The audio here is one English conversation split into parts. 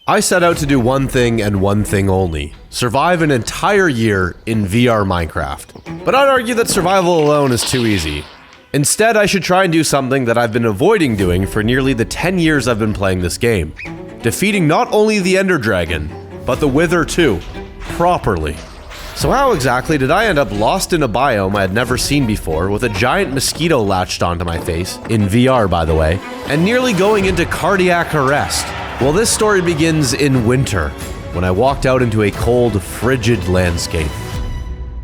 I set out to do one thing and one thing only: survive an entire year in VR Minecraft. But I'd argue that survival alone is too easy. Instead, I should try and do something that I've been avoiding doing for nearly the 10 years I've been playing this game. Defeating not only the Ender Dragon, but the Wither too, properly. So how exactly did I end up lost in a biome I had never seen before, with a giant mosquito latched onto my face, in VR by the way, and nearly going into cardiac arrest? Well, this story begins in winter, when I walked out into a cold, frigid landscape.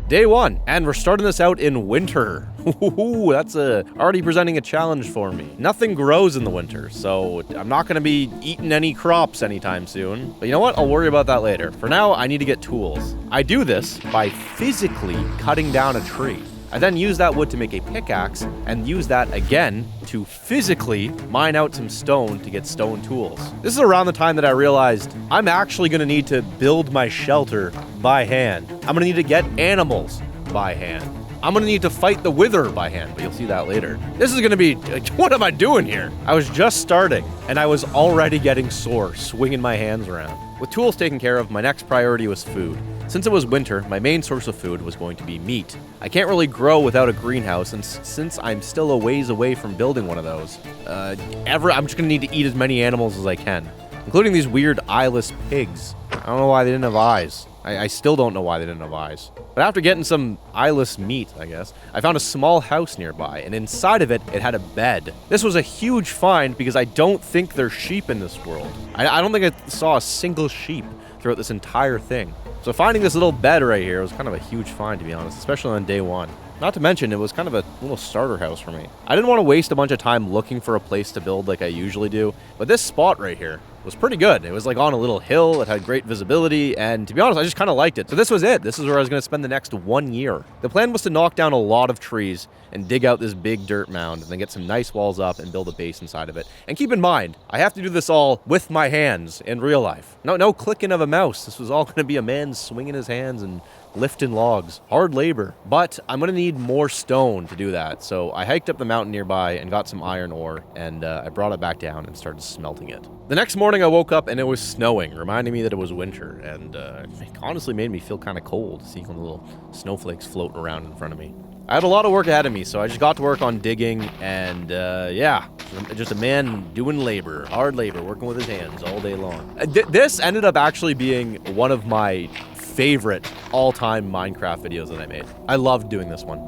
Day 1, and we're starting this out in winter. Ooh, that's already presenting a challenge for me. Nothing grows in the winter, so I'm not going to be eating any crops anytime soon. But you know what? I'll worry about that later. For now, I need to get tools. I do this by physically cutting down a tree. I then use that wood to make a pickaxe, and use that again to physically mine out some stone to get stone tools. This is around the time that I realized I'm actually going to need to build my shelter by hand. I'm going to need to get animals by hand. I'm going to need to fight the Wither by hand, but you'll see that later. This is going to be, what am I doing here? I was just starting, and I was already getting sore, swinging my hands around. With tools taken care of, my next priority was food. Since it was winter, my main source of food was going to be meat. I can't really grow without a greenhouse, and since I'm still a ways away from building one of those, I'm just going to need to eat as many animals as I can, including these weird eyeless pigs. I don't know why they didn't have eyes. I still don't know why they didn't have eyes. But after getting some eyeless meat, I guess, I found a small house nearby, and inside of it, it had a bed. This was a huge find because I don't think there's sheep in this world. I don't think I saw a single sheep throughout this entire thing. So finding this little bed right here was kind of a huge find, to be honest, especially on day 1. Not to mention, it was kind of a little starter house for me. I didn't want to waste a bunch of time looking for a place to build like I usually do, but this spot right here was pretty good. It was like on a little hill, it had great visibility, and to be honest, I just kind of liked it. So this was it. This is where I was going to spend the next 1 year. The plan was to knock down a lot of trees and dig out this big dirt mound, and then get some nice walls up and build a base inside of it. And keep in mind, I have to do this all with my hands in real life. No clicking of a mouse. This was all going to be a man swinging his hands and lifting logs. Hard labor. But I'm going to need more stone to do that. So I hiked up the mountain nearby and got some iron ore, and I brought it back down and started smelting it. The next morning I woke up and it was snowing, reminding me that it was winter, and it honestly made me feel kind of cold, seeing all the little snowflakes floating around in front of me. I had a lot of work ahead of me, so I just got to work on digging, and yeah, just a man doing labor, hard labor, working with his hands all day long. This ended up actually being one of my favorite all-time Minecraft videos that I made. I loved doing this one.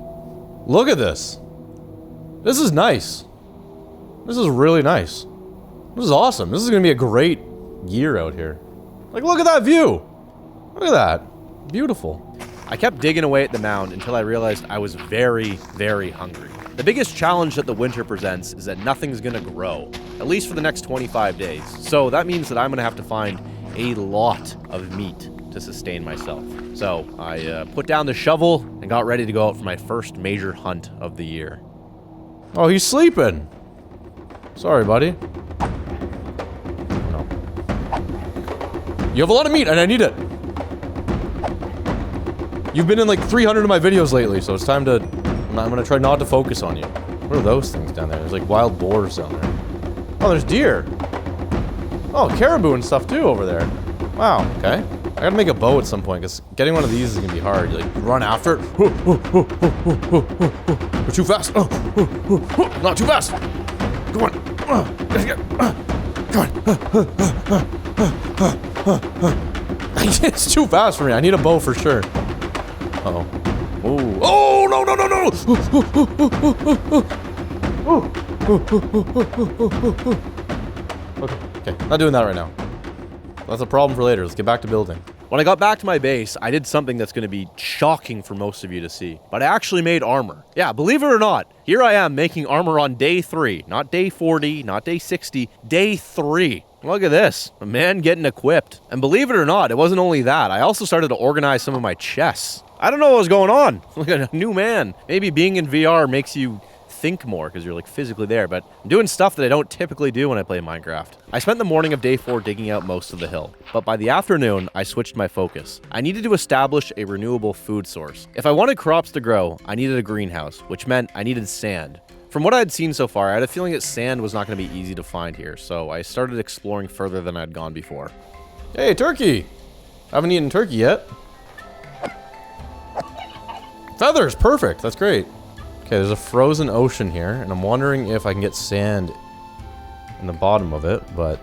Look at this. This is nice. This is really nice. This is awesome. This is gonna be a great year out here. Like, look at that view. Look at that. Beautiful. I kept digging away at the mound until I realized I was very, very hungry. The biggest challenge that the winter presents is that nothing's gonna grow, at least for the next 25 days. So that means that I'm gonna have to find a lot of meat to sustain myself. So I put down the shovel and got ready to go out for my first major hunt of the year. Oh, he's sleeping. Sorry, buddy. No. You have a lot of meat and I need it. You've been in like 300 of my videos lately, so it's time to... I'm gonna try not to focus on you. What are those things down there? There's like wild boars down there. Oh, there's deer. Oh, caribou and stuff too over there. Wow, okay. I gotta make a bow at some point, because getting one of these is gonna be hard. You like run after it. We're too fast. Not too fast. Come on. Come on. It's too fast for me. I need a bow for sure. Uh-oh. Oh. Oh, no, no, no, no. Okay, not doing that right now. That's a problem for later. Let's get back to building. When I got back to my base, I did something that's going to be shocking for most of you to see. But I actually made armor. Yeah, believe it or not, here I am making armor on day 3. Not day 40, not day 60, day 3. Look at this, a man getting equipped. And believe it or not, it wasn't only that. I also started to organize some of my chests. I don't know what was going on. Look at a new man. Maybe being in VR makes you think more because you're like physically there, but I'm doing stuff that I don't typically do when I play Minecraft. I spent the morning of day 4 digging out most of the hill, but by the afternoon, I switched my focus. I needed to establish a renewable food source. If I wanted crops to grow, I needed a greenhouse, which meant I needed sand. From what I had seen so far, I had a feeling that sand was not going to be easy to find here, so I started exploring further than I'd gone before. Hey, turkey! I haven't eaten turkey yet. Feathers, perfect, that's great. Okay, there's a frozen ocean here, and I'm wondering if I can get sand in the bottom of it, but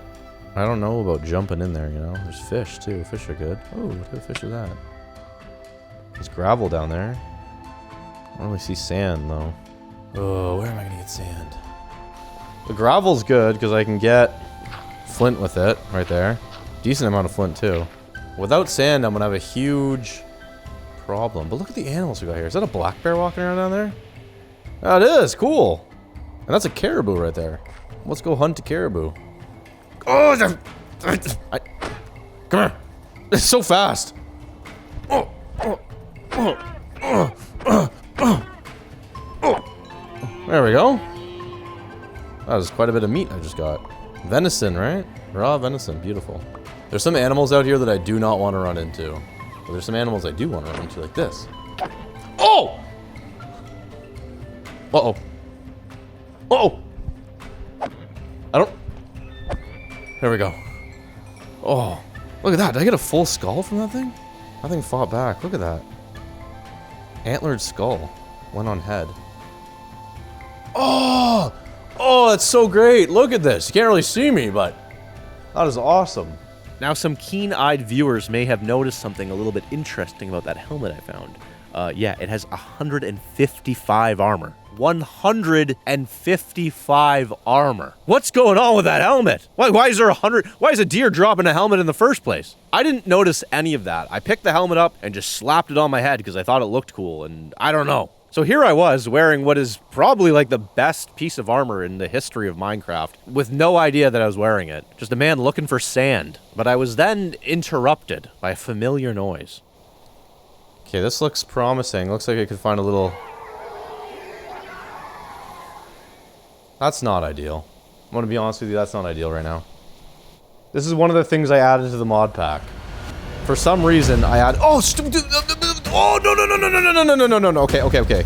I don't know about jumping in there, you know? There's fish, too. Fish are good. Oh, what kind of fish is that? There's gravel down there. I don't really see sand, though. Oh, where am I gonna get sand? The gravel's good, because I can get flint with it, right there. Decent amount of flint, too. Without sand, I'm gonna have a huge problem. But look at the animals we got here. Is that a black bear walking around down there? Oh, it is! Cool! And that's a caribou right there. Let's go hunt a caribou. Oh, come here! It's so fast! There we go. That was quite a bit of meat I just got. Venison, right? Raw venison, beautiful. There's some animals out here that I do not want to run into. But there's some animals I do want to run into, like this. Oh! Uh-oh. Uh-oh! I don't... There we go. Oh, look at that. Did I get a full skull from that thing? That thing fought back. Look at that. Antlered skull. Went on head. Oh! Oh, that's so great. Look at this. You can't really see me, but that is awesome. Now, some keen-eyed viewers may have noticed something a little bit interesting about that helmet I found. Yeah, it has 155 armor. 155 armor. What's going on with that helmet? Why is there 100? Why is a deer dropping a helmet in the first place? I didn't notice any of that. I picked the helmet up and just slapped it on my head because I thought it looked cool, and I don't know. So here I was wearing what is probably like the best piece of armor in the history of Minecraft with no idea that I was wearing it. Just a man looking for sand. But I was then interrupted by a familiar noise. Okay, this looks promising. Looks like I could find a little... That's not ideal. I'm gonna be honest with you, that's not ideal right now. This is one of the things I added to the mod pack. For some reason, I add... Oh, oh, no. Okay.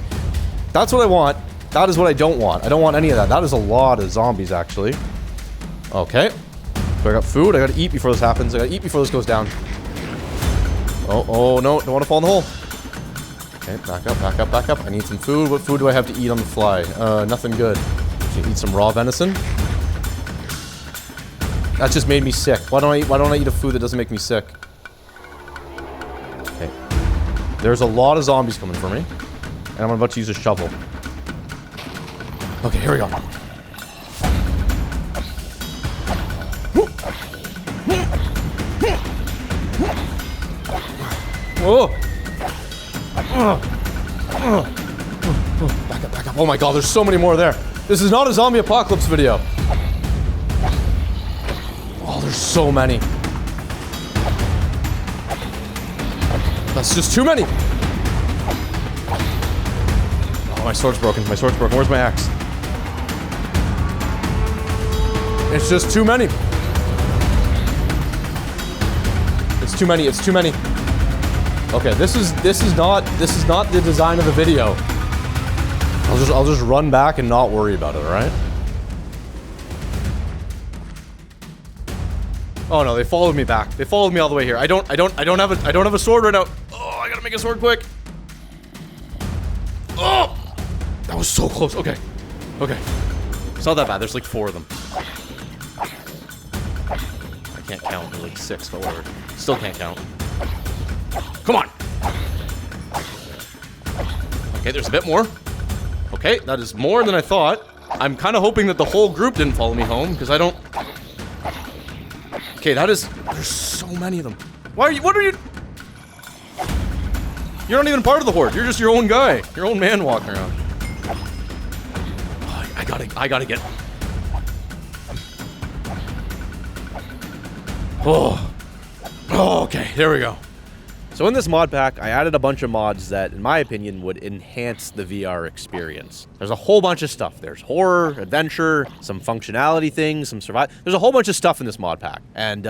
That's what I want. That is what I don't want. I don't want any of that. That is a lot of zombies, actually. Okay. So I got food. I gotta eat before this happens. I gotta eat before this goes down. Oh, no. Don't want to fall in the hole. Okay, back up. I need some food. What food do I have to eat on the fly? Nothing good. Should eat some raw venison. That just made me sick. Why don't I eat a food that doesn't make me sick? Okay. There's a lot of zombies coming for me. And I'm about to use a shovel. Okay, here we go. Whoa! Back up. Oh my god, there's so many more there. This is not a zombie apocalypse video. Oh, there's so many. That's just too many. Oh, my sword's broken. Where's my axe? It's just too many. It's too many. Okay, this is not the design of the video. I'll just run back and not worry about it, alright? Oh no, they followed me back. They followed me all the way here. I don't have a sword right now. Oh, I gotta make a sword quick. Oh! That was so close. Okay. It's not that bad. There's like 4 of them. I can't count. There's like 6, but whatever. Still can't count. Come on! Okay, there's a bit more. Okay, that is more than I thought. I'm kind of hoping that the whole group didn't follow me home, because I don't... Okay, there's so many of them. What are you... You're not even part of the Horde. You're just your own guy. Your own man walking around. Oh, I gotta get... Oh, okay, there we go. So in this mod pack, I added a bunch of mods that, in my opinion, would enhance the VR experience. There's a whole bunch of stuff. There's horror, adventure, some functionality things, some survival. There's a whole bunch of stuff in this mod pack. And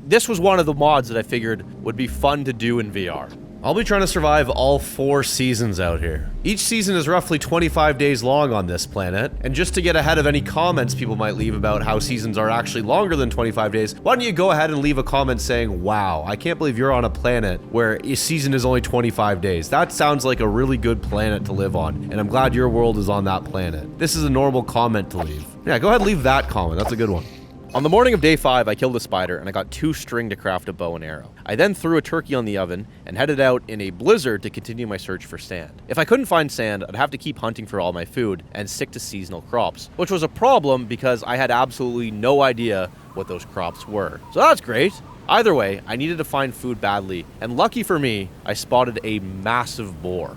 this was one of the mods that I figured would be fun to do in VR. I'll be trying to survive all 4 seasons out here. Each season is roughly 25 days long on this planet, and just to get ahead of any comments people might leave about how seasons are actually longer than 25 days, why don't you go ahead and leave a comment saying, wow, I can't believe you're on a planet where a season is only 25 days. That sounds like a really good planet to live on, and I'm glad your world is on that planet. This is a normal comment to leave. Yeah, go ahead and leave that comment, that's a good one. On the morning of day 5, I killed a spider and I got 2 string to craft a bow and arrow. I then threw a turkey on the oven and headed out in a blizzard to continue my search for sand. If I couldn't find sand, I'd have to keep hunting for all my food and stick to seasonal crops, which was a problem because I had absolutely no idea what those crops were. So that's great. Either way, I needed to find food badly, and lucky for me, I spotted a massive boar.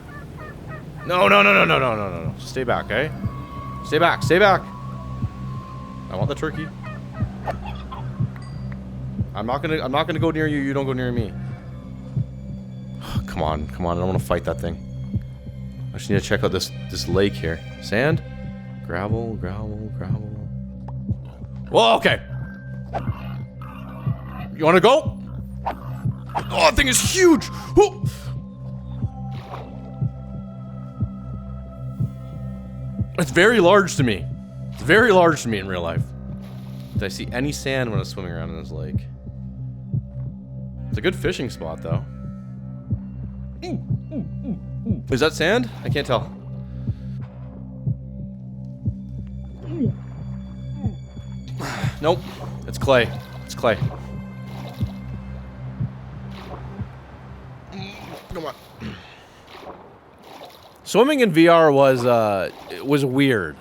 No. Stay back, eh? Stay back. I want the turkey. I'm not gonna go near you, you don't go near me. Come on, I don't want to fight that thing. I just need to check out this lake here. Sand? Gravel. Whoa, okay. You wanna go? Oh, that thing is huge! Oh. It's very large to me. It's very large to me in real life. Did I see any sand when I was swimming around in this lake? It's a good fishing spot, though. Is that sand? I can't tell. Nope. It's clay. It's clay. Come on. Swimming in VR was weird.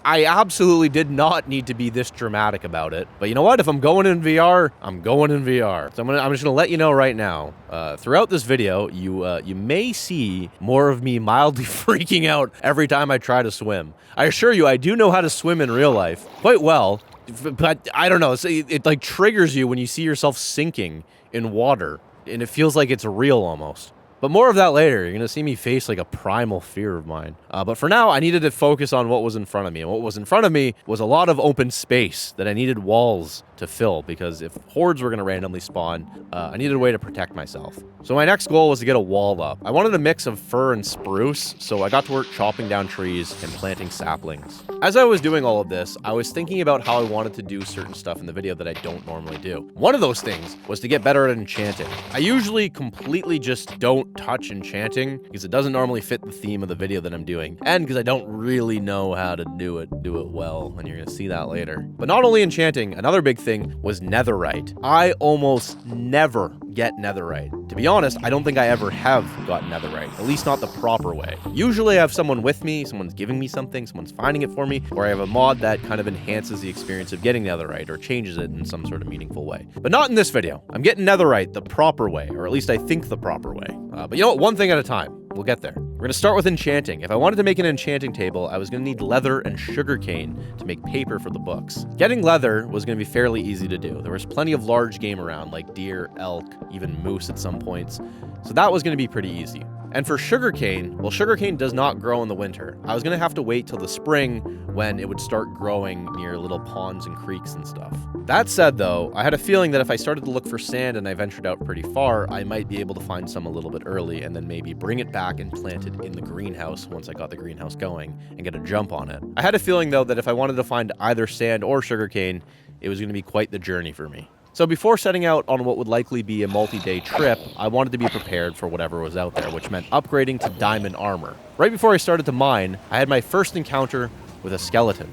I absolutely did not need to be this dramatic about it. But you know what? If I'm going in VR, I'm going in VR. So I'm just gonna let you know right now. Throughout this video, you may see more of me mildly freaking out every time I try to swim. I assure you, I do know how to swim in real life quite well. But I don't know. It like triggers you when you see yourself sinking in water, and it feels like it's real almost. But more of that later. You're going to see me face like a primal fear of mine. But for now, I needed to focus on what was in front of me. And what was in front of me was a lot of open space that I needed walls to fill, because if hordes were going to randomly spawn, I needed a way to protect myself. So my next goal was to get a wall up. I wanted a mix of fir and spruce, so I got to work chopping down trees and planting saplings. As I was doing all of this, I was thinking about how I wanted to do certain stuff in the video that I don't normally do. One of those things was to get better at enchanting. I usually completely just don't touch enchanting because it doesn't normally fit the theme of the video that I'm doing, and because I don't really know how to do it well, and you're gonna see that later. But not only enchanting, another big thing was netherite. I almost never get netherite. To be honest, I don't think I ever have gotten netherite, at least not the proper way. Usually I have someone with me, someone's giving me something, someone's finding it for me, or I have a mod that kind of enhances the experience of getting netherite or changes it in some sort of meaningful way. But not in this video. I'm getting netherite the proper way, or at least I think the proper way. But you know what, one thing at a time. We'll get there. We're gonna start with enchanting. If I wanted to make an enchanting table, I was gonna need leather and sugarcane to make paper for the books. Getting leather was gonna be fairly easy to do. There was plenty of large game around, like deer, elk, even moose at some points. So that was gonna be pretty easy. And for sugarcane, well, sugarcane does not grow in the winter. I was gonna have to wait till the spring when it would start growing near little ponds and creeks and stuff. That said though, I had a feeling that if I started to look for sand and I ventured out pretty far, I might be able to find some a little bit early and then maybe bring it back and plant it in the greenhouse once I got the greenhouse going and get a jump on it. I had a feeling though that if I wanted to find either sand or sugarcane, it was gonna be quite the journey for me. So before setting out on what would likely be a multi-day trip, I wanted to be prepared for whatever was out there, which meant upgrading to diamond armor. Right before I started to mine, I had my first encounter with a skeleton.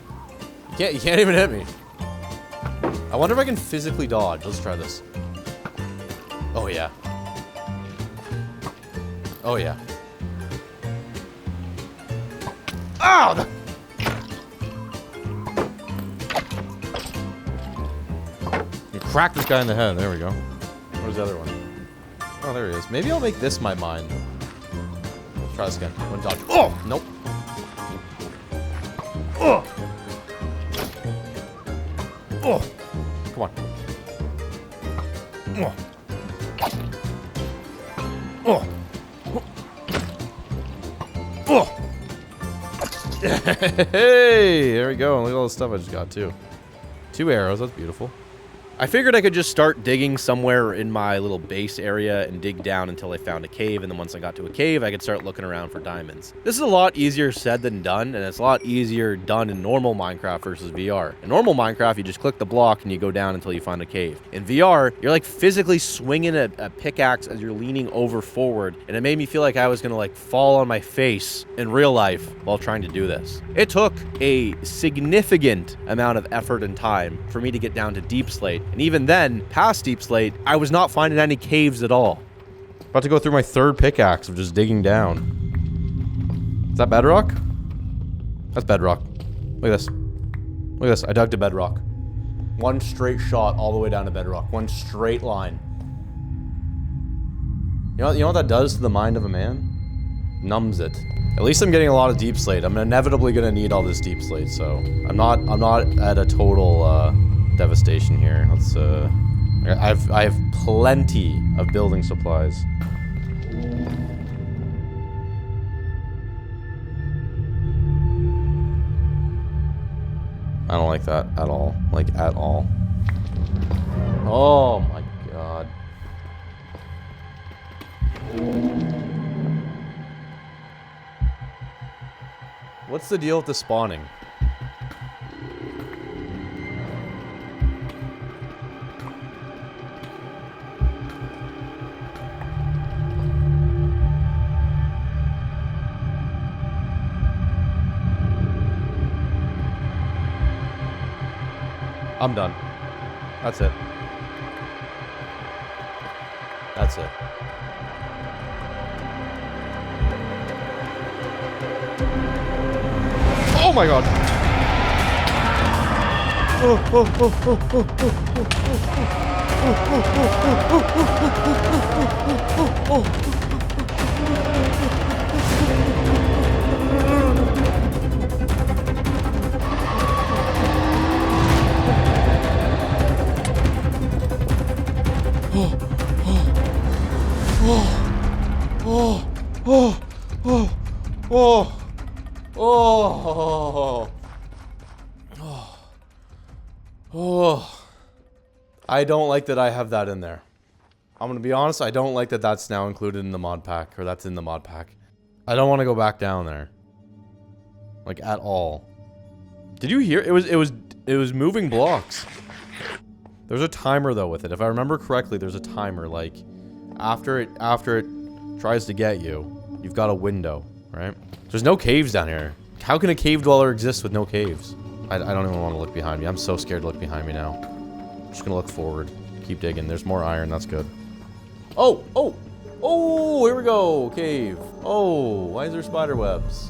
You can't even hit me. I wonder if I can physically dodge. Let's try this. Oh yeah. Oh yeah. Ow! Crack this guy in the head. There we go. Where's the other one? Oh, there he is. Maybe I'll make this my mine. Let's try this again. One dodge. Oh! Nope. Oh! Oh! Come on. Oh! Oh! Oh! Hey! There we go. Look at all the stuff I just got, too. 2 arrows. That's beautiful. I figured I could just start digging somewhere in my little base area and dig down until I found a cave, and then once I got to a cave, I could start looking around for diamonds. This is a lot easier said than done, and it's a lot easier done in normal Minecraft versus VR. In normal Minecraft, you just click the block and you go down until you find a cave. In VR, you're like physically swinging a pickaxe as you're leaning over forward, and it made me feel like I was gonna like fall on my face in real life while trying to do this. It took a significant amount of effort and time for me to get down to Deep Slate. And even then, past Deep Slate, I was not finding any caves at all. About to go through my third pickaxe of just digging down. Is that bedrock? That's bedrock. Look at this. Look at this. I dug to bedrock. One straight shot all the way down to bedrock. One straight line. You know what that does to the mind of a man? Numbs it. At least I'm getting a lot of Deep Slate. I'm inevitably gonna need all this Deep Slate, so I'm not at a total devastation here. Let's I have plenty of building supplies. I don't like that at all. Like at all. Oh my god. What's the deal with the spawning? I'm done. That's it. That's it. Oh my god! I don't like that I have that in there. I'm gonna be honest, I don't like that that's now included in the mod pack, or that's in the mod pack. I don't want to go back down there. Like, at all. Did you hear? It was moving blocks. There's a timer, though, with it. If I remember correctly, there's a timer, like, after it tries to get you, you've got a window, right? There's no caves down here. How can a cave dweller exist with no caves? I don't even want to look behind me. I'm so scared to look behind me now. I'm just gonna look forward. Keep digging. There's more iron. That's good. Oh! Oh! Oh! Here we go! Cave. Oh! Why is there spider webs?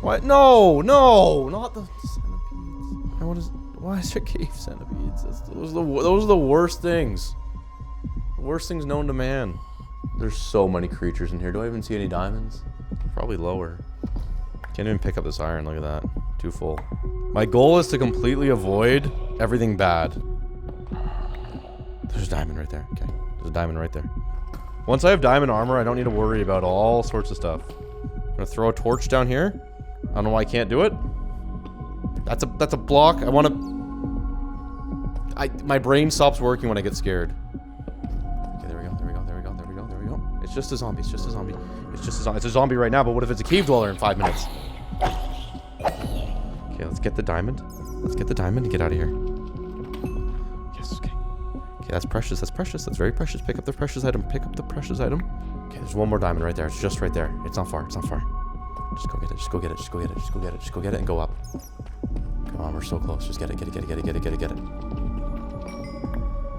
What? No! No! Not the centipedes. Why is there cave centipedes? Those are the worst things. The worst things known to man. There's so many creatures in here. Do I even see any diamonds? Probably lower. Can't even pick up this iron. Look at that. Too full. My goal is to completely avoid everything bad. There's a diamond right there. Okay. There's a diamond right there. Once I have diamond armor, I don't need to worry about all sorts of stuff. I'm gonna throw a torch down here. I don't know why I can't do it. That's a block. My brain stops working when I get scared. Okay, there we go. There we go. There we go. There we go. There we go. It's just a zombie. It's just a zombie. It's just a zombie. It's a zombie right now, but what if it's a cave dweller in 5 minutes? Okay, let's get the diamond. Let's get the diamond and get out of here. Yes, okay. Okay, that's precious. That's precious. That's very precious. Pick up the precious item. Pick up the precious item. Okay, there's one more diamond right there. It's just right there. It's not far. It's not far. Just go get it. Just go get it. Just go get it. Just go get it. Just go get it and go up. Come on, we're so close. Just get it. Get it. Get it. Get it. Get it. Get it. Get it.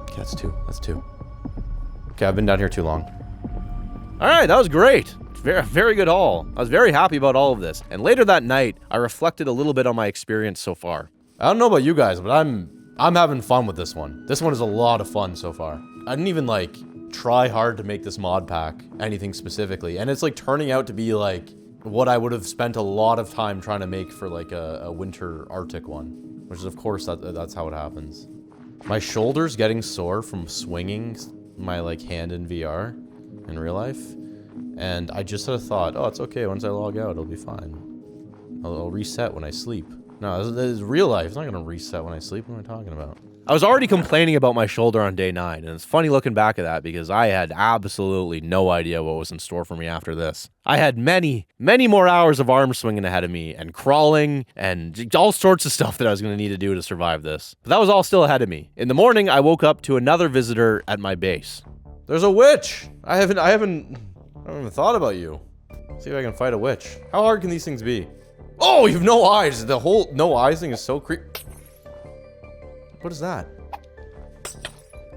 Okay, that's two. That's two. Okay, I've been down here too long. All right, that was great. Very, very good haul. I was very happy about all of this. And later that night, I reflected a little bit on my experience so far. I don't know about you guys, but I'm having fun with this one. This one is a lot of fun so far. I didn't even like try hard to make this mod pack anything specifically, and it's like turning out to be like what I would have spent a lot of time trying to make for like a winter Arctic one, which is of course that's how it happens. My shoulder's getting sore from swinging my like hand in VR in real life. And I just had a thought, oh, it's okay, once I log out, it'll be fine. I'll reset when I sleep. No, this is real life. It's not gonna reset when I sleep. What am I talking about? I was already complaining about my shoulder on day 9, and it's funny looking back at that because I had absolutely no idea what was in store for me after this. I had many, many more hours of arm swinging ahead of me, and crawling, and all sorts of stuff that I was going to need to do to survive this. But that was all still ahead of me. In the morning, I woke up to another visitor at my base. There's a witch! I haven't even thought about you. See if I can fight a witch. How hard can these things be? Oh, you have no eyes! The whole no eyes thing is so creepy. What is that?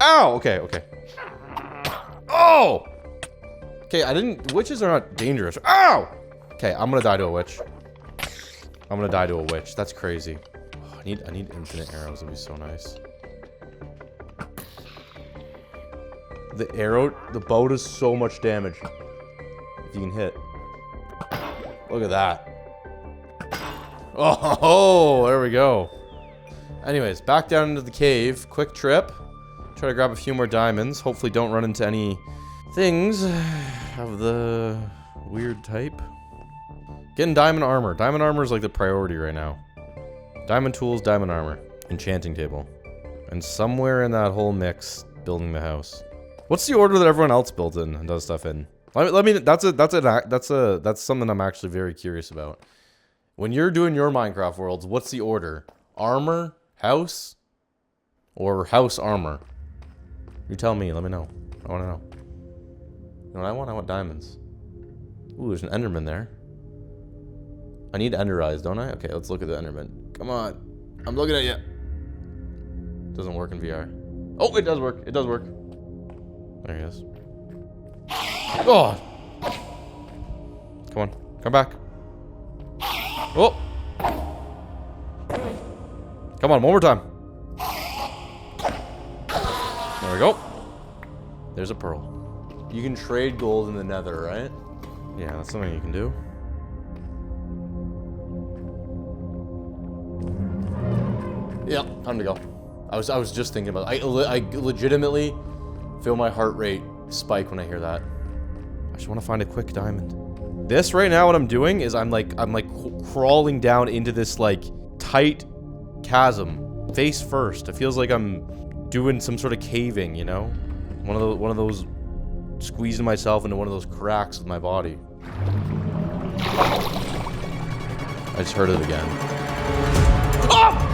Ow! Okay, okay. Oh! Okay, witches are not dangerous. Ow! Okay, I'm gonna die to a witch. I'm gonna die to a witch. That's crazy. Oh, I need infinite arrows. That'd be so nice. The bow does so much damage. If you can hit. Look at that. Oh, there we go. Anyways, back down into the cave. Quick trip. Try to grab a few more diamonds. Hopefully don't run into any things of the weird type. Getting diamond armor. Diamond armor is like the priority right now. Diamond tools, diamond armor. Enchanting table. And somewhere in that whole mix, building the house. What's the order that everyone else builds in and does stuff in? That's something I'm actually very curious about. When you're doing your Minecraft worlds, what's the order? Armor, house, or house armor? You tell me, let me know. I want to know. You know what I want? I want diamonds. Ooh, there's an enderman there. I need ender eyes, don't I? Okay, let's look at the enderman. Come on. I'm looking at you. Doesn't work in VR. Oh, it does work. It does work. There he is. Oh! Come on. Come back. Oh! Come on, one more time. There we go. There's a pearl. You can trade gold in the Nether, right? Yeah, that's something you can do. Yeah, time to go. I was just thinking about it. I legitimately feel my heart rate spike when I hear that. I just want to find a quick diamond. This right now, what I'm doing is I'm like crawling down into this like tight chasm, face first. It feels like I'm doing some sort of caving, you know? One of those squeezing myself into one of those cracks with my body. I just heard it again. Ah!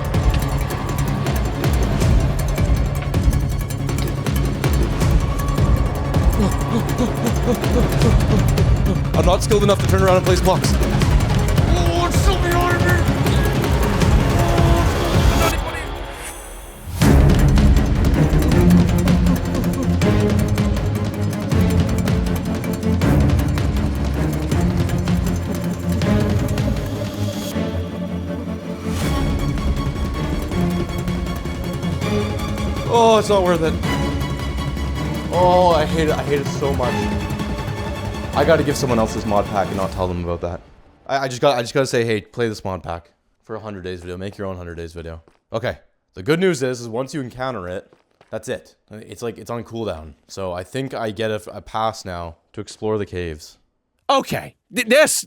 I'm not skilled enough to turn around and place blocks. Oh, it's still behind me! Oh, it's not worth it. Oh, I hate it. I hate it so much. I gotta give someone else this mod pack and not tell them about that. I just gotta say, hey, play this mod pack for a 100 days video. Make your own 100 days video. Okay. The good news is once you encounter it, that's it. It's like, it's on cooldown. So I think I get a pass now to explore the caves. Okay. What's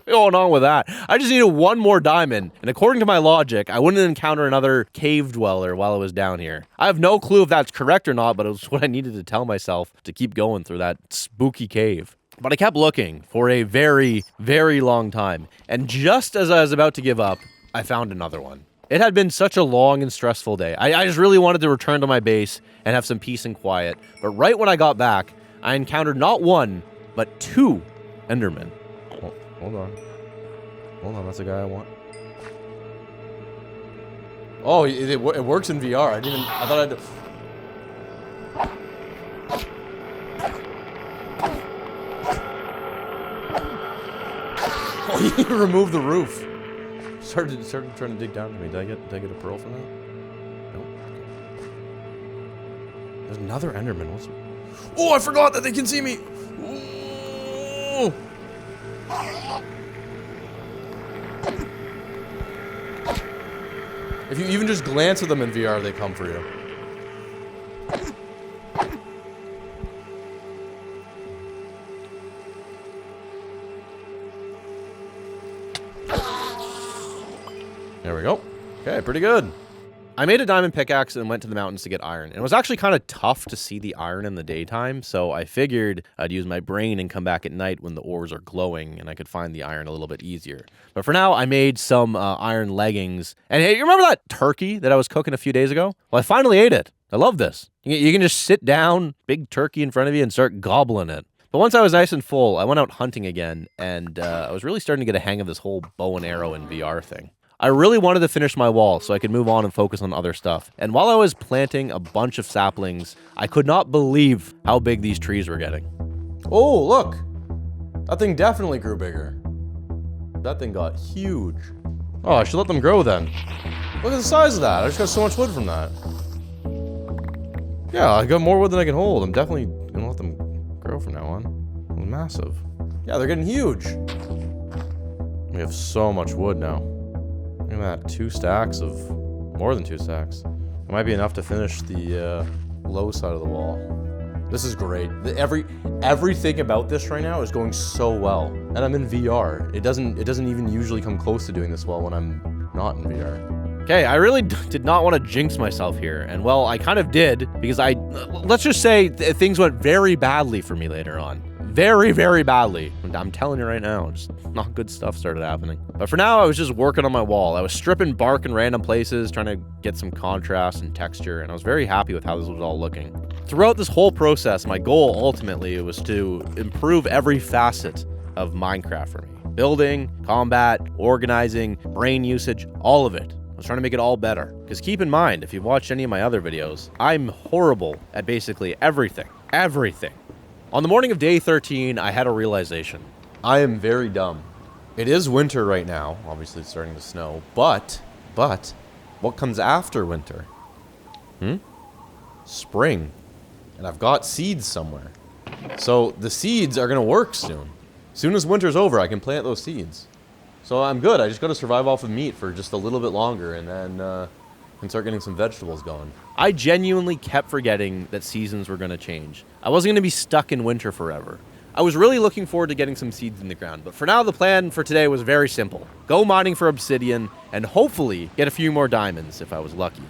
going on with that? I just needed one more diamond, and according to my logic, I wouldn't encounter another cave dweller while I was down here. I have no clue if that's correct or not, but it was what I needed to tell myself to keep going through that spooky cave. But I kept looking for a very, very long time, and just as I was about to give up, I found another one. It had been such a long and stressful day. I just really wanted to return to my base and have some peace and quiet, but right when I got back, I encountered not one, but 2 Endermen. Oh, hold on. Hold on, that's the guy I want. Oh, it works in VR. I thought I'd... Oh, he removed the roof. Started trying to dig down to me. Did I get a pearl from that? Nope. There's another Enderman. Oh, I forgot that they can see me. Ooh. If you even just glance at them in VR, they come for you. There we go. Okay, pretty good. I made a diamond pickaxe and went to the mountains to get iron. And it was actually kind of tough to see the iron in the daytime, so I figured I'd use my brain and come back at night when the ores are glowing and I could find the iron a little bit easier. But for now, I made some iron leggings. And hey, you remember that turkey that I was cooking a few days ago? Well, I finally ate it. I love this. You can just sit down, big turkey in front of you, and start gobbling it. But once I was nice and full, I went out hunting again, and I was really starting to get a hang of this whole bow and arrow and VR thing. I really wanted to finish my wall so I could move on and focus on other stuff. And while I was planting a bunch of saplings, I could not believe how big these trees were getting. Oh, look! That thing definitely grew bigger. That thing got huge. Oh, I should let them grow then. Look at the size of that. I just got so much wood from that. Yeah, I got more wood than I can hold. I'm definitely gonna let them grow from now on. They're massive. Yeah, they're getting huge. We have so much wood now. Look at that, 2 stacks of, more than 2 stacks. It might be enough to finish the low side of the wall. This is great. Everything about this right now is going so well. And I'm in VR. It doesn't even usually come close to doing this well when I'm not in VR. Okay, I really did not want to jinx myself here. And well, I kind of did, because let's just say things went very badly for me later on. Very, very badly. I'm telling you right now, just not good stuff started happening. But for now, I was just working on my wall. I was stripping bark in random places, trying to get some contrast and texture, and I was very happy with how this was all looking. Throughout this whole process, my goal ultimately was to improve every facet of Minecraft for me. Building, combat, organizing, brain usage, all of it. I was trying to make it all better. Because keep in mind, if you've watched any of my other videos, I'm horrible at basically everything. Everything. On the morning of day 13, I had a realization. I am very dumb. It is winter right now. Obviously, it's starting to snow. But, what comes after winter? Spring. And I've got seeds somewhere. So, the seeds are going to work soon. As soon as winter's over, I can plant those seeds. So, I'm good. I just got to survive off of meat for just a little bit longer, and then can start getting some vegetables going. I genuinely kept forgetting that seasons were going to change. I wasn't going to be stuck in winter forever. I was really looking forward to getting some seeds in the ground, but for now the plan for today was very simple. Go mining for obsidian, and hopefully get a few more diamonds if I was lucky.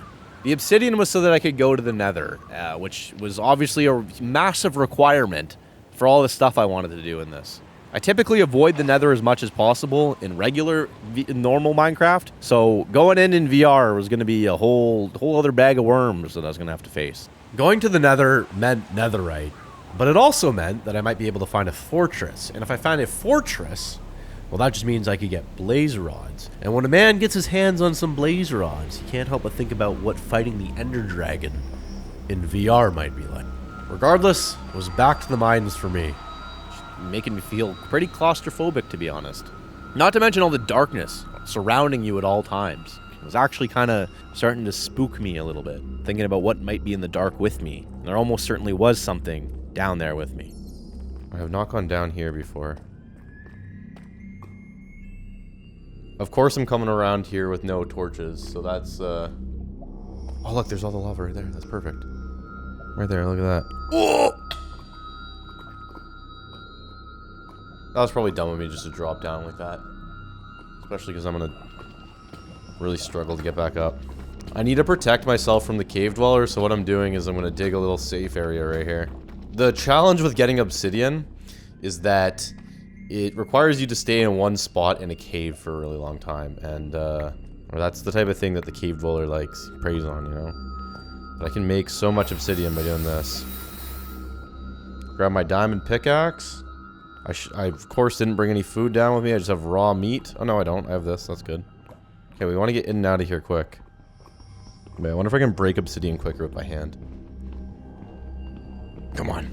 The obsidian was so that I could go to the Nether, which was obviously a massive requirement for all the stuff I wanted to do in this. I typically avoid the Nether as much as possible in regular, normal Minecraft, so going in VR was going to be a whole other bag of worms that I was going to have to face. Going to the Nether meant Netherite, but it also meant that I might be able to find a fortress, and if I find a fortress, well, that just means I could get blaze rods. And when a man gets his hands on some blaze rods, he can't help but think about what fighting the Ender Dragon in VR might be like. Regardless, it was back to the mines for me. Making me feel pretty claustrophobic, to be honest. Not to mention all the darkness surrounding you at all times. It was actually kind of starting to spook me a little bit, thinking about what might be in the dark with me. And there almost certainly was something down there with me. I have not gone down here before. Of course I'm coming around here with no torches, so that's, Oh, look, there's all the lava right there. That's perfect. Right there, look at that. Oh! That was probably dumb of me just to drop down like that. Especially because I'm gonna really struggle to get back up. I need to protect myself from the cave dwellers, so what I'm doing is I'm gonna dig a little safe area right here. The challenge with getting obsidian is that it requires you to stay in one spot in a cave for a really long time, and or that's the type of thing that the cave dweller likes, preys on, you know? But I can make so much obsidian by doing this. Grab my diamond pickaxe. I of course didn't bring any food down with me, I just have raw meat. Oh no, I don't, I have this, that's good. Okay, we want to get in and out of here quick. Wait, I wonder if I can break obsidian quicker with my hand. Come on.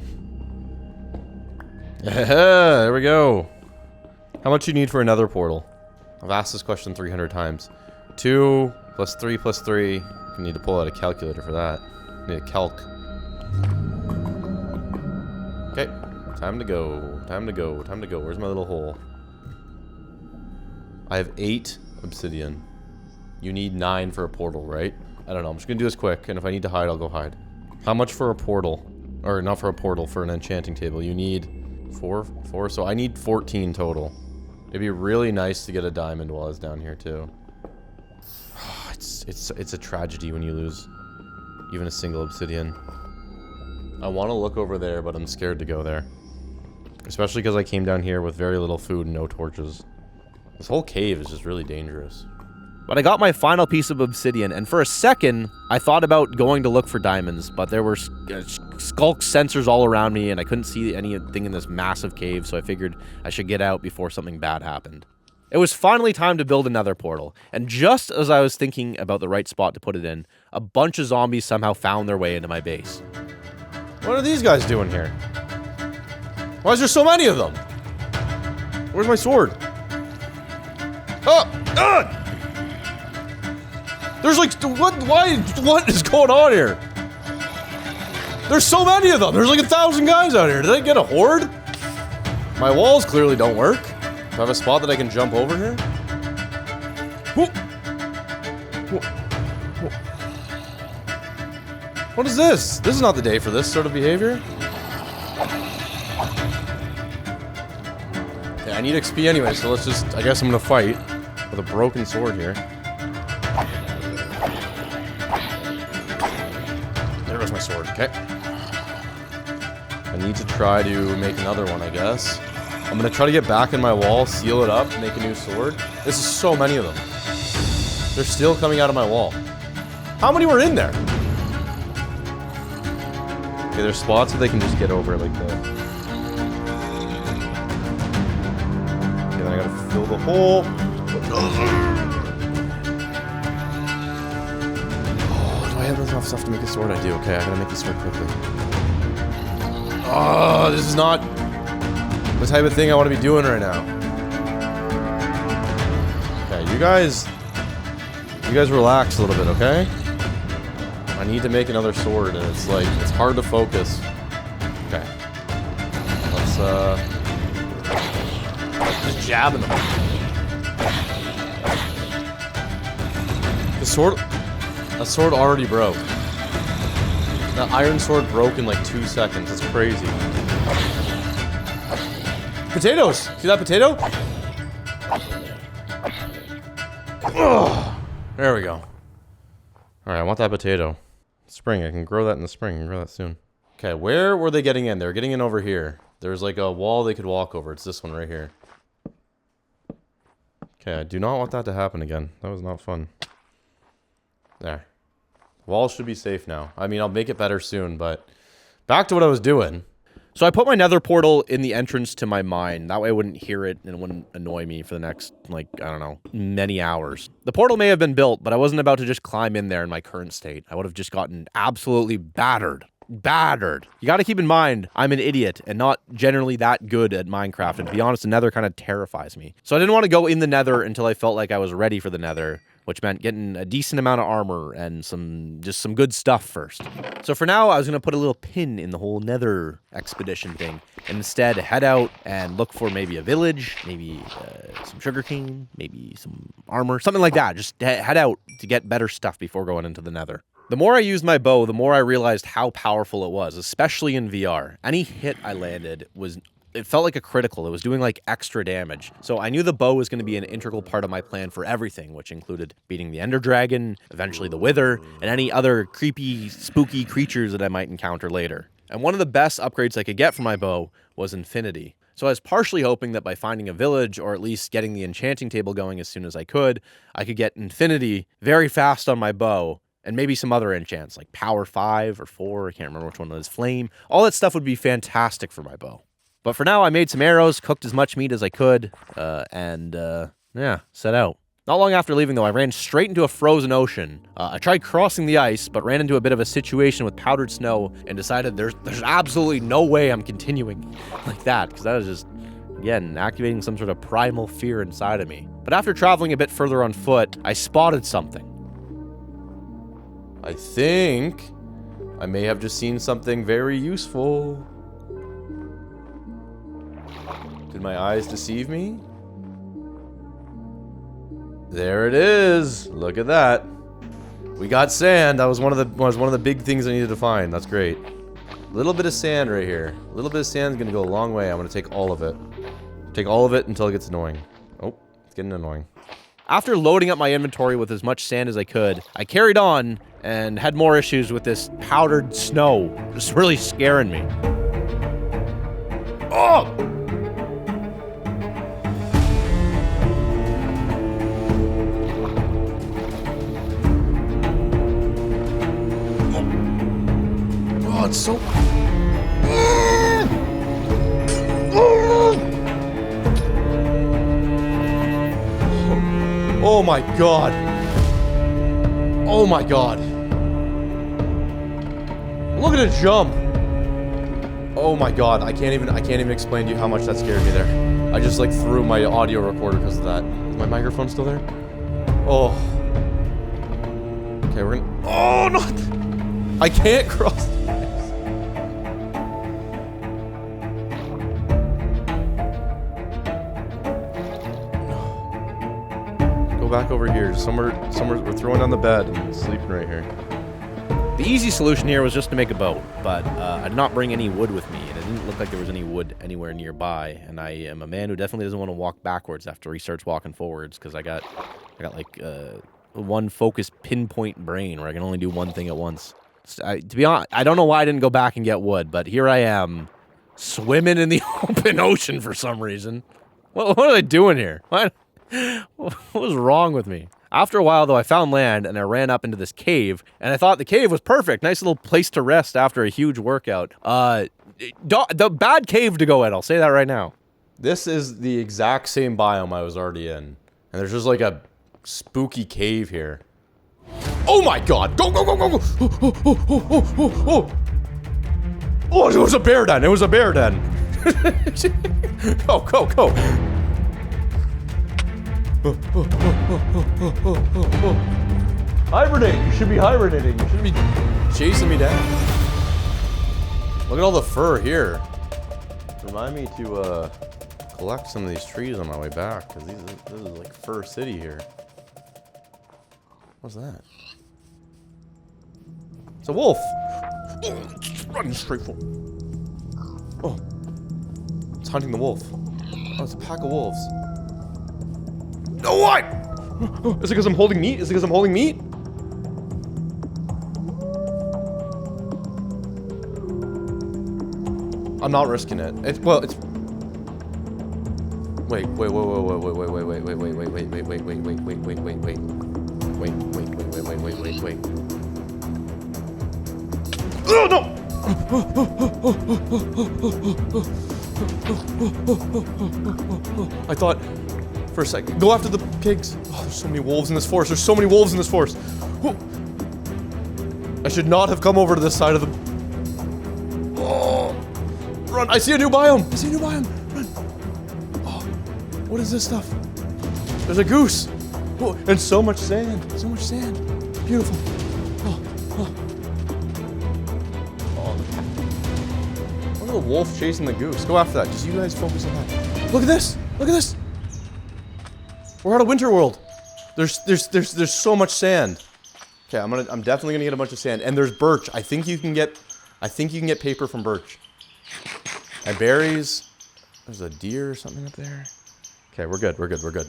Yeah, there we go. How much you need for another portal? I've asked this question 300 times. 2 plus 3 plus 3. You need to pull out a calculator for that. Need a calc. Okay. Time to go. Time to go. Time to go. Where's my little hole? I have 8 obsidian. You need 9 for a portal, right? I don't know. I'm just gonna do this quick, and if I need to hide, I'll go hide. How much for a portal? Or not for a portal, for an enchanting table. You need 4, so I need 14 total. It'd be really nice to get a diamond while I was down here, too. It's it's a tragedy when you lose even a single obsidian. I want to look over there, but I'm scared to go there. Especially because I came down here with very little food and no torches. This whole cave is just really dangerous. But I got my final piece of obsidian, and for a second, I thought about going to look for diamonds, but there were skulk sensors all around me, and I couldn't see anything in this massive cave, so I figured I should get out before something bad happened. It was finally time to build another portal, and just as I was thinking about the right spot to put it in, a bunch of zombies somehow found their way into my base. What are these guys doing here? Why is there so many of them? Where's my sword? Oh! Ah! There's like, what is going on here? There's so many of them. There's like 1,000 guys out here. Did I get a horde? My walls clearly don't work. Do I have a spot that I can jump over here? Whoa. Whoa. Whoa. What is this? This is not the day for this sort of behavior. Okay, I need XP anyway, so let's just, I guess I'm gonna fight with a broken sword here. There goes my sword, okay. I need to try to make another one, I guess. I'm gonna try to get back in my wall, seal it up, make a new sword. This is so many of them. They're still coming out of my wall. How many were in there? Okay, there's spots that they can just get over like that. Okay, then I gotta fill the hole. Oh, do I have enough stuff to make a sword? I do. Okay, I gotta make the sword quickly. Oh, this is not the type of thing I want to be doing right now. Okay, you guys relax a little bit, okay? I need to make another sword, and it's like, it's hard to focus. Okay. Let's just jab in them. That sword already broke. That iron sword broke in like 2 seconds. That's crazy. Potatoes! See that potato? Ugh. There we go. Alright, I want that potato. Spring, I can grow that in the spring. I can grow that soon. Okay, where were they getting in? They were getting in over here. There's like a wall they could walk over. It's this one right here. Okay, I do not want that to happen again. That was not fun. There. Wall should be safe now. I mean, I'll make it better soon, but back to what I was doing. So I put my nether portal in the entrance to my mine. That way I wouldn't hear it and it wouldn't annoy me for the next, like, I don't know, many hours. The portal may have been built, but I wasn't about to just climb in there in my current state. I would have just gotten absolutely battered. Battered. You gotta keep in mind, I'm an idiot and not generally that good at Minecraft. And to be honest, the nether kind of terrifies me. So I didn't want to go in the nether until I felt like I was ready for the nether, which meant getting a decent amount of armor and just some good stuff first. So for now, I was going to put a little pin in the whole nether expedition thing, and instead head out and look for maybe a village, maybe some sugarcane, maybe some armor, something like that. Just head out to get better stuff before going into the nether. The more I used my bow, the more I realized how powerful it was, especially in VR. Any hit I landed it felt like a critical. It was doing like extra damage. So I knew the bow was going to be an integral part of my plan for everything, which included beating the Ender Dragon, eventually the Wither, and any other creepy, spooky creatures that I might encounter later. And one of the best upgrades I could get from my bow was Infinity. So I was partially hoping that by finding a village, or at least getting the enchanting table going as soon as I could get Infinity very fast on my bow, and maybe some other enchants, like Power 5 or 4, I can't remember which one it is, Flame. All that stuff would be fantastic for my bow. But for now, I made some arrows, cooked as much meat as I could, yeah, set out. Not long after leaving, though, I ran straight into a frozen ocean. I tried crossing the ice, but ran into a bit of a situation with powdered snow and decided there's absolutely no way I'm continuing like that, because that was just, again, activating some sort of primal fear inside of me. But after traveling a bit further on foot, I spotted something. I think I may have just seen something very useful. Did my eyes deceive me? There it is. Look at that. We got sand. That was one of the big things I needed to find. That's great. A little bit of sand right here. A little bit of sand is gonna go a long way. I'm gonna take all of it. Take all of it until it gets annoying. Oh, it's getting annoying. After loading up my inventory with as much sand as I could, I carried on and had more issues with this powdered snow. Just really scaring me. Oh! Oh, it's so... Oh my god. Oh my god. Look at it jump. Oh my god, I can't even explain to you how much that scared me there. I just like threw my audio recorder because of that. Is my microphone still there? Oh. Okay, we're gonna... Oh no! I can't cross. Back over here, somewhere we're throwing on the bed and sleeping right here. The easy solution here was just to make a boat, but I did not bring any wood with me, and it didn't look like there was any wood anywhere nearby, and I am a man who definitely doesn't want to walk backwards after he starts walking forwards, because I got like one focused pinpoint brain where I can only do one thing at once. To be honest, I don't know why I didn't go back and get wood, but here I am, swimming in the open ocean for some reason. What are they doing here? What was wrong with me? After a while, though, I found land, and I ran up into this cave, and I thought the cave was perfect. Nice little place to rest after a huge workout. The bad cave to go in, I'll say that right now. This is the exact same biome I was already in. And there's just like a spooky cave here. Oh my god! Go, go, go, go, go! Oh, it was a bear den! It was a bear den! Go, go, go! Hibernate! You should be hibernating. You shouldn't be chasing me down. Look at all the fur here. Remind me to collect some of these trees on my way back, because this is like fur city here. What's that? It's a wolf. Oh, it's running straight for. Oh, it's hunting the wolf. Oh, it's a pack of wolves. No, what? Is it because I'm holding meat? Is it because I'm holding meat? I'm not risking it. It's wait. Oh no! I thought for a second. Go after the pigs. Oh, there's so many wolves in this forest. There's so many wolves in this forest. Oh. I should not have come over to this side of the... Oh. Run. I see a new biome. I see a new biome. Run. Oh. What is this stuff? There's a goose. Oh. And so much sand. So much sand. Beautiful. Oh. Oh. Oh. Look at the wolf chasing the goose. Go after that. Just you guys focus on that. Look at this. Look at this. We're at a winter world. There's so much sand. Okay, I'm definitely gonna get a bunch of sand. And there's birch. I think you can get paper from birch. And berries. There's a deer or something up there. Okay, we're good.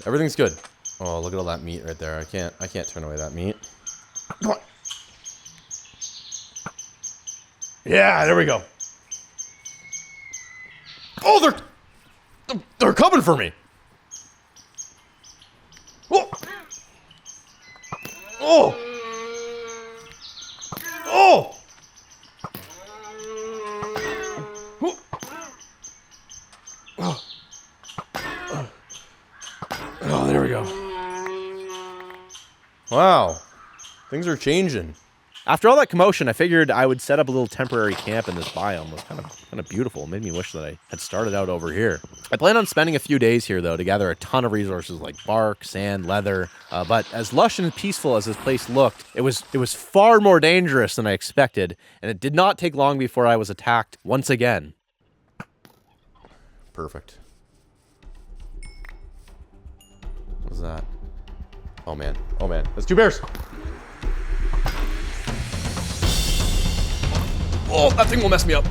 Everything's good. Oh, look at all that meat right there. I can't turn away that meat. Come on. Yeah, there we go. Oh, they're coming for me. Oh! Oh! Oh! Oh! Oh, there we go. Wow. Things are changing. After all that commotion, I figured I would set up a little temporary camp in this biome. It was kind of beautiful. It made me wish that I had started out over here. I plan on spending a few days here, though, to gather a ton of resources like bark, sand, leather. But as lush and peaceful as this place looked, it was far more dangerous than I expected, and it did not take long before I was attacked once again. Perfect. What's that? Oh man. Oh man. That's two bears! Oh, that thing will mess me up.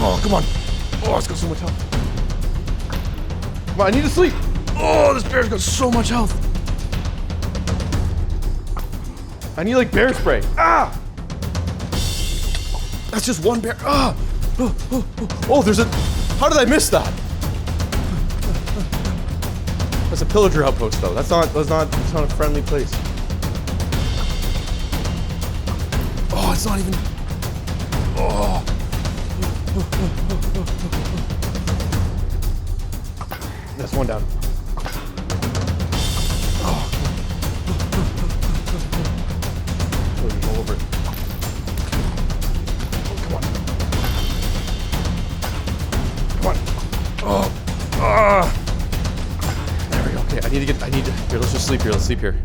Oh, come on. Oh, it's got so much health. Come on, I need to sleep. Oh, this bear's got so much health. I need like bear spray. Ah! That's just one bear. Ah! Oh, there's a... How did I miss that? That's a pillager outpost though. That's not a friendly place. Oh, it's not even... Oh. That's one down. Oh. All over it. Oh, come on. Come on. Oh. Ah. There we go. Okay, here, let's just sleep here. Let's sleep here.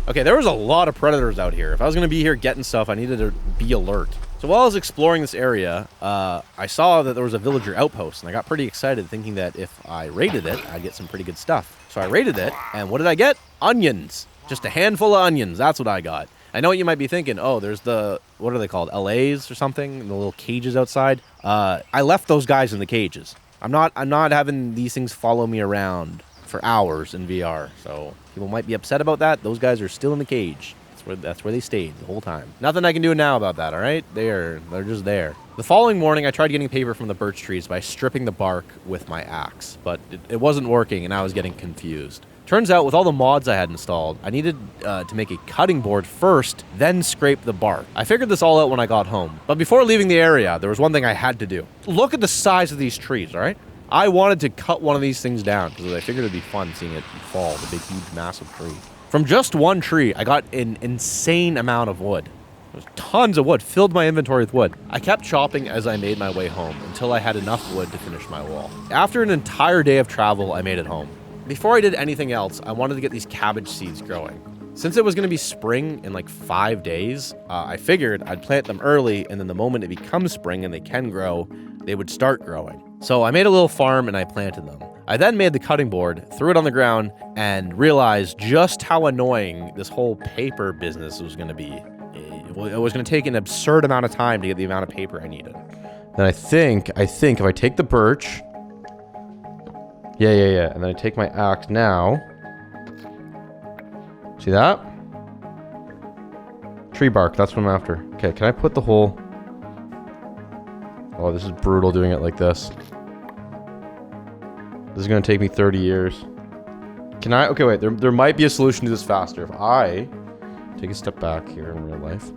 Okay, there was a lot of predators out here. If I was going to be here getting stuff, I needed to be alert. So while I was exploring this area, I saw that there was a villager outpost, and I got pretty excited thinking that if I raided it, I'd get some pretty good stuff. So I raided it, and what did I get? Onions. Just a handful of onions. That's what I got. I know what you might be thinking. Oh, there's the, what are they called? LAs or something? The little cages outside. I left those guys in the cages. I'm not having these things follow me around for hours in VR, so people might be upset about that. Those guys are still in the cage. That's where they stayed the whole time. Nothing I can do now about that, all right? They're just there. The following morning, I tried getting paper from the birch trees by stripping the bark with my axe, but it wasn't working, and I was getting confused. Turns out, with all the mods I had installed, I needed to make a cutting board first, then scrape the bark. I figured this all out when I got home, but before leaving the area, there was one thing I had to do. Look at the size of these trees, all right? I wanted to cut one of these things down because I figured it'd be fun seeing it fall, the big, huge, massive tree. From just one tree, I got an insane amount of wood. There's tons of wood, filled my inventory with wood. I kept chopping as I made my way home until I had enough wood to finish my wall. After an entire day of travel, I made it home. Before I did anything else, I wanted to get these cabbage seeds growing. Since it was going to be spring in like 5 days, I figured I'd plant them early, and then the moment it becomes spring and they can grow, they would start growing. So I made a little farm and I planted them. I then made the cutting board, threw it on the ground, and realized just how annoying this whole paper business was going to be. It was going to take an absurd amount of time to get the amount of paper I needed. Then I think if I take the birch... Yeah. And then I take my axe now. See that? Tree bark, that's what I'm after. Okay, can I put the whole... Oh, this is brutal doing it like this. This is going to take me 30 years. Can I... Okay, wait. There might be a solution to this faster. If I take a step back here in real life.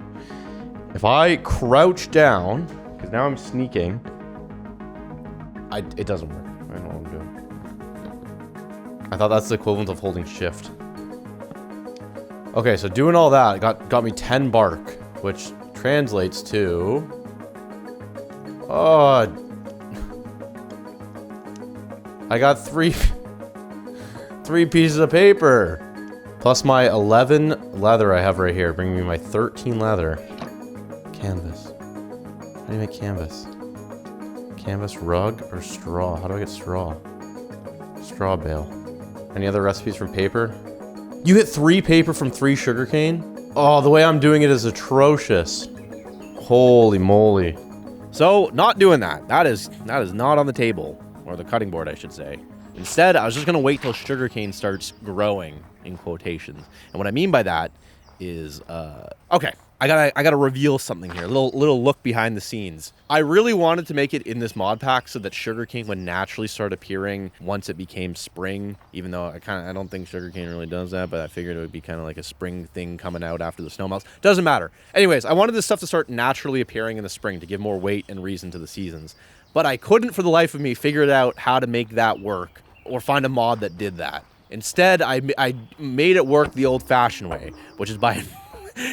If I crouch down, because now I'm sneaking, it doesn't work. I don't know what I'm doing. I thought that's the equivalent of holding shift. Okay, so doing all that got me 10 bark, which translates to... Oh... I got three pieces of paper. Plus my 11 leather I have right here, bringing me my 13 leather. Canvas. How do you make canvas? Canvas, rug, or straw? How do I get straw? Straw bale. Any other recipes from paper? You get 3 paper from 3 sugarcane? Oh, the way I'm doing it is atrocious. Holy moly. So, not doing that. That is not on the table. Or the cutting board, I should say. Instead, I was just going to wait till sugarcane starts growing, in quotations. And what I mean by that is, okay, I gotta reveal something here. A little look behind the scenes. I really wanted to make it in this mod pack so that sugarcane would naturally start appearing once it became spring, even though I don't think sugarcane really does that, but I figured it would be kind of like a spring thing coming out after the snow melts. Doesn't matter. Anyways, I wanted this stuff to start naturally appearing in the spring to give more weight and reason to the seasons. But I couldn't for the life of me figure out how to make that work or find a mod that did that. Instead, I made it work the old-fashioned way, which is by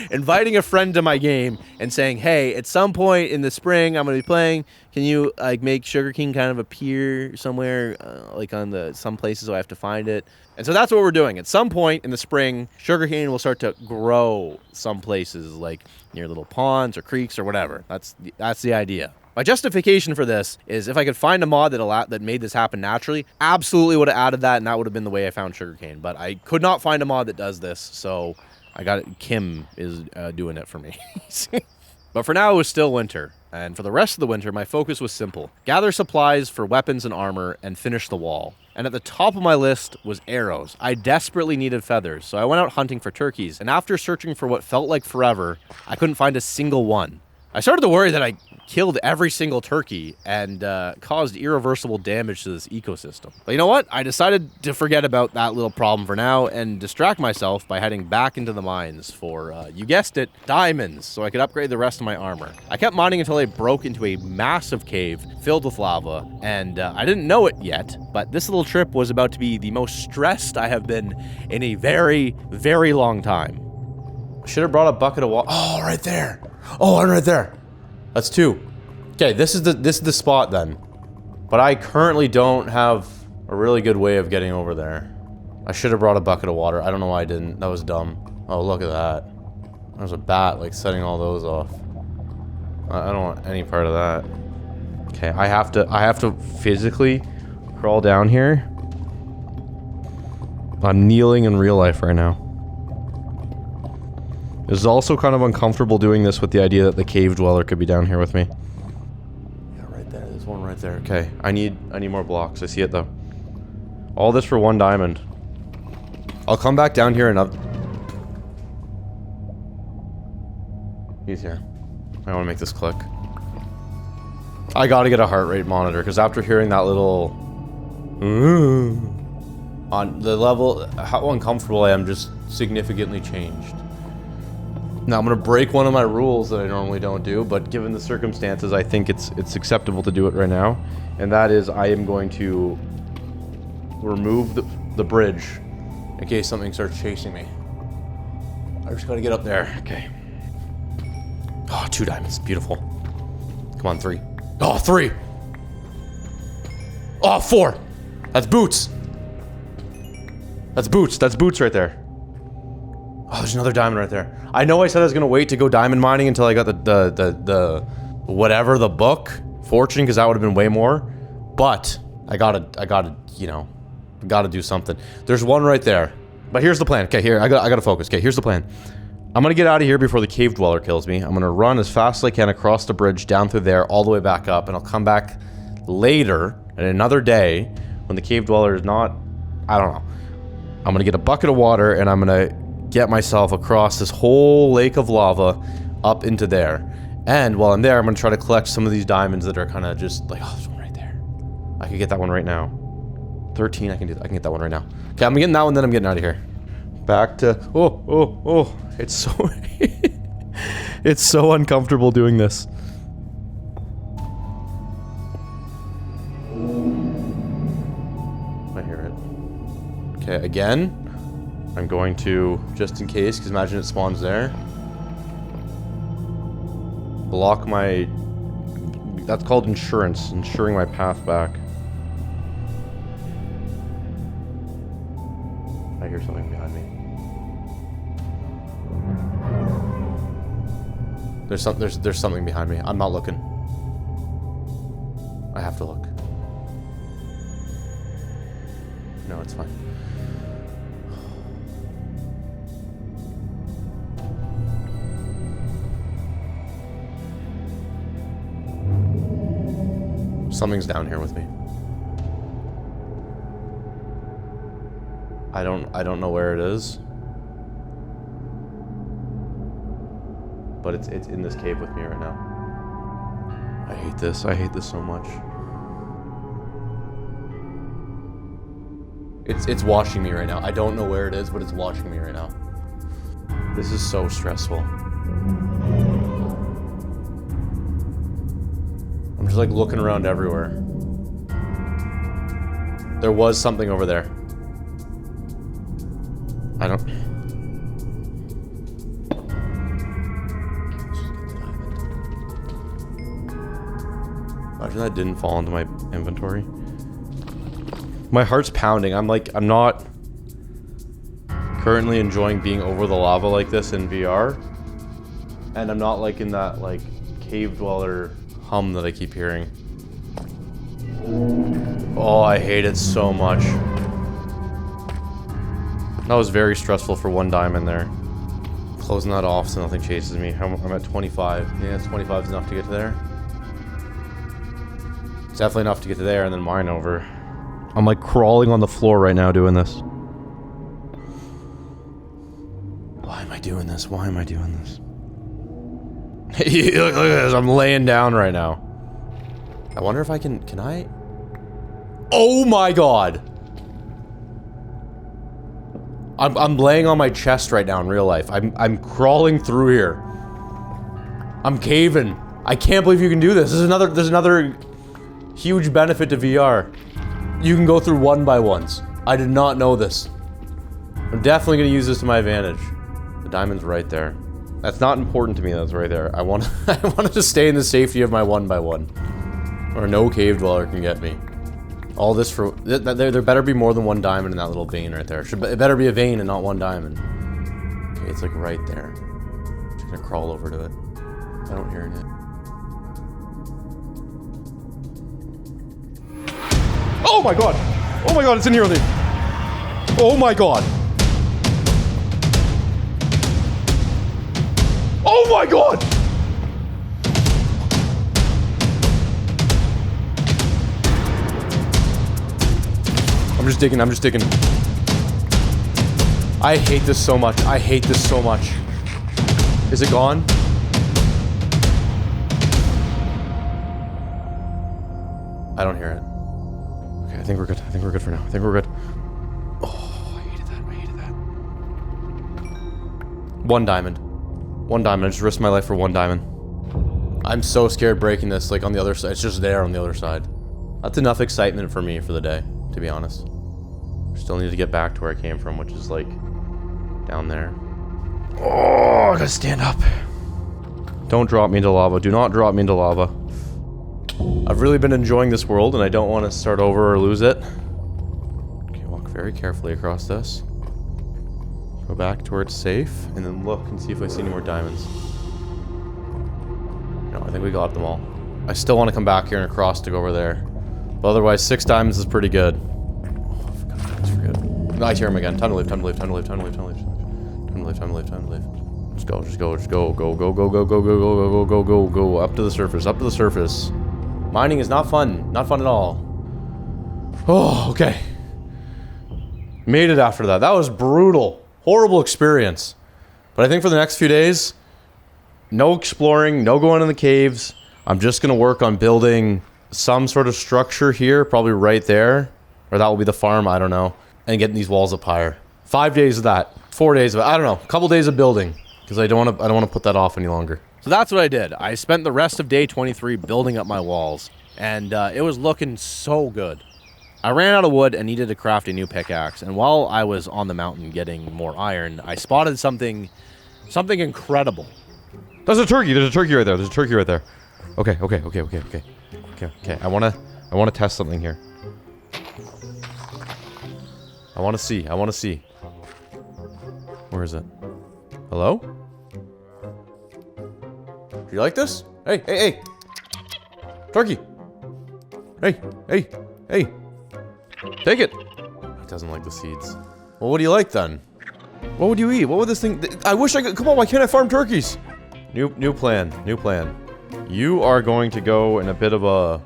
inviting a friend to my game and saying, hey, at some point in the spring I'm going to be playing, can you like make sugarcane kind of appear somewhere, like on some places so I have to find it. And so that's what we're doing. At some point in the spring, sugarcane will start to grow some places, like near little ponds or creeks or whatever. That's the idea. My justification for this is if I could find a mod that made this happen naturally, absolutely would have added that, and that would have been the way I found sugarcane. But I could not find a mod that does this, so I got it. Kim is doing it for me. But But for now, it was still winter. And for the rest of the winter, my focus was simple. Gather supplies for weapons and armor and finish the wall. And at the top of my list was arrows. I desperately needed feathers, so I went out hunting for turkeys. And after searching for what felt like forever, I couldn't find a single one. I started to worry that I killed every single turkey and caused irreversible damage to this ecosystem. But you know what? I decided to forget about that little problem for now and distract myself by heading back into the mines for, you guessed it, diamonds, so I could upgrade the rest of my armor. I kept mining until I broke into a massive cave filled with lava, and I didn't know it yet, but this little trip was about to be the most stressed I have been in a very, very long time. I should have brought a bucket of water. Oh, right there. Oh, one right there. That's 2. Okay, this is the spot then. But I currently don't have a really good way of getting over there. I should have brought a bucket of water. I don't know why I didn't. That was dumb. Oh, look at that. There's a bat like setting all those off. I don't want any part of that. Okay, I have to physically crawl down here. I'm kneeling in real life right now. It's also kind of uncomfortable doing this with the idea that the cave dweller could be down here with me. Yeah, right there. There's one right there. Okay, I need more blocks. I see it though. All this for 1 diamond. I'll come back down here and up. He's here. I want to make this click. I gotta get a heart rate monitor because after hearing that little on the level, how uncomfortable I am just significantly changed. Now I'm gonna break one of my rules that I normally don't do, but given the circumstances, I think it's acceptable to do it right now, and that is I am going to remove the bridge in case something starts chasing me. I just gotta get up there. Okay. Oh, 2 diamonds. Beautiful. Come on, 3. Oh, 3. Oh, 4. That's boots. That's boots. That's boots right there. Oh, there's another diamond right there. I know I said I was gonna wait to go diamond mining until I got the whatever, the book, fortune, because that would have been way more. But I gotta, you know, gotta do something. There's one right there. But here's the plan. Okay, here, I gotta focus. Okay, here's the plan. I'm gonna get out of here before the cave dweller kills me. I'm gonna run as fast as I can across the bridge, down through there, all the way back up, and I'll come back later, in another day, when the cave dweller is not, I don't know. I'm gonna get a bucket of water, and I'm gonna get myself across this whole lake of lava up into there. And while I'm there, I'm gonna try to collect some of these diamonds that are kind of just like, oh, there's one right there. I could get that one right now. 13, I can get that one right now. Okay, I'm getting that one, then I'm getting out of here. Back to, oh. It's so, it's so uncomfortable doing this. I hear it. Okay, again. I'm going to, just in case, because imagine it spawns there. Block my... That's called insurance. Ensuring my path back. I hear something behind me. There's something behind me. I'm not looking. I have to look. No, it's fine. Something's down here with me. I don't know where it is. But it's in this cave with me right now. I hate this. I hate this so much. It's watching me right now. I don't know where it is, but it's watching me right now. This is so stressful. I'm just like looking around everywhere. There was something over there. I don't... Imagine that didn't fall into my inventory. My heart's pounding. I'm not currently enjoying being over the lava like this in VR. And I'm not liking that, like, cave dweller hum that I keep hearing. Oh, I hate it so much. That was very stressful for 1 diamond there. Closing that off so nothing chases me. I'm at 25. Yeah, 25 is enough to get to there. It's definitely enough to get to there and then mine over. I'm like crawling on the floor right now doing this. Why am I doing this? Why am I doing this? Look at this. I'm laying down right now. I wonder if I can I? Oh my god! I'm laying on my chest right now in real life. I'm crawling through here. I'm caving. I can't believe you can do this. There's another huge benefit to VR. You can go through one by ones. I did not know this. I'm definitely gonna use this to my advantage. The diamond's right there. That's not important to me, that's right there. I want to stay in the safety of my one by one. Or no cave dweller can get me. All this for... There better be more than one diamond in that little vein right there. It better be a vein and not one diamond. Okay, it's like right there. I'm just gonna crawl over to it. I don't hear it. Oh my god! Oh my god, it's in here with me! Oh my god! Oh my god! I'm just digging. I hate this so much. I hate this so much. Is it gone? I don't hear it. Okay, I think we're good. I think we're good for now. I think we're good. Oh, I hated that. I hated that. One diamond. One diamond. I just risked my life for one diamond. I'm so scared breaking this, like, on the other side. It's just there on the other side. That's enough excitement for me for the day, to be honest. Still need to get back to where I came from, which is, like, down there. Oh, I gotta stand up. Don't drop me into lava. Do not drop me into lava. I've really been enjoying this world, and I don't want to start over or lose it. Okay, walk very carefully across this. Go back to where it's safe, and then look and see if I see any more diamonds. No, I think we got them all. I still want to come back here and across to go over there. But otherwise, 6 diamonds is pretty good. Oh, for God's sakes, for good. I hear him again. Time to leave, time to leave, time to leave, time to leave, time to leave. Time to leave, time to leave, time to leave. Just go, just go, just go, go, go, go, go, go, go, go, go, go, go, go, up to the surface, up to the surface. Mining is not fun. Not fun at all. Oh, okay. Made it after that. That was brutal. Horrible experience. But I think for the next few days, no exploring, no going in the caves. I'm just going to work on building some sort of structure here, probably right there. Or that will be the farm, I don't know. And getting these walls up higher. 5 days of that. 4 days of it. I don't know. A couple days of building. Because I don't want to put that off any longer. So that's what I did. I spent the rest of day 23 building up my walls. And it was looking so good. I ran out of wood and needed to craft a new pickaxe. And while I was on the mountain getting more iron, I spotted something incredible. There's a turkey. There's a turkey right there. There's a turkey right there. Okay. I want to test something here. I want to see. Where is it? Hello? Do you like this? Hey. Turkey. Hey. Take it. He doesn't like the seeds. Well, what do you like then? What would you eat? What would this thing... I wish I could... Come on, why can't I farm turkeys? New plan. You are going to go in a bit of a...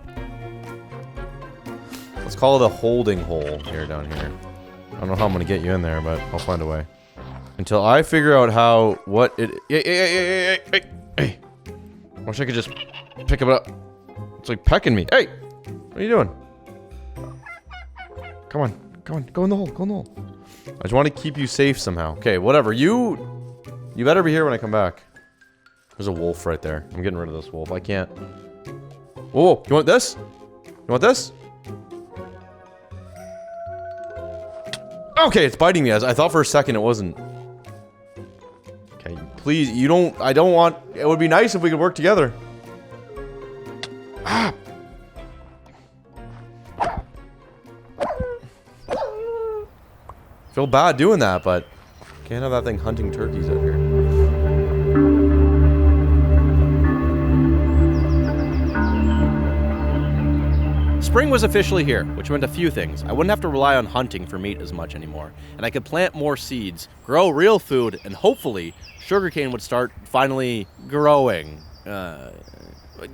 Let's call it a holding hole here, down here. I don't know how I'm going to get you in there, but I'll find a way. Until I figure out how... What it... Hey. I wish I could just pick it up. It's like pecking me. Hey! What are you doing? Come on. Go in the hole. I just want to keep you safe somehow. Okay, whatever. You better be here when I come back. There's a wolf right there. I'm getting rid of this wolf. I can't. Whoa. You want this? Okay, it's biting me. I thought for a second it wasn't. Okay, please. I don't want... It would be nice if we could work together. Ah! Feel bad doing that, but can't have that thing hunting turkeys out here. Spring was officially here, which meant a few things. I wouldn't have to rely on hunting for meat as much anymore, and I could plant more seeds, grow real food, and hopefully sugarcane would start finally growing.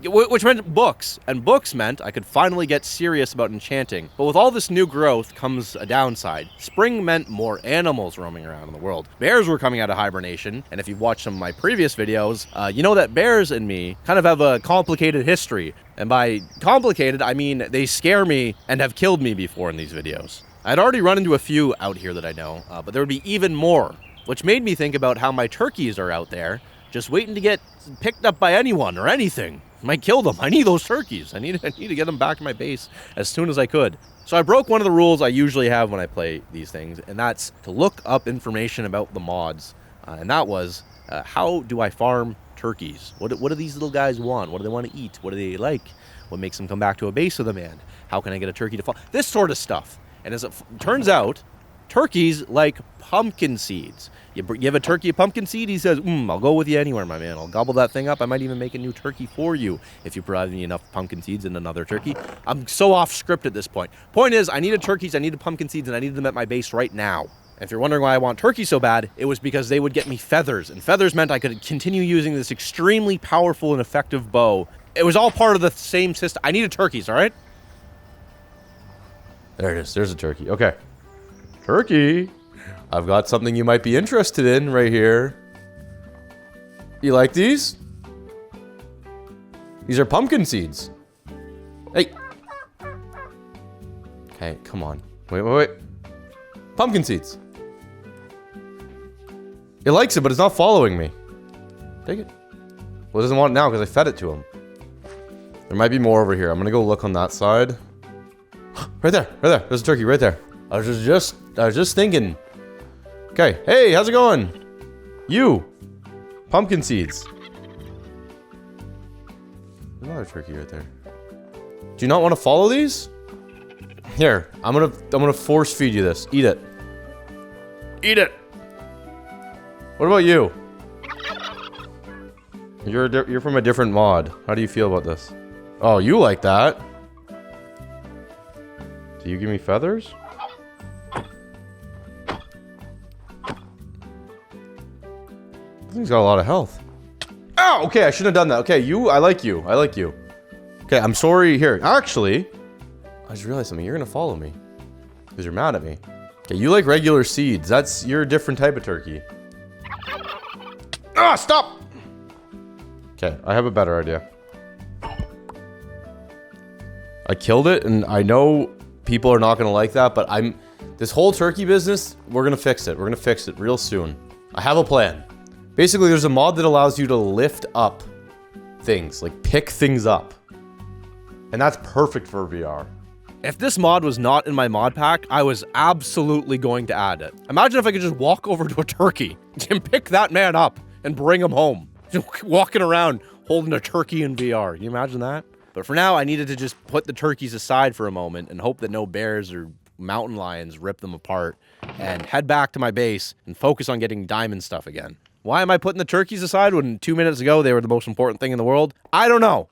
Which meant books, and books meant I could finally get serious about enchanting. But with all this new growth comes a downside. Spring meant more animals roaming around in the world. Bears were coming out of hibernation, and if you've watched some of my previous videos, you know that bears and me kind of have a complicated history. And by complicated, I mean they scare me and have killed me before in these videos. I'd already run into a few out here that I know, but there would be even more, which made me think about how my turkeys are out there, just waiting to get picked up by anyone or anything. I might kill them. I need those turkeys. I need to get them back to my base as soon as I could. So I broke one of the rules I usually have when I play these things, and that's to look up information about the mods. And that was, how do I farm turkeys? What do these little guys want? What do they want to eat? What do they like? What makes them come back to a base with a man? How can I get a turkey to fall? This sort of stuff. And as it turns out, turkeys like pumpkin seeds. You give a turkey a pumpkin seed, he says, I'll go with you anywhere, my man. I'll gobble that thing up. I might even make a new turkey for you if you provide me enough pumpkin seeds and another turkey. I'm so off script at this point. Point is, I needed turkeys, I needed pumpkin seeds, and I needed them at my base right now. And if you're wondering why I want turkeys so bad, it was because they would get me feathers. And feathers meant I could continue using this extremely powerful and effective bow. It was all part of the same system. I needed turkeys, all right? There it is. There's a turkey. Okay. Turkey. I've got something you might be interested in right here. You like these? These are pumpkin seeds. Hey. Okay, come on. Wait. Pumpkin seeds. It likes it, but it's not following me. Take it. Well, it doesn't want it now because I fed it to him. There might be more over here. I'm gonna go look on that side. Right there. There's a turkey right there. I was just thinking. Okay, hey, how's it going? You. Pumpkin seeds. Another turkey right there. Do you not want to follow these? Here, I'm gonna force feed you this. Eat it. Eat it. What about you? You're from a different mod. How do you feel about this? Oh, you like that? Do you give me feathers? He's got a lot of health. Oh, okay, I shouldn't have done that. Okay, I like you. Okay, I'm sorry. Here, actually, I just realized something. You're gonna follow me because you're mad at me. Okay, you like regular seeds. You're a different type of turkey. Ah, stop! Okay, I have a better idea. I killed it, and I know people are not gonna like that, but this whole turkey business, we're gonna fix it. We're gonna fix it real soon. I have a plan. Basically, there's a mod that allows you to lift up things, like pick things up. And that's perfect for VR. If this mod was not in my mod pack, I was absolutely going to add it. Imagine if I could just walk over to a turkey and pick that man up and bring him home. Just walking around holding a turkey in VR. Can you imagine that? But for now, I needed to just put the turkeys aside for a moment and hope that no bears or mountain lions rip them apart and head back to my base and focus on getting diamond stuff again. Why am I putting the turkeys aside when 2 minutes ago they were the most important thing in the world? I don't know.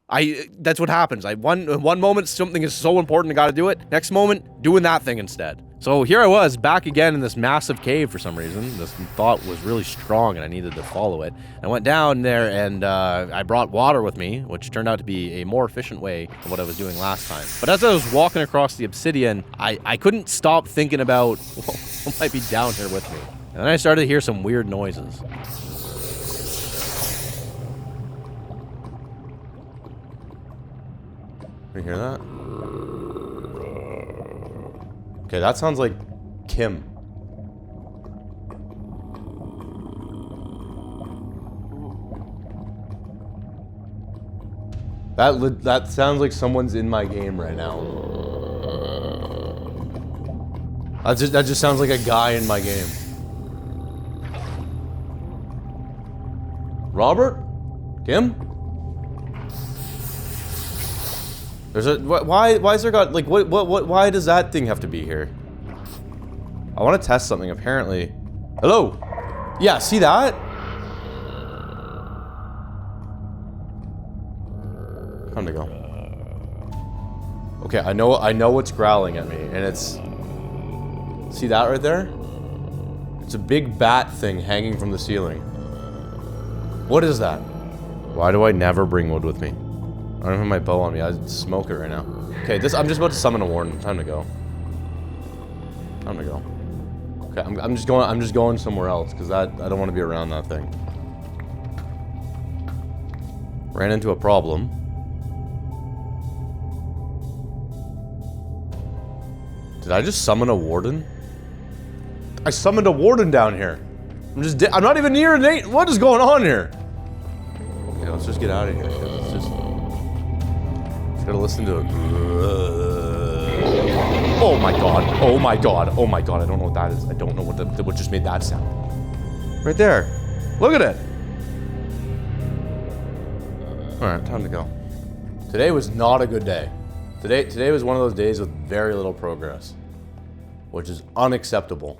That's what happens. One moment something is so important I gotta do it. Next moment, doing that thing instead. So here I was, back again in this massive cave for some reason. This thought was really strong and I needed to follow it. I went down there and I brought water with me, which turned out to be a more efficient way than what I was doing last time. But as I was walking across the obsidian, I couldn't stop thinking about what might be down here with me. And then I started to hear some weird noises. You hear that? Okay, that sounds like Kim. That sounds like someone's in my game right now. That just sounds like a guy in my game. Robert? Kim? There's a why is there got like what why does that thing have to be here? I want to test something apparently. Hello? Yeah, see that? Time to go. Okay, I know what's growling at me, and it's, see that right there? It's a big bat thing hanging from the ceiling. What is that? Why do I never bring wood with me? I don't have my bow on me. I'd smoke it right now. Okay, I'm just about to summon a warden. Time to go. Time to go. Okay, I'm just going somewhere else because I don't want to be around that thing. Ran into a problem. Did I just summon a warden? I summoned a warden down here. I'm not even near Nate. What is going on here? Okay, let's just get out of here. Let's just gotta listen to it. Oh my god. Oh my god. Oh my god. I don't know what that is. I don't know what just made that sound. Right there. Look at it. Alright, time to go. Today was not a good day. Today was one of those days with very little progress, which is unacceptable.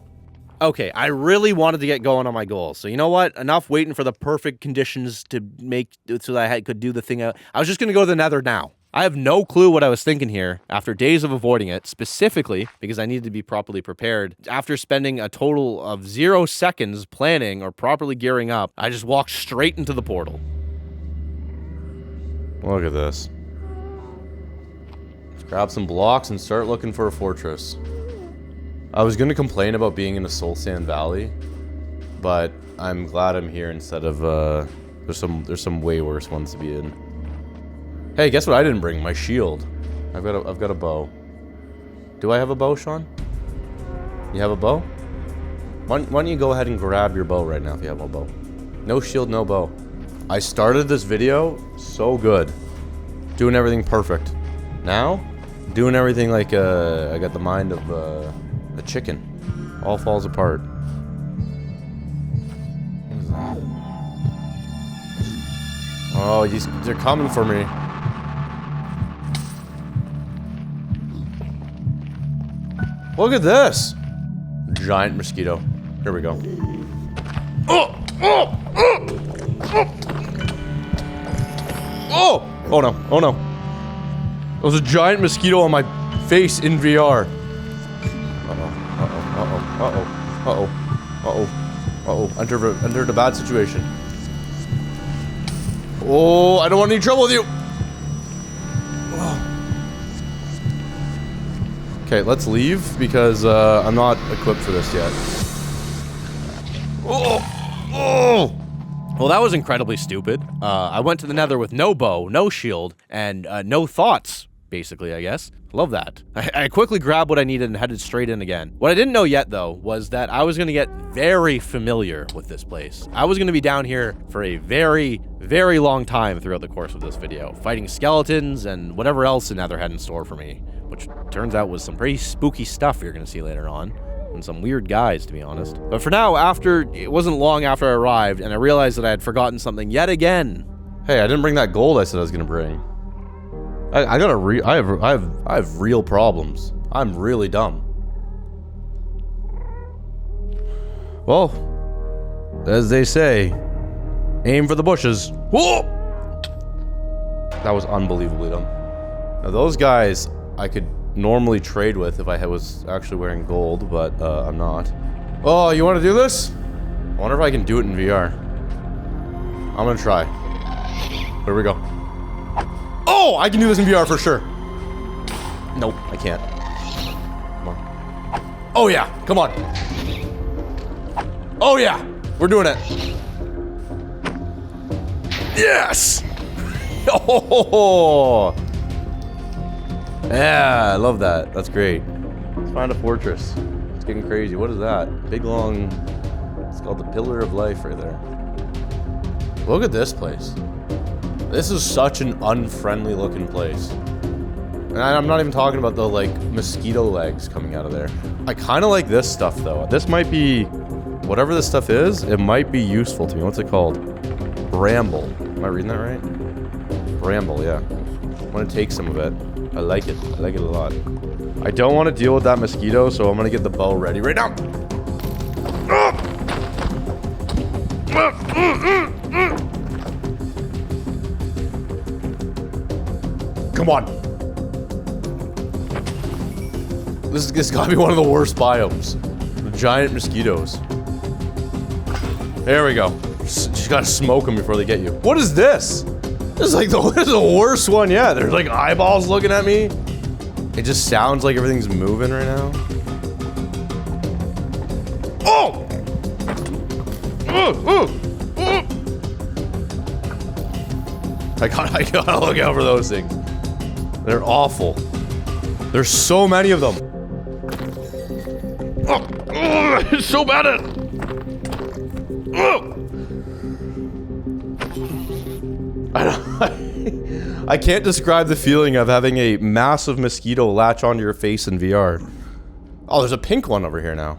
Okay, I really wanted to get going on my goals. So you know what? Enough waiting for the perfect conditions to make so that I could do the thing. I was just going to go to the Nether now. I have no clue what I was thinking here after days of avoiding it, specifically because I needed to be properly prepared. After spending a total of 0 seconds planning or properly gearing up, I just walked straight into the portal. Look at this. Let's grab some blocks and start looking for a fortress. I was going to complain about being in a soul sand valley, but I'm glad I'm here instead of, there's some way worse ones to be in. Hey, guess what I didn't bring? My shield. I've got a bow. Do I have a bow, Sean? You have a bow? Why don't you go ahead and grab your bow right now if you have a bow? No shield, no bow. I started this video so good. Doing everything perfect. Now, doing everything like, I got the mind of, a chicken. All falls apart. What is that? Oh, they're coming for me. Look at this! Giant mosquito. Here we go. Oh! Oh! Oh! Oh! Oh! Oh no. Oh no. There was a giant mosquito on my face in VR. Uh-oh. Entered a bad situation. Oh, I don't want any trouble with you! Okay, let's leave, because, I'm not equipped for this yet. Well, that was incredibly stupid. I went to the Nether with no bow, no shield, and, no thoughts, basically, I guess. Love that. I quickly grabbed what I needed and headed straight in again. What I didn't know yet, though, was that I was gonna get very familiar with this place. I was gonna be down here for a very, very long time throughout the course of this video, fighting skeletons and whatever else the Nether had in store for me, which turns out was some pretty spooky stuff you're gonna see later on. And some weird guys, to be honest. But for now, it wasn't long after I arrived, and I realized that I had forgotten something yet again. Hey, I didn't bring that gold I said I was gonna bring. I have real problems. I'm really dumb. Well, as they say, aim for the bushes. Whoa! That was unbelievably dumb. Now those guys I could normally trade with if I was actually wearing gold, but I'm not. Oh, you want to do this? I wonder if I can do it in VR. I'm gonna try. Here we go. Oh, I can do this in VR for sure. Nope, I can't. Come on. Oh yeah, come on. Oh yeah, we're doing it. Yes! Oh! Yeah, I love that. That's great. Let's find a fortress. It's getting crazy. What is that? Big long... It's called the Pillar of Life right there. Look at this place. This is such an unfriendly looking place. And I'm not even talking about the, like, mosquito legs coming out of there. I kind of like this stuff, though. This might be... Whatever this stuff is, it might be useful to me. What's it called? Bramble. Am I reading that right? Bramble, yeah. I'm gonna take some of it. I like it. I like it a lot. I don't want to deal with that mosquito, so I'm gonna get the bow ready right now. Come on. This gotta be one of the worst biomes. The giant mosquitoes. There we go. You gotta smoke them before they get you. What is this? This is like this is the worst one yet. There's like eyeballs looking at me. It just sounds like everything's moving right now. Oh! I gotta look out for those things. They're awful. There's so many of them. It's so bad at it. I can't describe the feeling of having a massive mosquito latch onto your face in VR. Oh, there's a pink one over here now.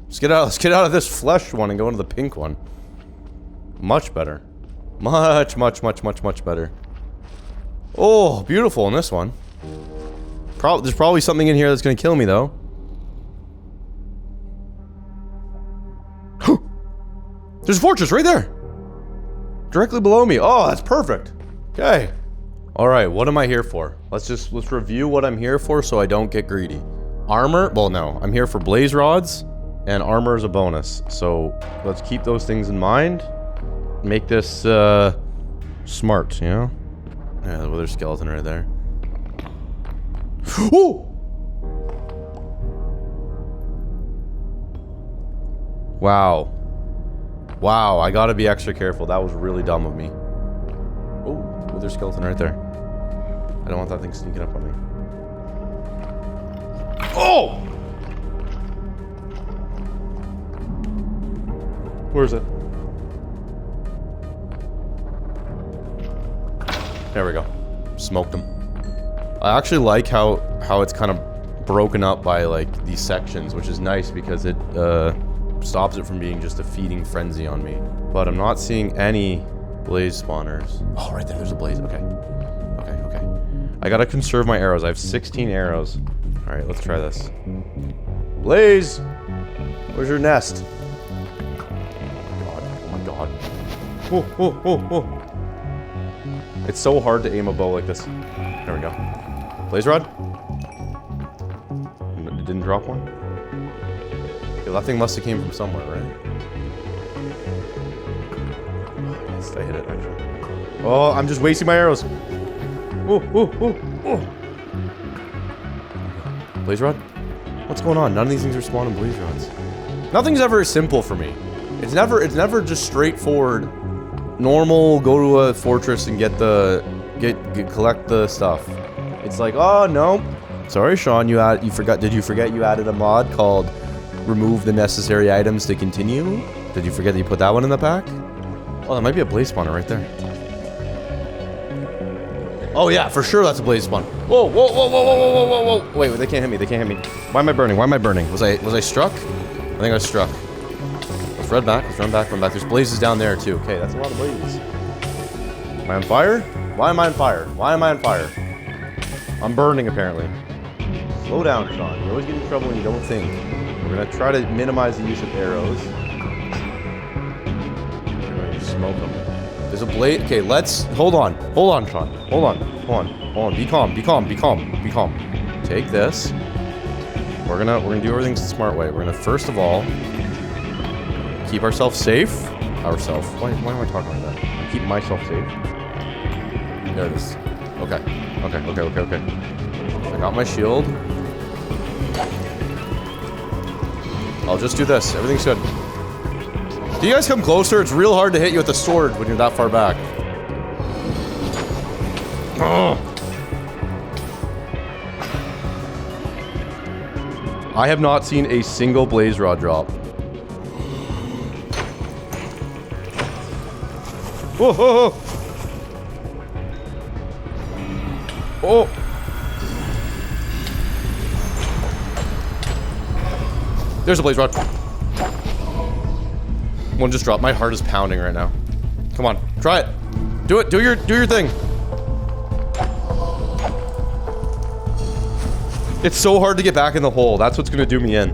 Let's get out of this flesh one and go into the pink one. Much better. Much better. Oh, beautiful in this one. There's probably something in here that's gonna kill me though. There's a fortress right there. Directly below me. Oh, that's perfect. Okay. Alright, what am I here for? Let's review what I'm here for so I don't get greedy. Armor? Well, no. I'm here for blaze rods, and armor is a bonus. So, let's keep those things in mind. Make this, smart, you know? Yeah, the wither skeleton right there. Ooh! Wow. Wow, I gotta be extra careful. That was really dumb of me. Oh, wither skeleton right there. I don't want that thing sneaking up on me. Oh! Where is it? There we go. Smoked them. I actually like how it's kind of broken up by like these sections, which is nice because it stops it from being just a feeding frenzy on me. But I'm not seeing any blaze spawners. Oh, right there. There's a blaze. Okay. Okay. I gotta conserve my arrows. I have 16 arrows. All right, let's try this. Blaze! Where's your nest? Oh my god. Oh. It's so hard to aim a bow like this. There we go. Blaze rod? It didn't drop one? Okay, that thing must have came from somewhere, right? Yes, I hit it, actually. Oh, I'm just wasting my arrows. Oh. Blaze rod? What's going on? None of these things are spawning blaze rods. Nothing's ever simple for me. It's never just straightforward. Normal, go to a fortress and collect the stuff. It's like, oh no. Sorry, Sean, you forgot. Did you forget you added a mod called remove the necessary items to continue? Did you forget that you put that one in the pack? Oh, that might be a blaze spawner right there. Oh yeah, for sure that's a blaze spawn. Whoa. Wait, they can't hit me. Why am I burning? Was I struck? I think I was struck. Let's run back. There's blazes down there too. Okay, that's a lot of blazes. Am I on fire? Why am I on fire? I'm burning apparently. Slow down, Sean. You always get in trouble when you don't think. We're gonna try to minimize the use of arrows. We're going to smoke them. There's a blaze. Okay, hold on, Sean. Hold on. Be calm. Take this. We're gonna do everything the smart way. We're gonna first of all keep ourselves safe. Why am I talking like that? Keep myself safe. There it is. Okay. I got my shield. I'll just do this. Everything's good. Can you guys come closer? It's real hard to hit you with a sword when you're that far back. Ugh. I have not seen a single blaze rod drop. Whoa. Oh. There's a blaze rod. One just dropped. My heart is pounding right now. Come on, try it. Do it. Do your thing. It's so hard to get back in the hole. That's what's gonna do me in.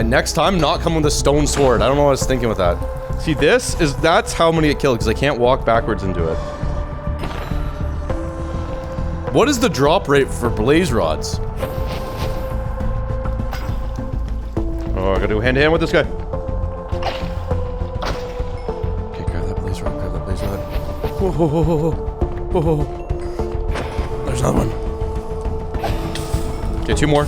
Next time, not come with a stone sword. I don't know what I was thinking with that. See, that's how I'm gonna get killed because I can't walk backwards into it. What is the drop rate for blaze rods? Oh, I gotta go hand to hand with this guy. Please not. There's another one. Okay, two more.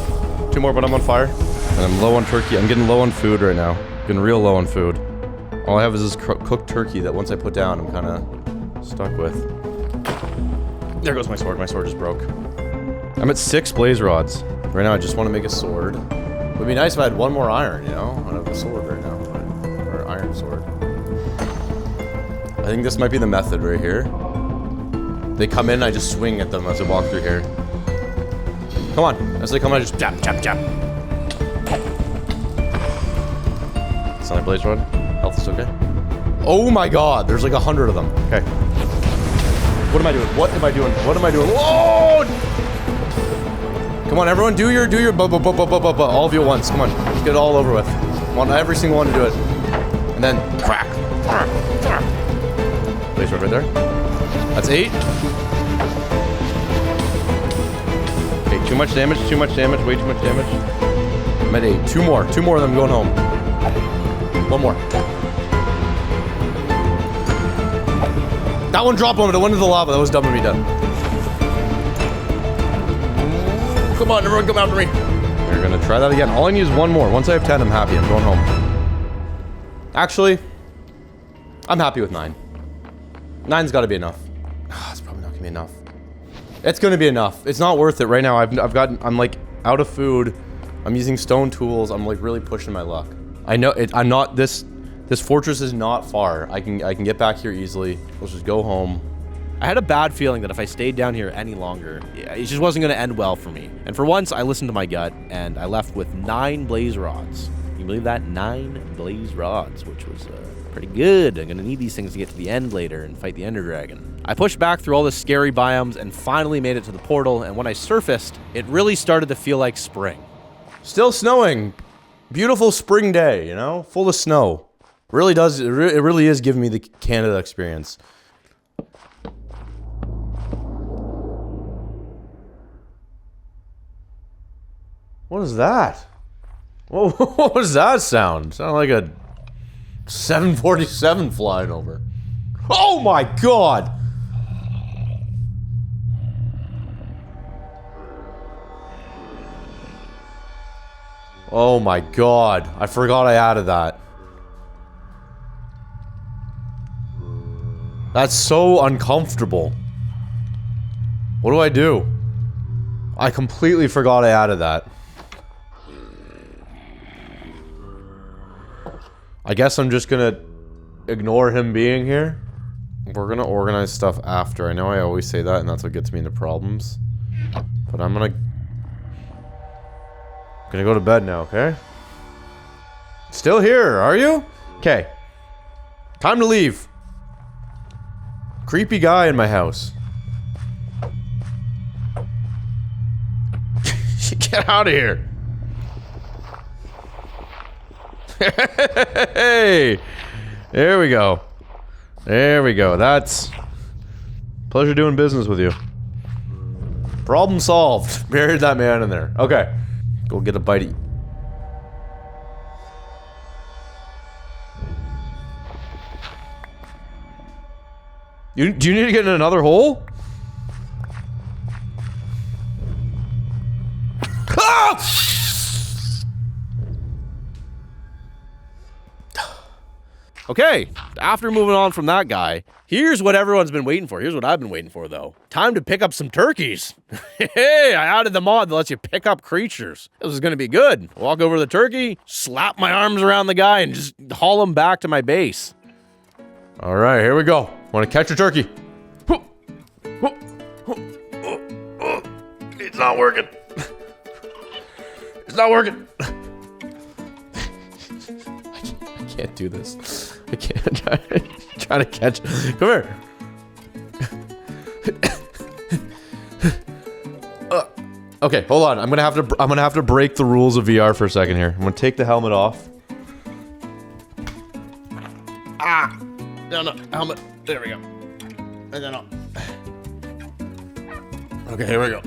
Two more, but I'm on fire. And I'm low on turkey. I'm getting low on food right now. Getting real low on food. All I have is this cooked turkey that once I put down, I'm kind of stuck with. There goes my sword. My sword just broke. I'm at 6 blaze rods. Right now, I just want to make a sword. It would be nice if I had one more iron, you know? I have a sword right now. Or iron sword. I think this might be the method right here. They come in, I just swing at them as I walk through here. Come on. As they come in, I just jab, jab, jab. It's not a blaze rod. Health is okay. Oh my god, there's like 100 of them. Okay. What am I doing? What am I doing? What am I doing? Whoa! Come on, everyone, do your all of you at once. Come on, let's get it all over with. I want every single one to do it. And then crack. Blaze rod right there. That's 8. Okay, too much damage, way too much damage. I'm at 8. 2 more. 2 more, then I'm going home. 1 more. That one dropped one, but it went into the lava. That was dumb of me done. Come on, everyone, come after me. We're gonna try that again. All I need is 1 more. Once I have 10, I'm happy. I'm going home. Actually, I'm happy with 9. 9's gotta be enough. It's probably not gonna be enough. It's gonna be enough. It's not worth it right now. I'm like out of food. I'm using stone tools. I'm like really pushing my luck. I know it. I'm not this fortress is not far. I can get back here easily. Let's just go home. I had a bad feeling that if I stayed down here any longer, it just wasn't going to end well for me. And for once, I listened to my gut, and I left with 9 blaze rods. Can you believe that? 9 blaze rods, which was pretty good. I'm going to need these things to get to the end later and fight the Ender Dragon. I pushed back through all the scary biomes and finally made it to the portal, and when I surfaced, it really started to feel like spring. Still snowing. Beautiful spring day, you know? Full of snow. Really does, it really is giving me the Canada experience. What is that? Whoa, what was that sound? Sounded like a 747 flying over. Oh my god! Oh my god. I forgot I added that. That's so uncomfortable. What do I do? I completely forgot I added that. I guess I'm just gonna ignore him being here. We're gonna organize stuff after. I know I always say that and that's what gets me into problems. But I'm gonna go to bed now, okay? Still here, are you? Okay. Time to leave. Creepy guy in my house. Get out of here. Hey, there we go. There we go. That's pleasure doing business with you. Problem solved. Buried that man in there. Okay, go get a bite of. Do you need to get in another hole? Ah! Okay, after moving on from that guy, here's what everyone's been waiting for. Here's what I've been waiting for, though. Time to pick up some turkeys. Hey, I added the mod that lets you pick up creatures. This is gonna be good. Walk over to the turkey, slap my arms around the guy, and just haul him back to my base. All right, here we go. Want to catch a turkey? It's not working. It's not working. I can't do this. I can't try to catch. Come here. Okay, hold on. I'm gonna have to break the rules of VR for a second here. I'm gonna take the helmet off. Ah! No, helmet. There we go. And then I'll. Okay, here we go.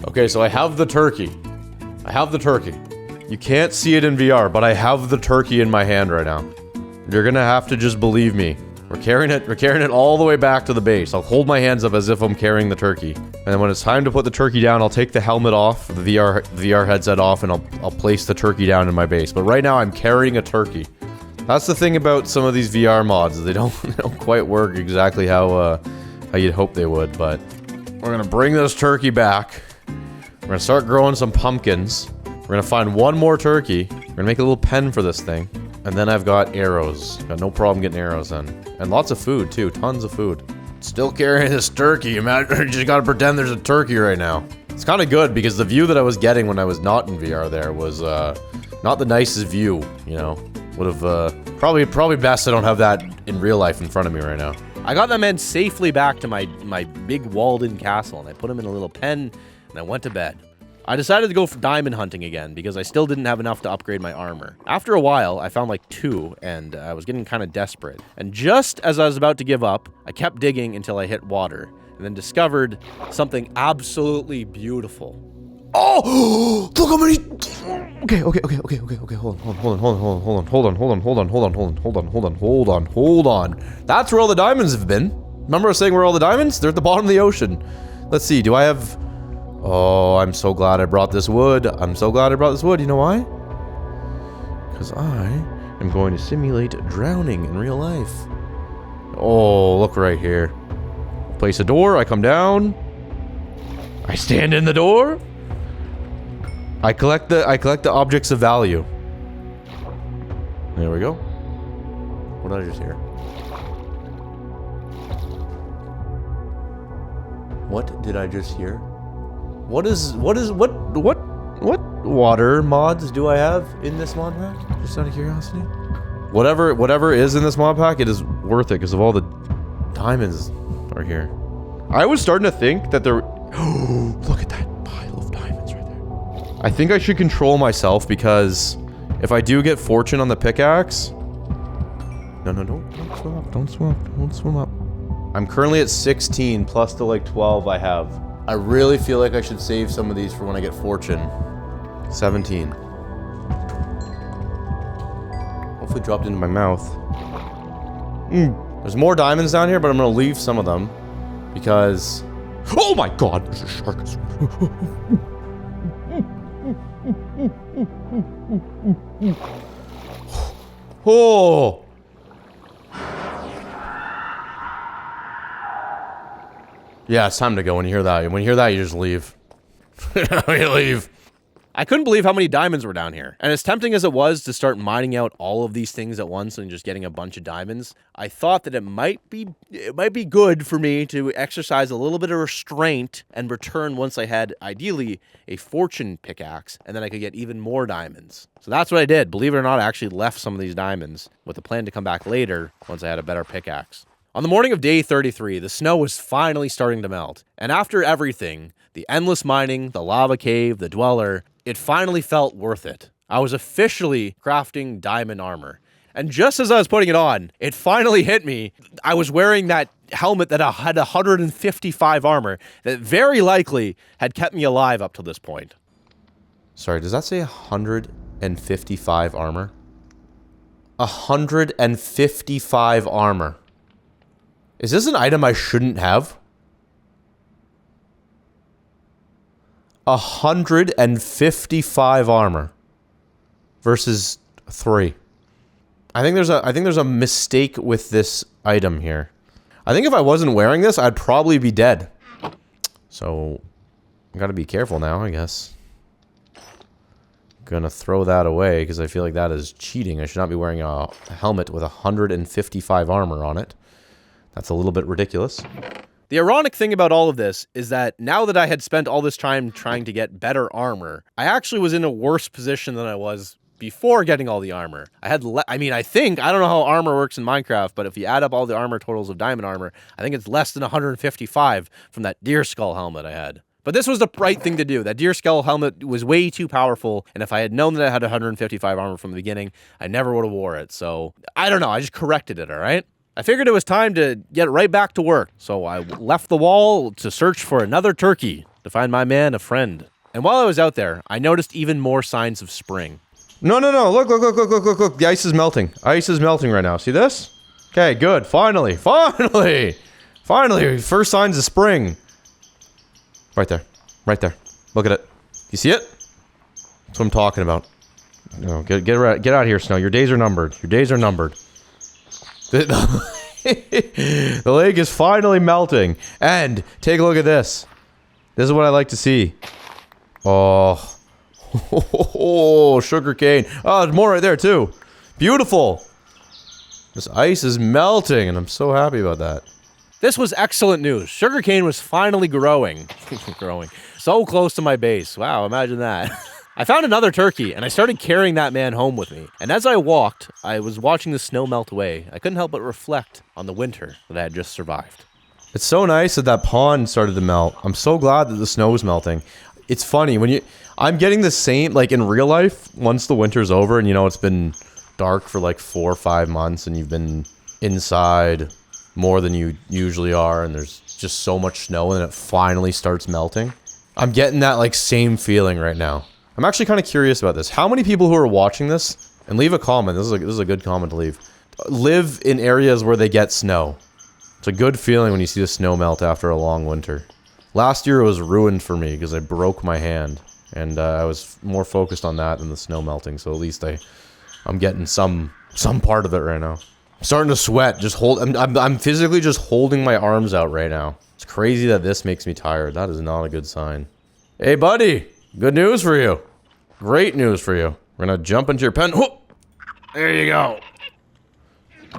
Okay, so I have the turkey. You can't see it in VR, but I have the turkey in my hand right now. You're gonna have to just believe me. We're carrying it all the way back to the base. I'll hold my hands up as if I'm carrying the turkey. And then when it's time to put the turkey down, I'll take the helmet off, the VR headset off, and I'll place the turkey down in my base. But right now, I'm carrying a turkey. That's the thing about some of these VR mods. They don't quite work exactly how you'd hope they would, but we're gonna bring this turkey back. We're gonna start growing some pumpkins. We're gonna find one more turkey. We're gonna make a little pen for this thing. And then I've got arrows. Got no problem getting arrows in. And lots of food, too. Tons of food. Still carrying this turkey. Imagine, you just gotta pretend there's a turkey right now. It's kind of good, because the view that I was getting when I was not in VR there was, not the nicest view, you know? Would have, probably best I don't have that in real life in front of me right now. I got that man safely back to my big walled-in castle, and I put him in a little pen, and I went to bed. I decided to go for diamond hunting again, because I still didn't have enough to upgrade my armor. After a while, I found like 2, and I was getting kind of desperate. And just as I was about to give up, I kept digging until I hit water, and then discovered something absolutely beautiful. Oh! Look how many... Okay, hold on. That's where all the diamonds have been. Remember I was saying where all the diamonds? They're at the bottom of the ocean. Let's see, do I have... Oh, I'm so glad I brought this wood. I'm so glad I brought this wood. You know why? Because I am going to simulate drowning in real life. Oh, look right here. Place a door. I come down. I stand in the door. I collect the objects of value. There we go. What did I just hear? What did I just hear? What water mods do I have in this mod pack? Just out of curiosity. Whatever is in this mod pack, it is worth it because of all the diamonds are here. I was starting to think that there... Look at that pile of diamonds right there. I think I should control myself because if I do get fortune on the pickaxe... No, don't swim up, don't swim up. I'm currently at 16 plus the like 12 I have. I really feel like I should save some of these for when I get fortune. 17. Hopefully dropped into my mouth. There's more diamonds down here, but I'm gonna leave some of them because... Oh my god, there's a shark. Oh! Yeah, it's time to go. When you hear that, you just leave. You leave. I couldn't believe how many diamonds were down here. And as tempting as it was to start mining out all of these things at once and just getting a bunch of diamonds, I thought that it might be good for me to exercise a little bit of restraint and return once I had, ideally, a fortune pickaxe, and then I could get even more diamonds. So that's what I did. Believe it or not, I actually left some of these diamonds with the plan to come back later once I had a better pickaxe. On the morning of day 33, the snow was finally starting to melt, and after everything, the endless mining, the lava cave, the dweller, it finally felt worth it. I was officially crafting diamond armor, and just as I was putting it on, it finally hit me. I was wearing that helmet that had 155 armor that very likely had kept me alive up to this point. Sorry, does that say 155 armor? 155 armor. Is this an item I shouldn't have? 155 armor versus 3. I think there's a mistake with this item here. I think if I wasn't wearing this, I'd probably be dead. So I gotta be careful now, I guess. Gonna throw that away because I feel like that is cheating. I should not be wearing a helmet with 155 armor on it. That's a little bit ridiculous. The ironic thing about all of this is that now that I had spent all this time trying to get better armor, I actually was in a worse position than I was before getting all the armor. I don't know how armor works in Minecraft, but if you add up all the armor totals of diamond armor, I think it's less than 155 from that deer skull helmet I had. But this was the right thing to do. That deer skull helmet was way too powerful, and if I had known that I had 155 armor from the beginning, I never would have wore it. So, I don't know, I just corrected it, alright? I figured it was time to get right back to work, so I left the wall to search for another turkey, to find my man a friend. And while I was out there, I noticed even more signs of spring. No, no, no. Look, look, look, look, look, look, look. The ice is melting. Ice is melting right now. See this? Okay, good. Finally. Finally! Finally! First signs of spring. Right there. Right there. Look at it. You see it? That's what I'm talking about. No, get out of here, Snow. Your days are numbered. Your days are numbered. The lake is finally melting. And take a look at this. This is what I like to see. Oh. Oh, sugarcane. Oh, there's more right there, too. Beautiful. This ice is melting, and I'm so happy about that. This was excellent news. Sugarcane was finally growing. Growing. So close to my base. Wow, imagine that. I found another turkey, and I started carrying that man home with me. And as I walked, I was watching the snow melt away. I couldn't help but reflect on the winter that I had just survived. It's so nice that that pond started to melt. I'm so glad that the snow is melting. It's funny, when I'm getting the same, like in real life, once the winter's over and you know it's been dark for like 4 or 5 months and you've been inside more than you usually are and there's just so much snow and it finally starts melting. I'm getting that like same feeling right now. I'm actually kind of curious about this. How many people who are watching this, and leave a comment, this is a good comment to leave, live in areas where they get snow? It's a good feeling when you see the snow melt after a long winter. Last year it was ruined for me because I broke my hand, and I was more focused on that than the snow melting, so at least I'm getting some part of it right now. I'm starting to sweat, I'm physically just holding my arms out right now. It's crazy that this makes me tired. That is not a good sign. Hey buddy! Good news for you. Great news for you. We're gonna jump into your pen. Whoop! There you go.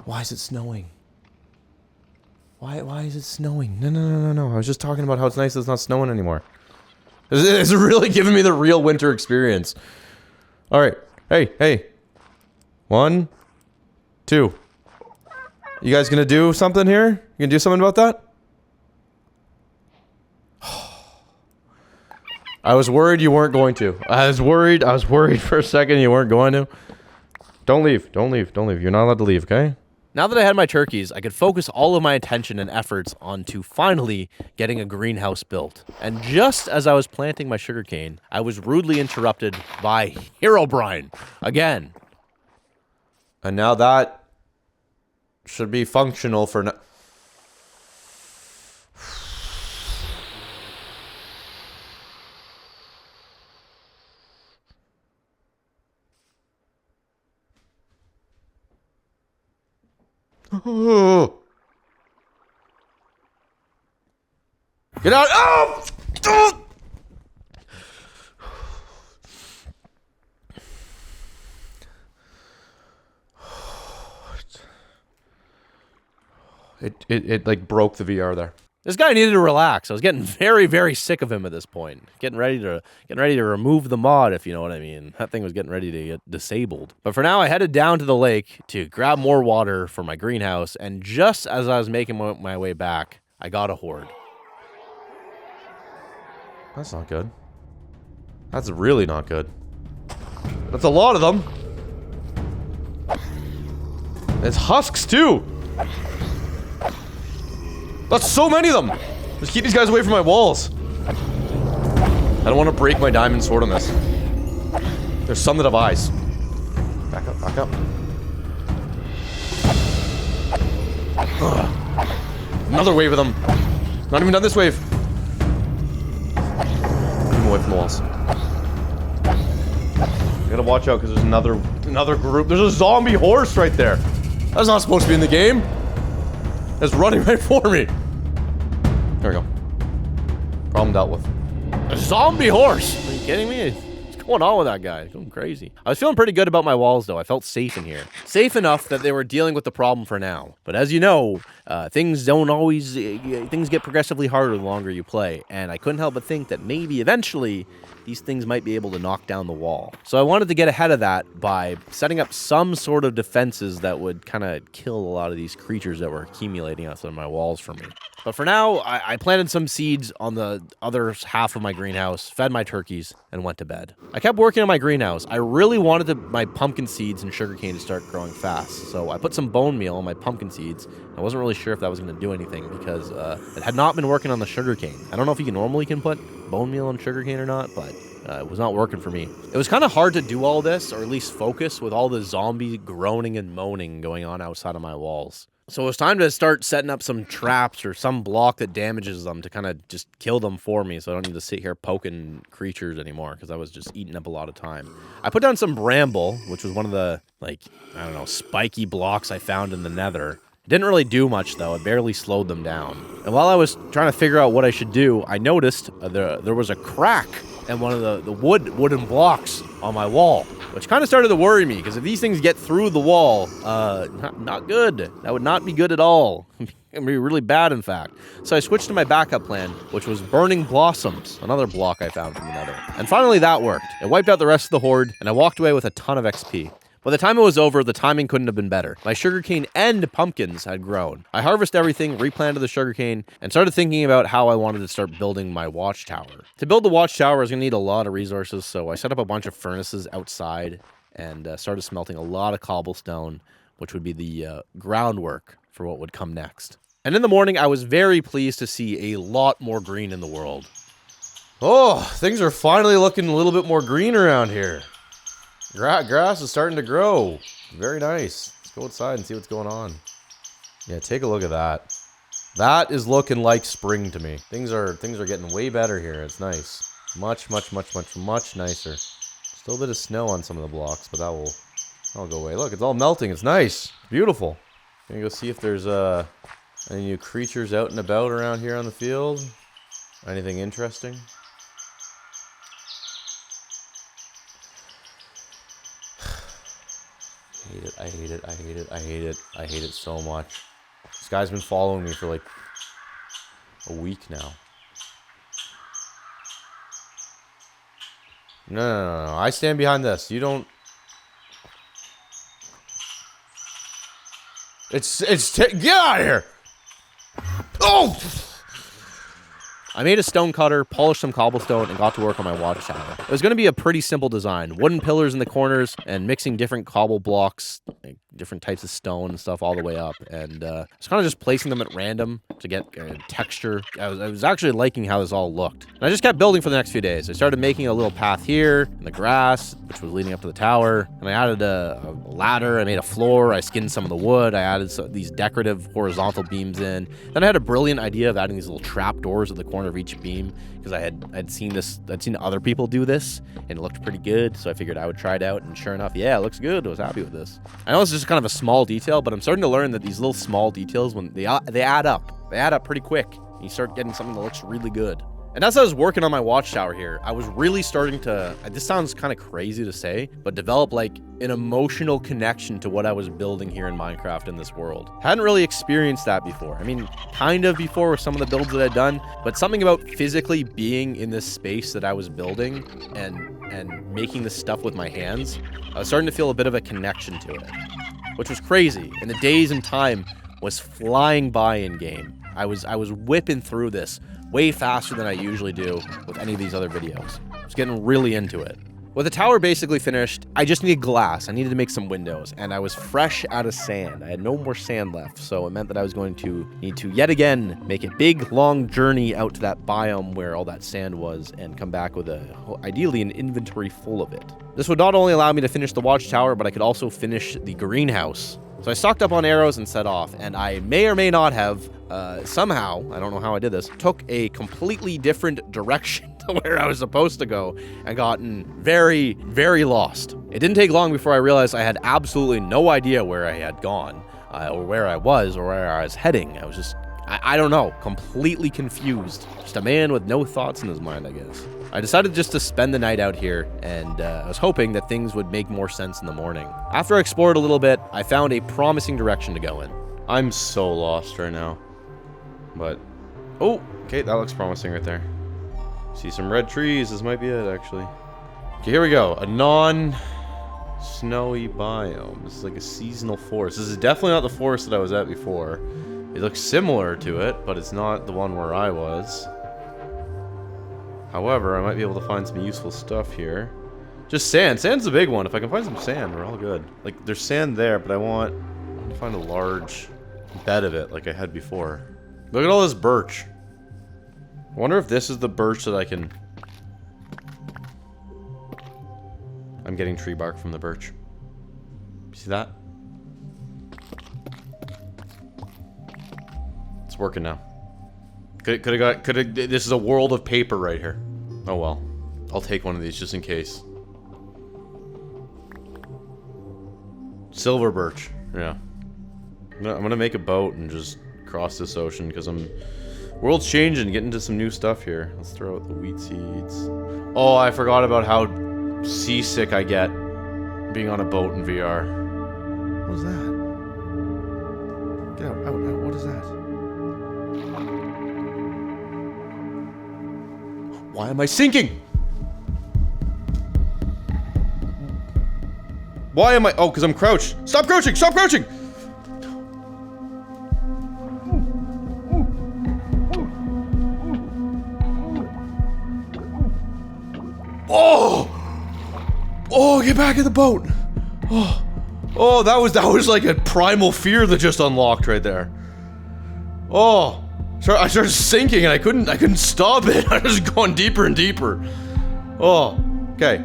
Why is it snowing? Why is it snowing? No. I was just talking about how it's nice that it's not snowing anymore. It's really giving me the real winter experience. Alright. Hey. 1, 2. You guys gonna do something here? You gonna do something about that? I was worried you weren't going to. I was worried for a second you weren't going to. Don't leave. You're not allowed to leave, okay? Now that I had my turkeys, I could focus all of my attention and efforts onto finally getting a greenhouse built. And just as I was planting my sugarcane, I was rudely interrupted by Herobrine again. And now that should be functional for now. Get out! Oh! It like broke the VR there. This guy needed to relax. I was getting very, very sick of him at this point. Getting ready to remove the mod, if you know what I mean. That thing was getting ready to get disabled. But for now, I headed down to the lake to grab more water for my greenhouse, and just as I was making my way back, I got a horde. That's not good. That's really not good. That's a lot of them. It's husks, too. That's so many of them! Just keep these guys away from my walls. I don't want to break my diamond sword on this. There's some that have eyes. Back up. Ugh. Another wave of them. Not even done this wave. Keep them away from the walls. I gotta watch out because there's another group. There's a zombie horse right there. That's not supposed to be in the game. It's running right for me. There we go. Problem dealt with. A zombie horse! Are you kidding me? What's going on with that guy? He's going crazy. I was feeling pretty good about my walls, though. I felt safe in here. Safe enough that they were dealing with the problem for now. But as you know, things don't always... things get progressively harder the longer you play. And I couldn't help but think that maybe eventually these things might be able to knock down the wall. So I wanted to get ahead of that by setting up some sort of defenses that would kind of kill a lot of these creatures that were accumulating outside of my walls for me. But for now, I planted some seeds on the other half of my greenhouse, fed my turkeys, and went to bed. I kept working on my greenhouse. I really wanted my pumpkin seeds and sugarcane to start growing fast. So I put some bone meal on my pumpkin seeds. I wasn't really sure if that was going to do anything because it had not been working on the sugarcane. I don't know if you normally can put bone meal on sugarcane or not, but It was not working for me. It was kind of hard to do all this, or at least focus, with all the zombie groaning and moaning going on outside of my walls. So it was time to start setting up some traps or some block that damages them to kind of just kill them for me, so I don't need to sit here poking creatures anymore, because I was just eating up a lot of time. I put down some bramble, which was one of the, like, I don't know, spiky blocks I found in the Nether. It didn't really do much, though. It barely slowed them down. And while I was trying to figure out what I should do, I noticed there was a crack in one of the wooden blocks on my wall, which kind of started to worry me, because if these things get through the wall, not good. That would not be good at all. It would be really bad, in fact. So I switched to my backup plan, which was burning blossoms, another block I found from the Nether. And finally that worked. It wiped out the rest of the Horde, and I walked away with a ton of XP. By the time it was over, the timing couldn't have been better. My sugarcane and pumpkins had grown. I harvested everything, replanted the sugarcane, and started thinking about how I wanted to start building my watchtower. To build the watchtower, I was going to need a lot of resources, so I set up a bunch of furnaces outside and started smelting a lot of cobblestone, which would be the groundwork for what would come next. And in the morning, I was very pleased to see a lot more green in the world. Oh, things are finally looking a little bit more green around here. Grass is starting to grow. Very nice. Let's go outside and see what's going on. Yeah, take a look at that. That is looking like spring to me. Things are getting way better here. It's nice. Much nicer. Still a bit of snow on some of the blocks, but that'll go away. Look, it's all melting. It's nice. Beautiful. Gonna go see if there's any new creatures out and about around here on the field. Anything interesting? I hate it so much. This guy's been following me for like a week now. No. I stand behind this. You don't. Get out of here! Oh! I made a stone cutter, polished some cobblestone, and got to work on my watchtower. It was going to be a pretty simple design. Wooden pillars in the corners, and mixing different cobble blocks, like different types of stone and stuff all the way up. And I was kind of just placing them at random to get texture. I was actually liking how this all looked. And I just kept building for the next few days. I started making a little path here in the grass, which was leading up to the tower. And I added a ladder. I made a floor. I skinned some of the wood. I added these decorative horizontal beams in. Then I had a brilliant idea of adding these little trap doors at the corner of each beam, because I'd seen other people do this and it looked pretty good, so I figured I would try it out, and sure enough, yeah, it looks good. I was happy with this. I know it's just kind of a small detail, but I'm starting to learn that these little small details, when they add up pretty quick. You start getting something that looks really good. And as I was working on my watchtower here, I was really starting to, this sounds kind of crazy to say, but develop like an emotional connection to what I was building here in Minecraft in this world. Hadn't really experienced that before. I mean, kind of before with some of the builds that I'd done, but something about physically being in this space that I was building and making this stuff with my hands, I was starting to feel a bit of a connection to it, which was crazy. And the days and time was flying by in game. I was whipping through this way faster than I usually do with any of these other videos. I was getting really into it. With the tower basically finished, I just needed glass. I needed to make some windows, and I was fresh out of sand. I had no more sand left, so it meant that I was going to need to yet again make a big, long journey out to that biome where all that sand was and come back with ideally an inventory full of it. This would not only allow me to finish the watchtower, but I could also finish the greenhouse. So I stocked up on arrows and set off, and I may or may not have, somehow, I don't know how I did this, took a completely different direction to where I was supposed to go and gotten very, very lost. It didn't take long before I realized I had absolutely no idea where I had gone, or where I was, or where I was heading. I was just, I don't know, completely confused. Just a man with no thoughts in his mind, I guess. I decided just to spend the night out here, and I was hoping that things would make more sense in the morning. After I explored a little bit, I found a promising direction to go in. I'm so lost right now. But, oh, okay, that looks promising right there. See some red trees. This might be it, actually. Okay, here we go. A non-snowy biome. This is like a seasonal forest. This is definitely not the forest that I was at before. It looks similar to it, but it's not the one where I was. However, I might be able to find some useful stuff here. Just sand. Sand's a big one. If I can find some sand, we're all good. Like, there's sand there, but I want to find a large bed of it like I had before. Look at all this birch. I wonder if this is the birch that I can I'm getting tree bark from the birch. See that? It's working now. This is a world of paper right here. Oh well. I'll take one of these just in case. Silver birch. Yeah. I'm gonna make a boat and just cross this ocean because world's changing, getting into some new stuff here. Let's throw out the wheat seeds. Oh, I forgot about how seasick I get being on a boat in VR. What was that? Get out, out, what is that? Why am I sinking? Why am I? Oh, because I'm crouched. Stop crouching! Stop crouching! Oh! Oh, get back in the boat! Oh, oh, that was like a primal fear that just unlocked right there. Oh, so I started sinking and I couldn't stop it. I was going deeper and deeper. Oh, okay.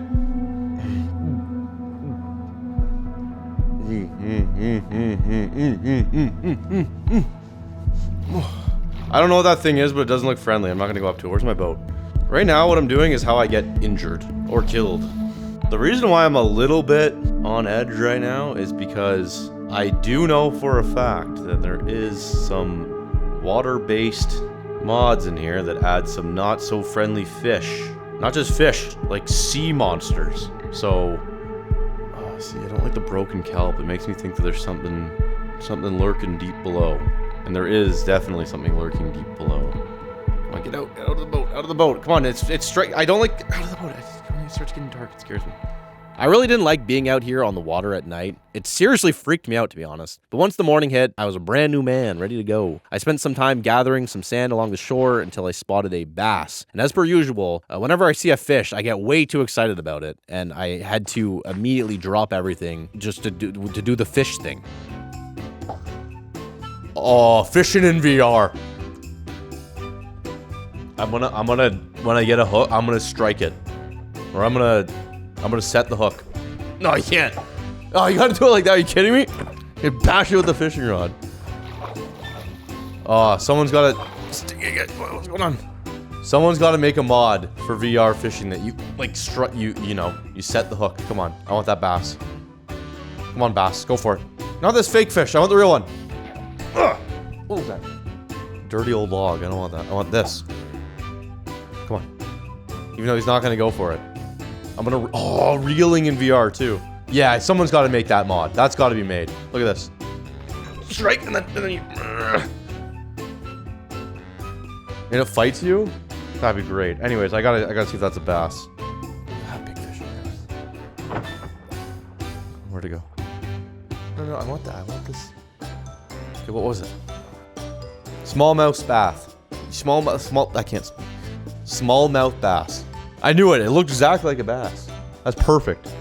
I don't know what that thing is, but it doesn't look friendly. I'm not gonna go up to it. Where's my boat? Right now, what I'm doing is how I get injured or killed. The reason why I'm a little bit on edge right now is because I do know for a fact that there is some water-based mods in here that add some not so friendly fish. Not just fish, like sea monsters. So, oh, see, I don't like the broken kelp. It makes me think that there's something lurking deep below. And there is definitely something lurking deep below. Come on, get out of the boat, out of the boat. Come on, it's straight. I don't like, out of the boat. When it starts getting dark, it scares me. I really didn't like being out here on the water at night. It seriously freaked me out, to be honest. But once the morning hit, I was a brand new man, ready to go. I spent some time gathering some sand along the shore until I spotted a bass. And as per usual, whenever I see a fish, I get way too excited about it. And I had to immediately drop everything just to do the fish thing. Oh, fishing in VR. I'm gonna, when I get a hook, I'm gonna strike it. Or I'm gonna set the hook. No, I can't. Oh, you gotta do it like that. Are you kidding me? You bash it with the fishing rod. Oh, someone's gotta... What's going on? Someone's gotta make a mod for VR fishing that you, like, you know, you set the hook. Come on. I want that bass. Come on, bass. Go for it. Not this fake fish. I want the real one. Ugh. What was that? Dirty old log. I don't want that. I want this. Come on. Even though he's not gonna go for it. I'm gonna... Oh, reeling in VR, too. Yeah, someone's gotta make that mod. That's gotta be made. Look at this. Strike, and then you... And it fights you? That'd be great. Anyways, I gotta see if that's a bass. Ah, big fish. Where'd it go? No, I want that. I want this. Okay, what was it? Smallmouth bass. I can't... Smallmouth bass. I knew it. It looked exactly like a bass. That's perfect.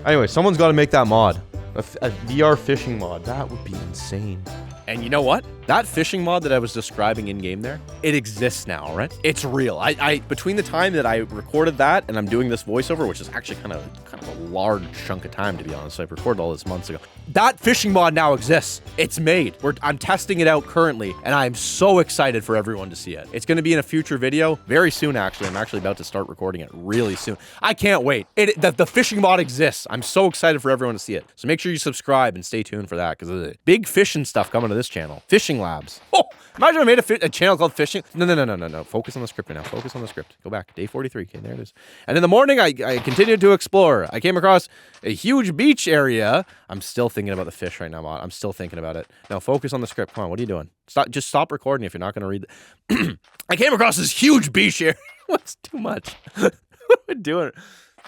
Anyway, someone's got to make that mod. A VR fishing mod. That would be insane. And you know what? That fishing mod that I was describing in game there, it exists now, right? It's real. I between the time that I recorded that and I'm doing this voiceover, which is actually kind of a large chunk of time, to be honest. I recorded all this months ago. That fishing mod now exists. It's made. I'm testing it out currently, and I'm so excited for everyone to see it. It's going to be in a future video very soon, actually. I'm actually about to start recording it really soon. I can't wait. The fishing mod exists. I'm so excited for everyone to see it. So make sure you subscribe and stay tuned for that, because there's big fishing stuff coming to this channel. ForgeLabs. Oh, imagine I made a channel called Fishing. No. Focus on the script right now. Focus on the script. Go back. Day 43. Okay, there it is. And in the morning, I continued to explore. I came across a huge beach area. I'm still thinking about the fish right now, I'm still thinking about it. Now, focus on the script. Come on, what are you doing? Just stop recording if you're not going to read the... I came across this huge beach area. What's too much? What am I doing?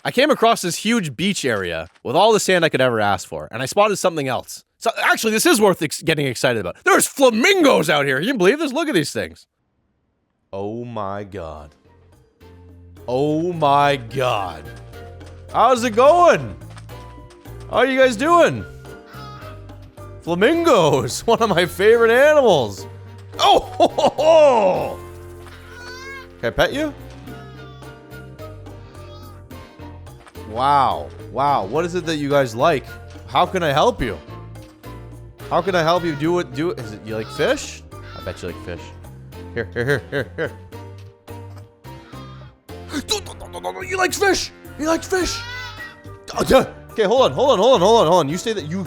I came across this huge beach area with all the sand I could ever ask for, and I spotted something else. So, actually, this is worth getting excited about. There's flamingos out here. Can you believe this? Look at these things. Oh my god. Oh my god. How's it going? How are you guys doing? Flamingos, one of my favorite animals. Oh, ho, ho, ho. Can I pet you? Wow. Wow, what is it that you guys like? How can I help you? How can I help you do it? Is it you like fish? I bet you like fish. Here. You like fish? He likes fish. Okay, hold on. You say that you.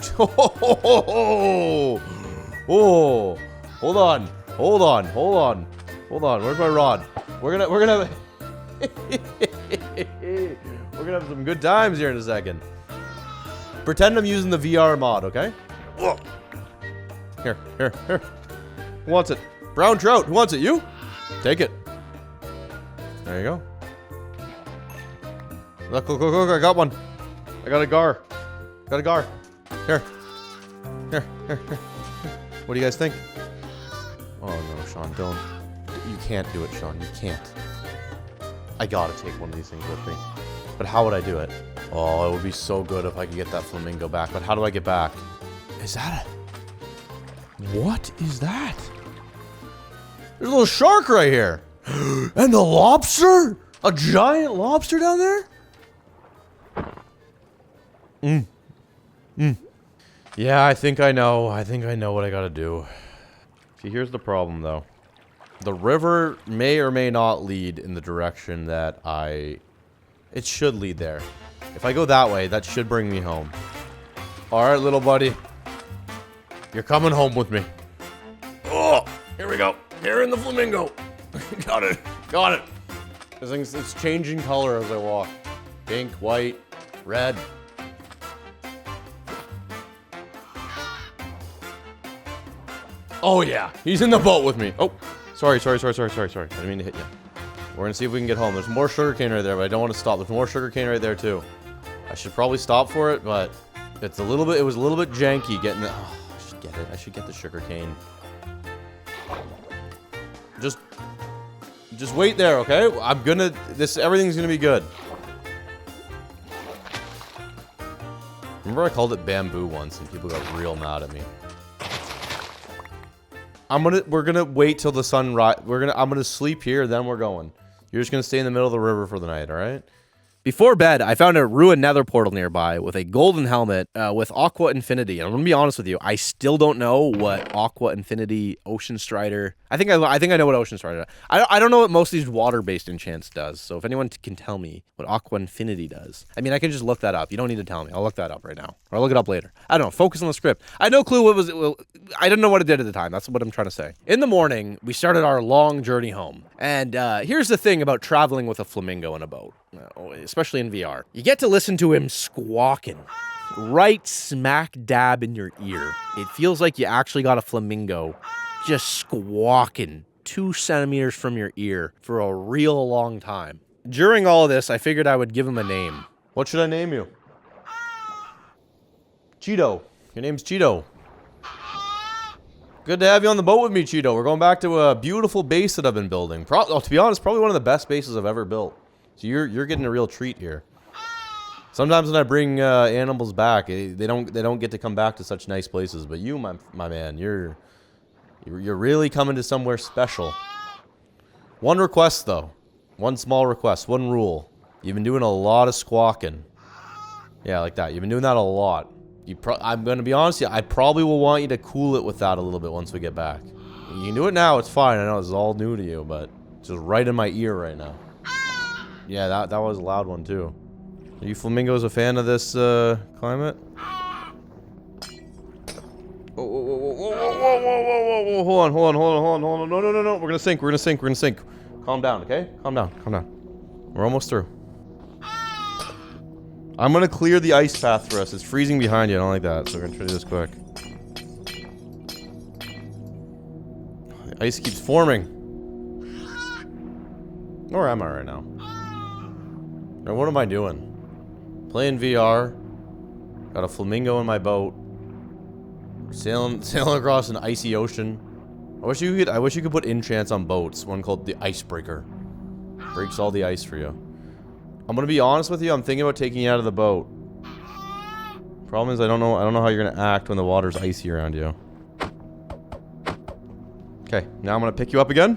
Oh, hold on. Where's my rod? We're gonna. We're gonna have some good times here in a second. Pretend I'm using the VR mod, okay? Here. Who wants it? Brown trout. Who wants it? You? Take it. There you go. Look, I got one. I got a gar. Here. What do you guys think? Oh no, Sean, don't. You can't do it, Sean. You can't. I gotta take one of these things with me. But how would I do it? Oh, it would be so good if I could get that flamingo back. But how do I get back? Is that a... What is that? There's a little shark right here. And the lobster? A giant lobster down there? Yeah, I think I know what I gotta do. See, here's the problem, though. The river may or may not lead in the direction that it should lead there. If I go that way, that should bring me home. Alright, little buddy. You're coming home with me. Oh, here we go. Here in the flamingo. Got it. This thing's, it's changing color as I walk. Pink, white, red. Oh yeah, he's in the boat with me. Oh, sorry. I didn't mean to hit you. We're gonna see if we can get home. There's more sugarcane right there, but I don't want to stop. There's more sugarcane right there too. I should probably stop for it, but it was a little bit janky getting the, oh, I should get the sugarcane. Just wait there, okay? Everything's gonna be good. Remember I called it bamboo once and people got real mad at me. We're gonna wait till the sun I'm gonna sleep here, then we're going. You're just gonna stay in the middle of the river for the night, alright? Before bed, I found a ruined nether portal nearby with a golden helmet with Aqua Infinity. And I'm gonna be honest with you, I still don't know what Aqua Infinity, Ocean Strider. I think I know what Ocean Strider does. I don't know what most of these water-based enchants does. So if anyone can tell me what Aqua Infinity does, I mean, I can just look that up. You don't need to tell me. I'll look that up right now, or I'll look it up later. I don't know. Focus on the script. I had no clue what was. Well, I didn't know what it did at the time. That's what I'm trying to say. In the morning, we started our long journey home. And here's the thing about traveling with a flamingo in a boat. Especially in VR. You get to listen to him squawking right smack dab in your ear. It feels like you actually got a flamingo just squawking 2 centimeters from your ear for a real long time. During all of this, I figured I would give him a name. What should I name you? Cheeto. Your name's Cheeto. Good to have you on the boat with me, Cheeto. We're going back to a beautiful base that I've been building. To be honest, probably one of the best bases I've ever built. So you're getting a real treat here. Sometimes when I bring animals back, they don't get to come back to such nice places. But you, my man, you're really coming to somewhere special. One request though, one small request, one rule. You've been doing a lot of squawking. Yeah, like that. You've been doing that a lot. I'm gonna be honest with you. I probably will want you to cool it with that a little bit once we get back. You can do it now. It's fine. I know this is all new to you, but it's just right in my ear right now. Yeah, that was a loud one too. Are you flamingos a fan of this climate? Whoa, hold on. No. We're gonna sink. Calm down, okay? Calm down. We're almost through. I'm gonna clear the ice path for us. It's freezing behind you. I don't like that, so we're gonna try to do this quick. The ice keeps forming. Where am I right now? Now, what am I doing? Playing VR. Got a flamingo in my boat. Sailing across an icy ocean. I wish you could put enchants on boats. One called the Icebreaker. Breaks all the ice for you. I'm gonna be honest with you. I'm thinking about taking you out of the boat. Problem is, I don't know how you're gonna act when the water's icy around you. Okay, now I'm gonna pick you up again.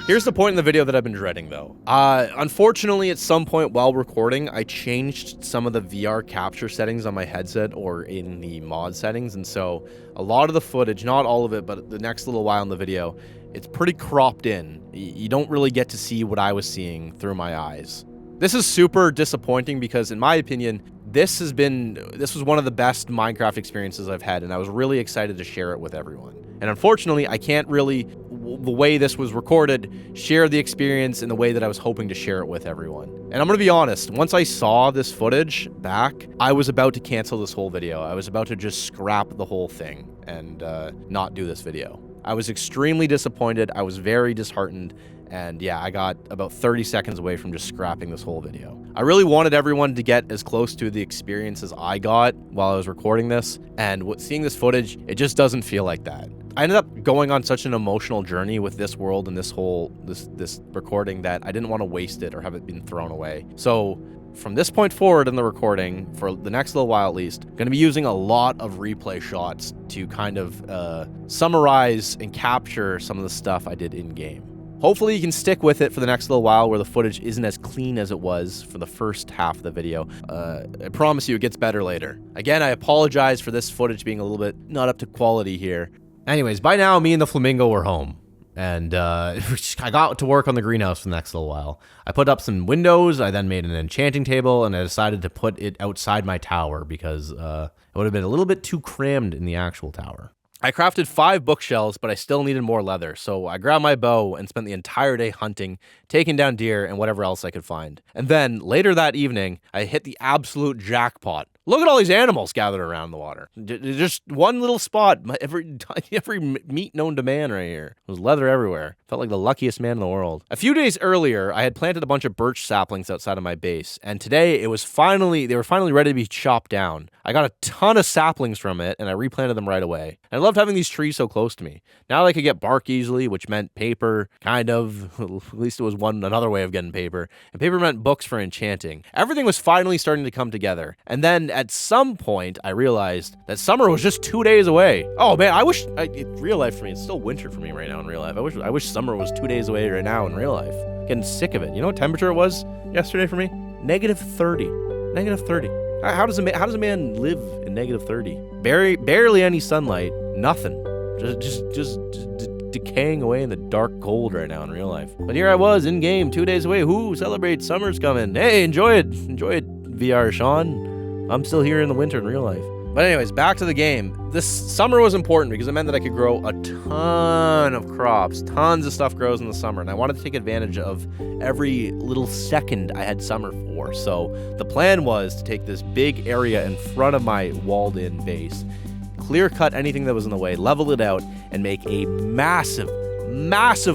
Here's the point in the video that I've been dreading, though. Unfortunately, at some point while recording, I changed some of the VR capture settings on my headset or in the mod settings, and so a lot of the footage, not all of it, but the next little while in the video, it's pretty cropped in. You don't really get to see what I was seeing through my eyes. This is super disappointing because, in my opinion, this was one of the best Minecraft experiences I've had, and I was really excited to share it with everyone. And unfortunately, I can't really, the way this was recorded, share the experience in the way that I was hoping to share it with everyone. And I'm gonna be honest, once I saw this footage back, I was about to cancel this whole video. I was about to just scrap the whole thing and not do this video. I was extremely disappointed. I was very disheartened. And yeah, I got about 30 seconds away from just scrapping this whole video. I really wanted everyone to get as close to the experience as I got while I was recording this. And seeing this footage, it just doesn't feel like that. I ended up going on such an emotional journey with this world and this recording that I didn't want to waste it or have it been thrown away. So from this point forward in the recording, for the next little while at least, I'm going to be using a lot of replay shots to kind of summarize and capture some of the stuff I did in-game. Hopefully you can stick with it for the next little while where the footage isn't as clean as it was for the first half of the video. I promise you it gets better later. Again, I apologize for this footage being a little bit not up to quality here. Anyways, by now, me and the flamingo were home. And I got to work on the greenhouse for the next little while. I put up some windows, I then made an enchanting table, and I decided to put it outside my tower because it would have been a little bit too crammed in the actual tower. I crafted 5 bookshelves, but I still needed more leather, so I grabbed my bow and spent the entire day hunting, taking down deer and whatever else I could find. And then, later that evening, I hit the absolute jackpot. Look at all these animals gathered around the water. Just one little spot, every meat known to man right here. There was leather everywhere. Felt like the luckiest man in the world. A few days earlier, I had planted a bunch of birch saplings outside of my base, and today they were finally ready to be chopped down. I got a ton of saplings from it, and I replanted them right away. And I loved having these trees so close to me. Now I could get bark easily, which meant paper, kind of. At least it was another way of getting paper. And paper meant books for enchanting. Everything was finally starting to come together. And then at some point, I realized that summer was just 2 days away. Oh man, real life for me, it's still winter for me right now in real life. I wish summer was 2 days away right now in real life. Getting sick of it. You know what temperature it was yesterday for me? -30. -30. How does a man live in -30? Barely any sunlight, nothing. Just decaying away in the dark cold right now in real life. But here I was in game 2 days away. Whoo, celebrate, summer's coming. Hey, enjoy it, VR Sean. I'm still here in the winter in real life. But anyways, back to the game. This summer was important because it meant that I could grow a ton of crops. Tons of stuff grows in the summer, and I wanted to take advantage of every little second I had summer for. So the plan was to take this big area in front of my walled-in base, clear cut anything that was in the way, level it out, and make a massive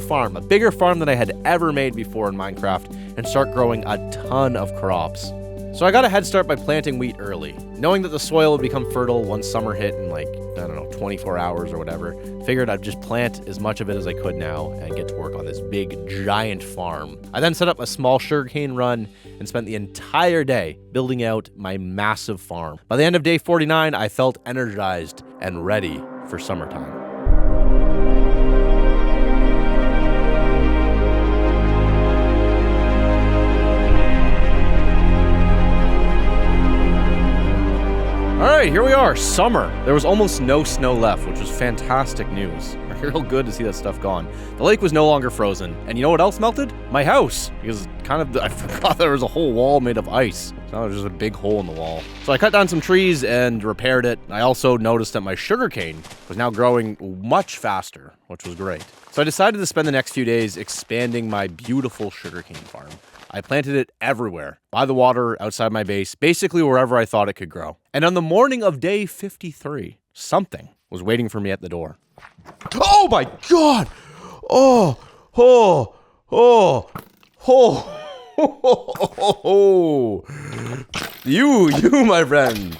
farm, a bigger farm than I had ever made before in Minecraft, and start growing a ton of crops. So I got a head start by planting wheat early, knowing that the soil would become fertile once summer hit in 24 hours or whatever. Figured I'd just plant as much of it as I could now and get to work on this big, giant farm. I then set up a small sugarcane run and spent the entire day building out my massive farm. By the end of day 49, I felt energized and ready for summertime. Alright, here we are, summer. There was almost no snow left, which was fantastic news. Real good to see that stuff gone. The lake was no longer frozen, and you know what else melted? My house, because I forgot there was a whole wall made of ice. So now there's just a big hole in the wall. So I cut down some trees and repaired it. I also noticed that my sugarcane was now growing much faster, which was great. So I decided to spend the next few days expanding my beautiful sugarcane farm. I planted it everywhere, by the water, outside my base, basically wherever I thought it could grow. And on the morning of day 53, something was waiting for me at the door. Oh my god! Oh, You, my friend,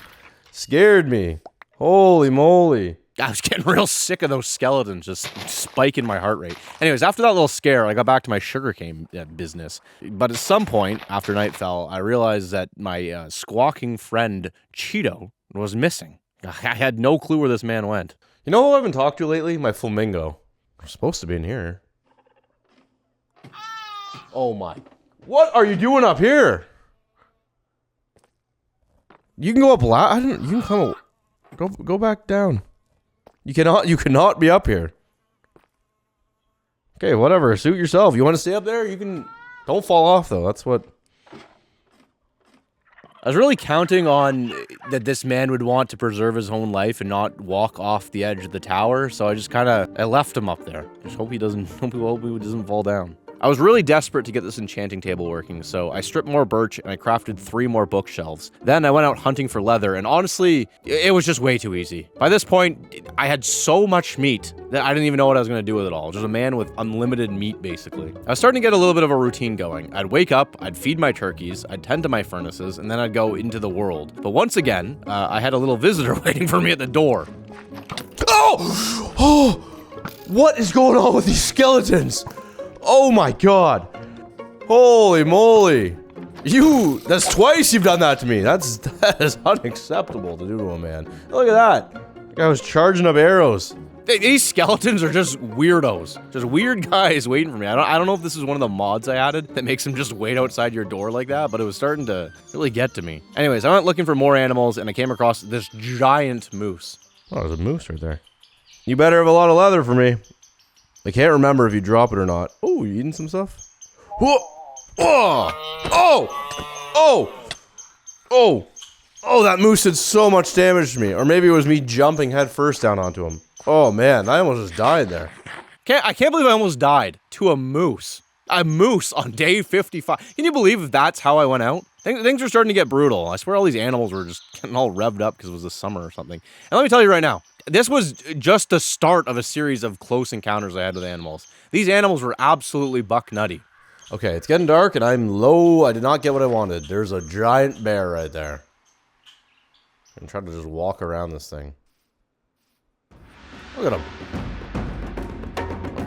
scared me. Holy moly. I was getting real sick of those skeletons just spiking my heart rate. Anyways, after that little scare, I got back to my sugarcane business. But at some point, after night fell, I realized that my squawking friend, Cheeto, was missing. I had no clue where this man went. You know who I haven't talked to lately? My flamingo. They're supposed to be in here. Oh my. What are you doing up here? You can go up loud. You can come. Go back down. You cannot be up here. Okay, whatever. Suit yourself. You want to stay up there? You can. Don't fall off though. That's what. I was really counting on that this man would want to preserve his own life and not walk off the edge of the tower, so I left him up there. Just hope he doesn't fall down. I was really desperate to get this enchanting table working, so I stripped more birch and I crafted 3 more bookshelves. Then I went out hunting for leather, and honestly, it was just way too easy. By this point, I had so much meat that I didn't even know what I was going to do with it all. Just a man with unlimited meat, basically. I was starting to get a little bit of a routine going. I'd wake up, I'd feed my turkeys, I'd tend to my furnaces, and then I'd go into the world. But once again, I had a little visitor waiting for me at the door. Oh! Oh! What is going on with these skeletons? Oh my god. Holy moly. That's twice you've done that to me. That is unacceptable to do to a man. Look at that. The guy was charging up arrows. These skeletons are just weirdos. Just weird guys waiting for me. I don't know if this is one of the mods I added that makes them just wait outside your door like that, but it was starting to really get to me. Anyways, I went looking for more animals and I came across this giant moose. Oh, there's a moose right there. You better have a lot of leather for me. I can't remember if you drop it or not. Oh, you eating some stuff? Whoa! Oh! Oh! Oh! Oh! Oh, that moose did so much damage to me. Or maybe it was me jumping head first down onto him. Oh man, I almost just died there. I can't believe I almost died to a moose. A moose on day 55. Can you believe that's how I went out? Things are starting to get brutal. I swear all these animals were just getting all revved up because it was the summer or something. And let me tell you right now, this was just the start of a series of close encounters I had with animals. These animals were absolutely buck nutty. Okay, it's getting dark and I'm low. I did not get what I wanted. There's a giant bear right there. I'm trying to just walk around this thing. Look at him.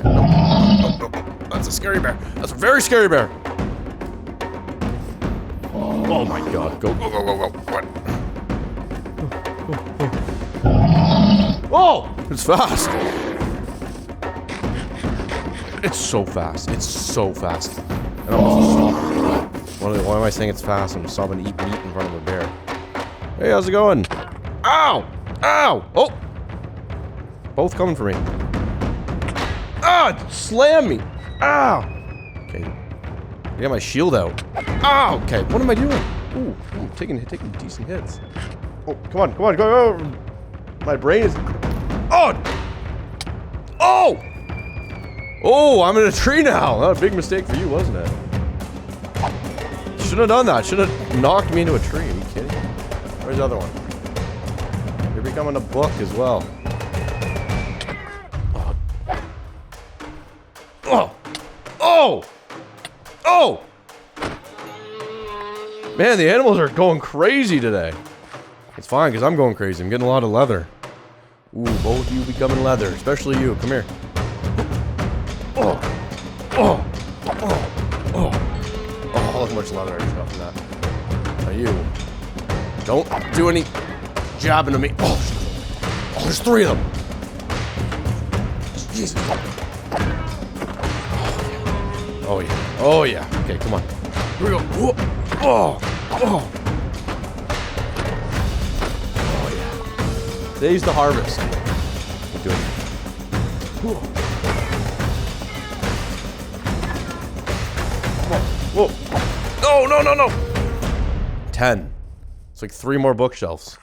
No. That's a scary bear. That's a very scary bear. Oh my god. Go. What? Oh! It's fast. It's so fast. It's so fast. And I'm almost stopping. Why am I saying it's fast? I'm stopping to eat meat in front of a bear. Hey, how's it going? Ow! Ow! Oh! Both coming for me. Ah! Slam me! Ow! Okay. I got my shield out. Ow! Okay, what am I doing? Ooh, I'm taking decent hits. Oh, come on, go! My brain is... Oh! Oh! Oh, I'm in a tree now! That was a big mistake for you, wasn't it? Shouldn't have done that. Should have knocked me into a tree. Are you kidding? Where's the other one? You're becoming a book as well. Oh! Oh! Oh! Man, the animals are going crazy today. It's fine, because I'm going crazy. I'm getting a lot of leather. Ooh, both of you becoming leather. Especially you. Come here. Oh! Oh! Oh! Oh! Oh, look how much leather I just got from that. Now you. Don't do any jabbing to me. Oh, there's 3 of them. Jesus. Oh, yeah. Oh, yeah. Okay, come on. Here we go. Whoa. Oh! Oh! Oh, yeah. Today's the harvest. We're doing it. Whoa. Whoa. No. 10. It's like 3 more bookshelves.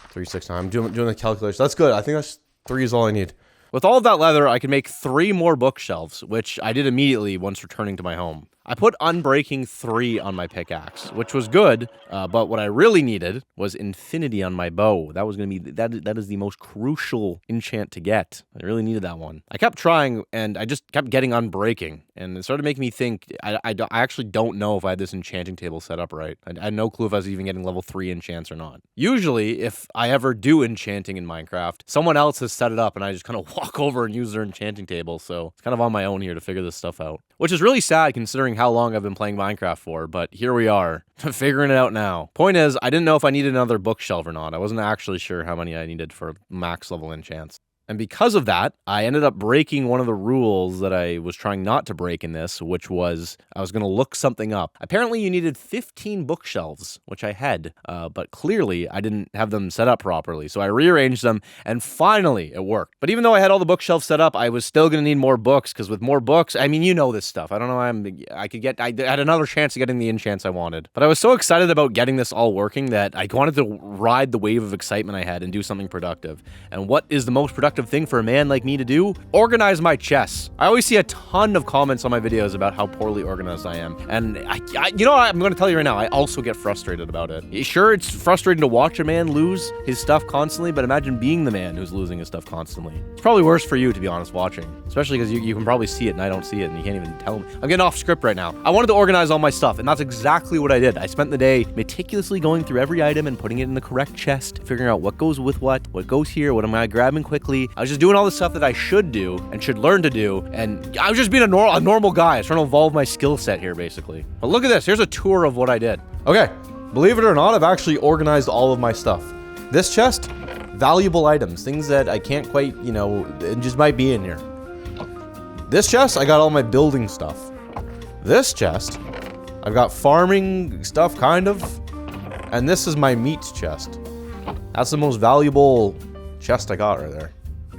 3, 6, 9. I'm doing the calculation. That's good. I think that's 3 is all I need. With all of that leather, I can make 3 more bookshelves, which I did immediately once returning to my home. I put Unbreaking 3 on my pickaxe, which was good, but what I really needed was Infinity on my bow. That was going to be, that is the most crucial enchant to get. I really needed that one. I kept trying, and I just kept getting Unbreaking, and it started making me think, I actually don't know if I had this enchanting table set up right. I had no clue if I was even getting level 3 enchants or not. Usually, if I ever do enchanting in Minecraft, someone else has set it up, and I just kind of walk over and use their enchanting table, so it's kind of on my own here to figure this stuff out. Which is really sad considering how long I've been playing Minecraft for, but here we are, figuring it out now. Point is, I didn't know if I needed another bookshelf or not. I wasn't actually sure how many I needed for max level enchants. And because of that, I ended up breaking one of the rules that I was trying not to break in this, which was I was going to look something up. Apparently, you needed 15 bookshelves, which I had, but clearly I didn't have them set up properly. So I rearranged them, and finally it worked. But even though I had all the bookshelves set up, I was still going to need more books, because with more books, I mean, you know this stuff. I don't know why I had another chance of getting the enchants I wanted. But I was so excited about getting this all working that I wanted to ride the wave of excitement I had and do something productive. And what is the most productive thing for a man like me to do? Organize my chests. I always see a ton of comments on my videos about how poorly organized I am, and you know what, I'm going to tell you right now, I also get frustrated about it. Sure, it's frustrating to watch a man lose his stuff constantly, but imagine being the man who's losing his stuff constantly. It's probably worse for you, to be honest, watching, especially because you can probably see it and I don't see it, and you can't even tell me. I'm getting off script right now. I wanted to organize all my stuff, and that's exactly what I did. I spent the day meticulously going through every item and putting it in the correct chest, figuring out what goes with what goes here, what am I grabbing quickly. I was just doing all the stuff that I should do and should learn to do, and I was just being a normal guy. I was trying to evolve my skill set here, basically. But look at this. Here's a tour of what I did. Okay, believe it or not, I've actually organized all of my stuff. This chest, valuable items, things that I can't quite, you know, it just might be in here. This chest, I got all my building stuff. This chest, I've got farming stuff, kind of. And this is my meat chest. That's the most valuable chest I got right there.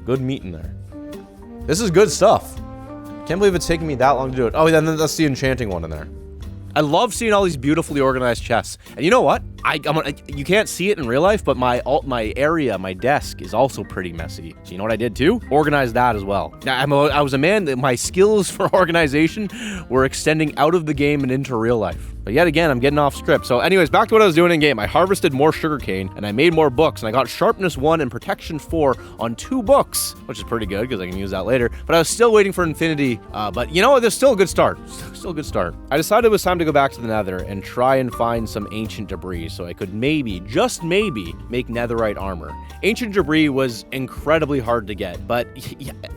Good meat in there. This is good stuff. Can't believe it's taking me that long to do it. Oh, then that's the enchanting one in there. I love seeing all these beautifully organized chests. And you know what? You can't see it in real life, but my area, my desk is also pretty messy. So you know what I did too? Organize that as well. Now, I was a man that my skills for organization were extending out of the game and into real life. But yet again, I'm getting off script. So anyways, back to what I was doing in game. I harvested more sugarcane and I made more books, and I got sharpness 1 and protection 4 on 2 books, which is pretty good because I can use that later. But I was still waiting for infinity. But you know what? There's still a good start. Still a good start. I decided it was time to go back to the Nether and try and find some ancient debris so I could maybe, just maybe, make Netherite armor. Ancient debris was incredibly hard to get, but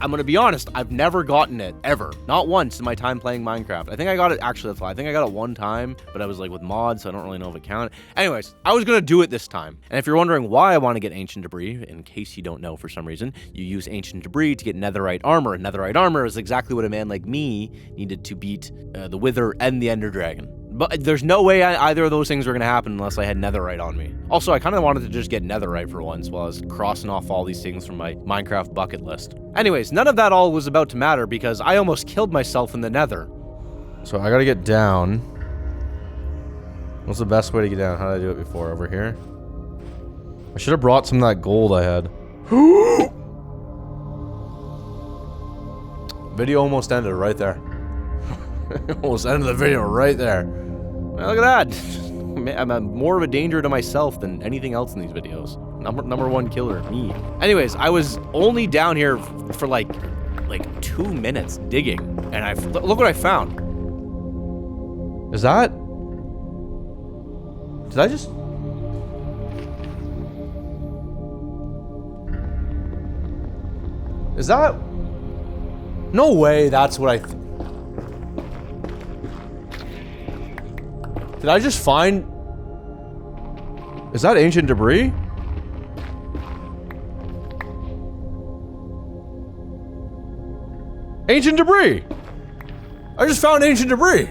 I'm gonna be honest, I've never gotten it, ever. Not once in my time playing Minecraft. I think I got it, actually, that's why. I think I got it one time, but I was like with mods, so I don't really know if it counted. Anyways, I was gonna do it this time. And if you're wondering why I want to get ancient debris, in case you don't know for some reason, you use ancient debris to get Netherite armor. And Netherite armor is exactly what a man like me needed to beat the Wither and the Ender Dragon. But there's no way either of those things were going to happen unless I had Netherite on me. Also, I kind of wanted to just get Netherite for once while I was crossing off all these things from my Minecraft bucket list. Anyways, none of that all was about to matter because I almost killed myself in the Nether. So I gotta get down. What's the best way to get down? How did I do it before? Over here? I should have brought some of that gold I had. Video almost ended right there. Almost ended the video right there. Well, look at that. I'm more of a danger to myself than anything else in these videos. Number one killer, me. Anyways, I was only down here for like 2 minutes digging, and look what I found. Is that? Did I just? Is that? No way. That's what I. Did I just find... Is that ancient debris? Ancient debris! I just found ancient debris!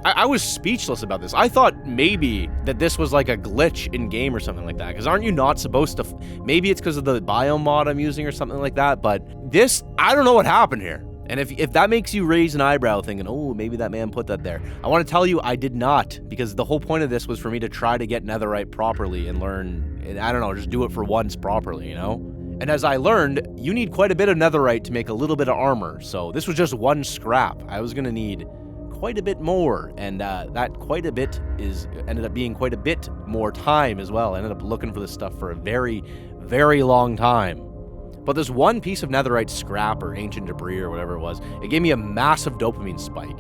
I was speechless about this. I thought maybe that this was like a glitch in game or something like that. Because aren't you not supposed to... Maybe it's because of the biome mod I'm using or something like that. But this... I don't know what happened here. And if that makes you raise an eyebrow thinking, oh, maybe that man put that there, I want to tell you I did not, because the whole point of this was for me to try to get Netherite properly and learn, I don't know, just do it for once properly, you know? And as I learned, you need quite a bit of Netherite to make a little bit of armor, so this was just one scrap. I was going to need quite a bit more, and that quite a bit ended up being quite a bit more time as well. I ended up looking for this stuff for a very, very long time. But this one piece of Netherite scrap or ancient debris or whatever it was, it gave me a massive dopamine spike.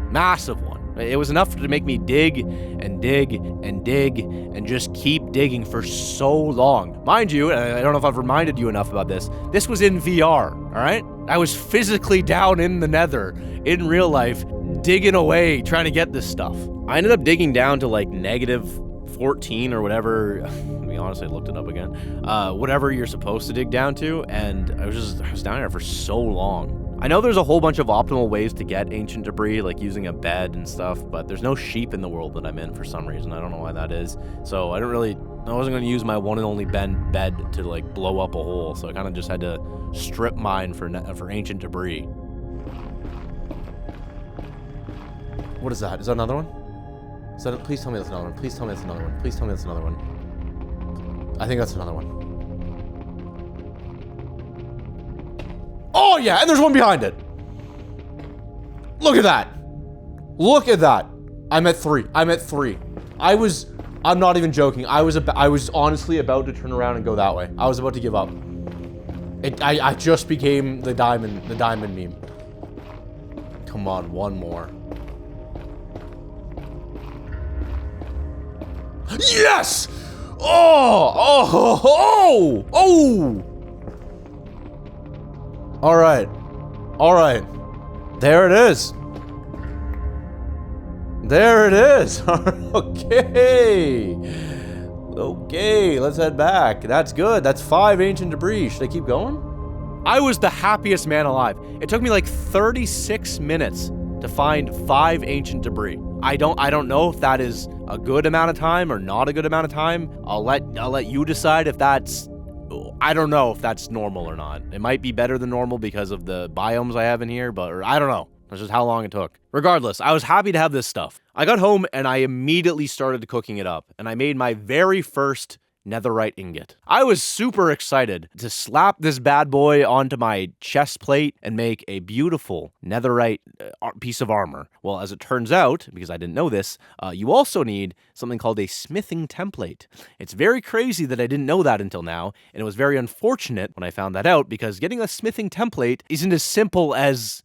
Massive one. It was enough to make me dig and dig and dig and just keep digging for so long. Mind you, I don't know if I've reminded you enough about this, this was in VR, all right? I was physically down in the Nether, in real life, digging away, trying to get this stuff. I ended up digging down to like -14 or whatever. honest. I looked it up again. Whatever you're supposed to dig down to, and I was down there for so long. I know there's a whole bunch of optimal ways to get ancient debris, like using a bed and stuff, but there's no sheep in the world that I'm in for some reason. I don't know why that is. So I wasn't going to use my one and only bed to like blow up a hole, so I kind of just had to strip mine for ancient debris. What is that? Is that another one? Please tell me that's another one. Please tell me that's another one. Please tell me that's another one. I think that's another one. Oh yeah, and there's one behind it. Look at that. Look at that. I'm at 3. I'm not even joking. I was honestly about to turn around and go that way. I was about to give up. I just became the diamond meme. Come on, one more. Yes! Oh! All right. There it is. Okay, let's head back. That's good. That's 5 ancient debris. Should I keep going? I was the happiest man alive. It took me like 36 minutes to find 5 ancient debris. I don't know if that is a good amount of time or not a good amount of time. I'll let you decide if that's... I don't know if that's normal or not. It might be better than normal because of the biomes I have in here, but I don't know. That's just how long it took. Regardless, I was happy to have this stuff. I got home and I immediately started cooking it up, and I made my very first Netherite ingot. I was super excited to slap this bad boy onto my chest plate and make a beautiful Netherite piece of armor. Well, as it turns out, because I didn't know this, you also need something called a smithing template. It's very crazy that I didn't know that until now, and it was very unfortunate when I found that out, because getting a smithing template isn't as simple as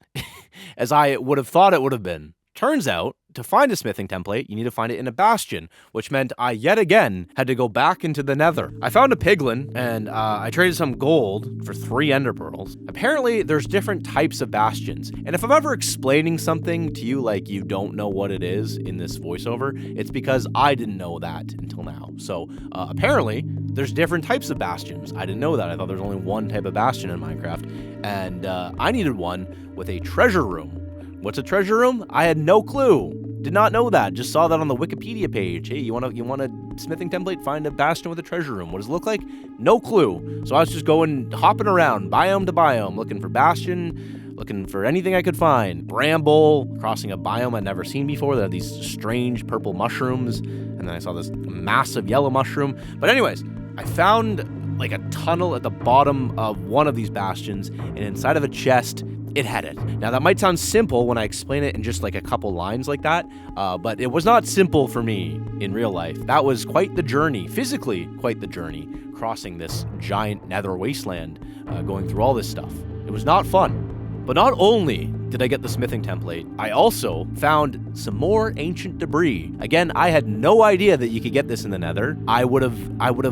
as I would have thought it would have been. Turns out, to find a smithing template, you need to find it in a bastion, which meant I yet again had to go back into the Nether. I found a piglin, and I traded some gold for 3 ender pearls. Apparently, there's different types of bastions, and if I'm ever explaining something to you like you don't know what it is in this voiceover, it's because I didn't know that until now. So, apparently, there's different types of bastions. I didn't know that. I thought there was only one type of bastion in Minecraft, and I needed one with a treasure room. What's a treasure room? I had no clue. Did not know that. Just saw that on the Wikipedia page. Hey, you want a smithing template? Find a bastion with a treasure room. What does it look like? No clue. So I was just hopping around, biome to biome, looking for bastion, looking for anything I could find. Bramble, crossing a biome I'd never seen before. They had these strange purple mushrooms, and then I saw this massive yellow mushroom. But anyways, I found like a tunnel at the bottom of one of these bastions, and inside of a chest, it had it. Now that might sound simple when I explain it in just like a couple lines like that, but it was not simple for me in real life. That was quite the journey, physically quite the journey, crossing this giant nether wasteland, going through all this stuff. It was not fun. But not only did I get the smithing template, I also found some more ancient debris. Again, I had no idea that you could get this in the Nether. I would have, what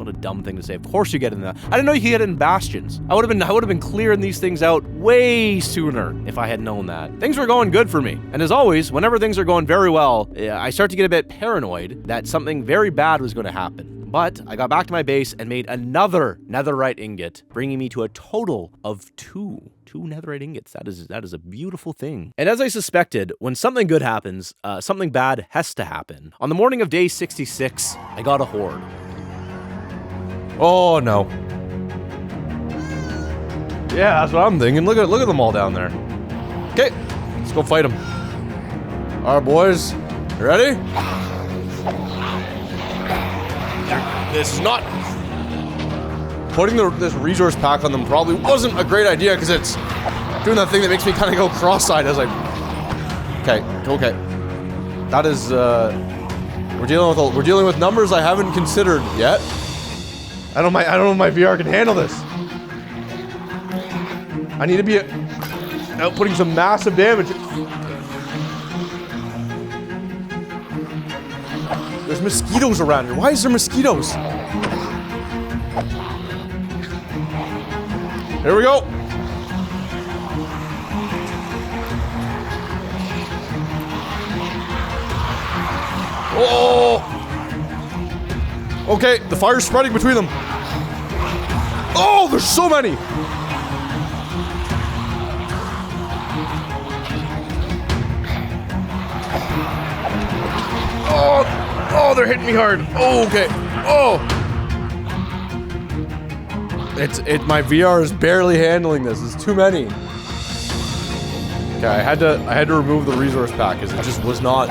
a dumb thing to say. Of course you get it in the, I didn't know you could get it in bastions. I would have been clearing these things out way sooner if I had known that. Things were going good for me. And as always, whenever things are going very well, I start to get a bit paranoid that something very bad was going to happen. But I got back to my base and made another netherite ingot, bringing me to a total of two netherite ingots. That is a beautiful thing. And as I suspected, when something good happens, something bad has to happen. On the morning of day 66, I got a horde. Oh no. Yeah, that's what I'm thinking. Look at them all down there. Okay, let's go fight them. All right, boys, you ready? This is not... Putting this resource pack on them probably wasn't a great idea, because it's doing that thing that makes me kind of go cross-eyed as I... Okay. That is, we're dealing with numbers I haven't considered yet. I don't know if my VR can handle this. I need to be outputting some massive damage. There's mosquitoes around here. Why is there mosquitoes? Here we go. Oh! Okay, the fire's spreading between them. Oh, there's so many. Oh, they're hitting me hard. Oh, okay. Oh. My VR is barely handling this. It's too many. Okay, I had to remove the resource pack because it just was not.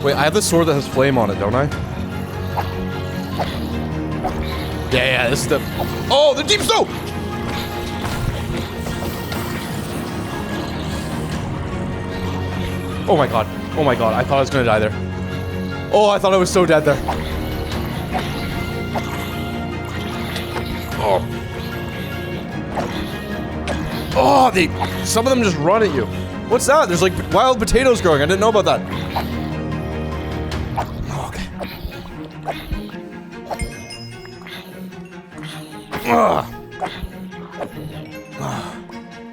Wait, I have this sword that has flame on it, don't I? Yeah, this is the. Oh, the deep snow! Oh my god. Oh my god, I thought I was gonna die there. Oh, I thought I was so dead there. Oh. Oh, some of them just run at you. What's that? There's like wild potatoes growing. I didn't know about that. Oh, okay.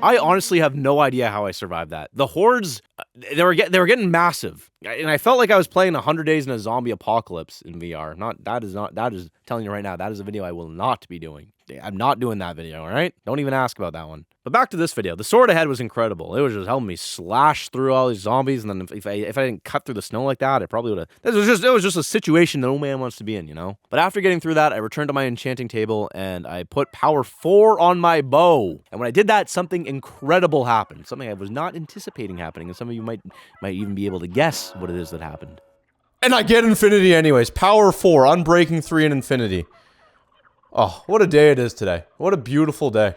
I honestly have no idea how I survived that. The hordes, they were getting massive, and I felt like I was playing 100 Days in a Zombie Apocalypse in VR. That is telling you right now, that is a video I will not be doing. I'm not doing that video, all right? Don't even ask about that one. But back to this video. The sword I had was incredible. It was just helping me slash through all these zombies, and then if I didn't cut through the snow like that, I probably would have. It was just a situation that no man wants to be in, you know? But after getting through that, I returned to my enchanting table, and I put power 4 on my bow. And when I did that, something incredible happened. Something I was not anticipating happening, and some of you might even be able to guess what it is that happened. And I get infinity anyways. Power 4, unbreaking 3 and infinity. Oh, what a day it is today. What a beautiful day.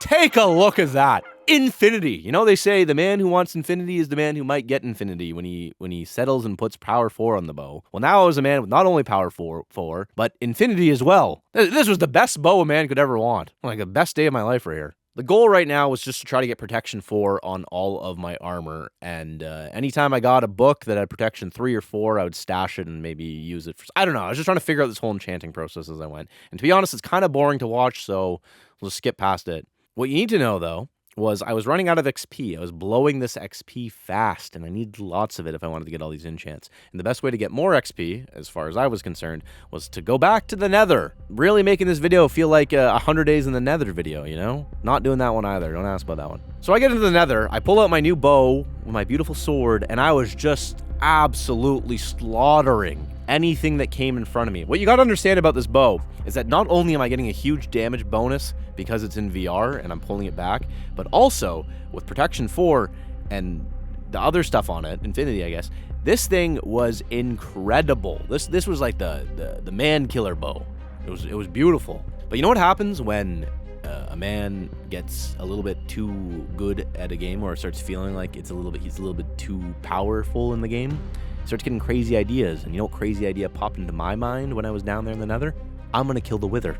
Take a look at that. Infinity. You know, they say the man who wants infinity is the man who might get infinity when he settles and puts power 4 on the bow. Well, now I was a man with not only power 4, but infinity as well. This was the best bow a man could ever want. Like the best day of my life right here. The goal right now was just to try to get protection 4 on all of my armor, and anytime I got a book that had protection 3 or 4, I would stash it and maybe use it for... I don't know, I was just trying to figure out this whole enchanting process as I went. And to be honest, it's kind of boring to watch, so we'll just skip past it. What you need to know, though, was I was running out of XP. I was blowing this XP fast, and I needed lots of it if I wanted to get all these enchants. And the best way to get more XP, as far as I was concerned, was to go back to the Nether. Really making this video feel like 100 Days in the Nether video, you know? Not doing that one either. Don't ask about that one. So I get into the Nether, I pull out my new bow with my beautiful sword, and I was just absolutely slaughtering anything that came in front of me. What you gotta understand about this bow is that not only am I getting a huge damage bonus because it's in VR and I'm pulling it back, but also with protection 4 and the other stuff on it, infinity I guess, this thing was incredible. This was like the man killer bow. It was beautiful. But you know what happens when a man gets a little bit too good at a game, or starts feeling like he's a little bit too powerful in the game? Starts getting crazy ideas. And you know what crazy idea popped into my mind when I was down there in the Nether? I'm gonna kill the Wither.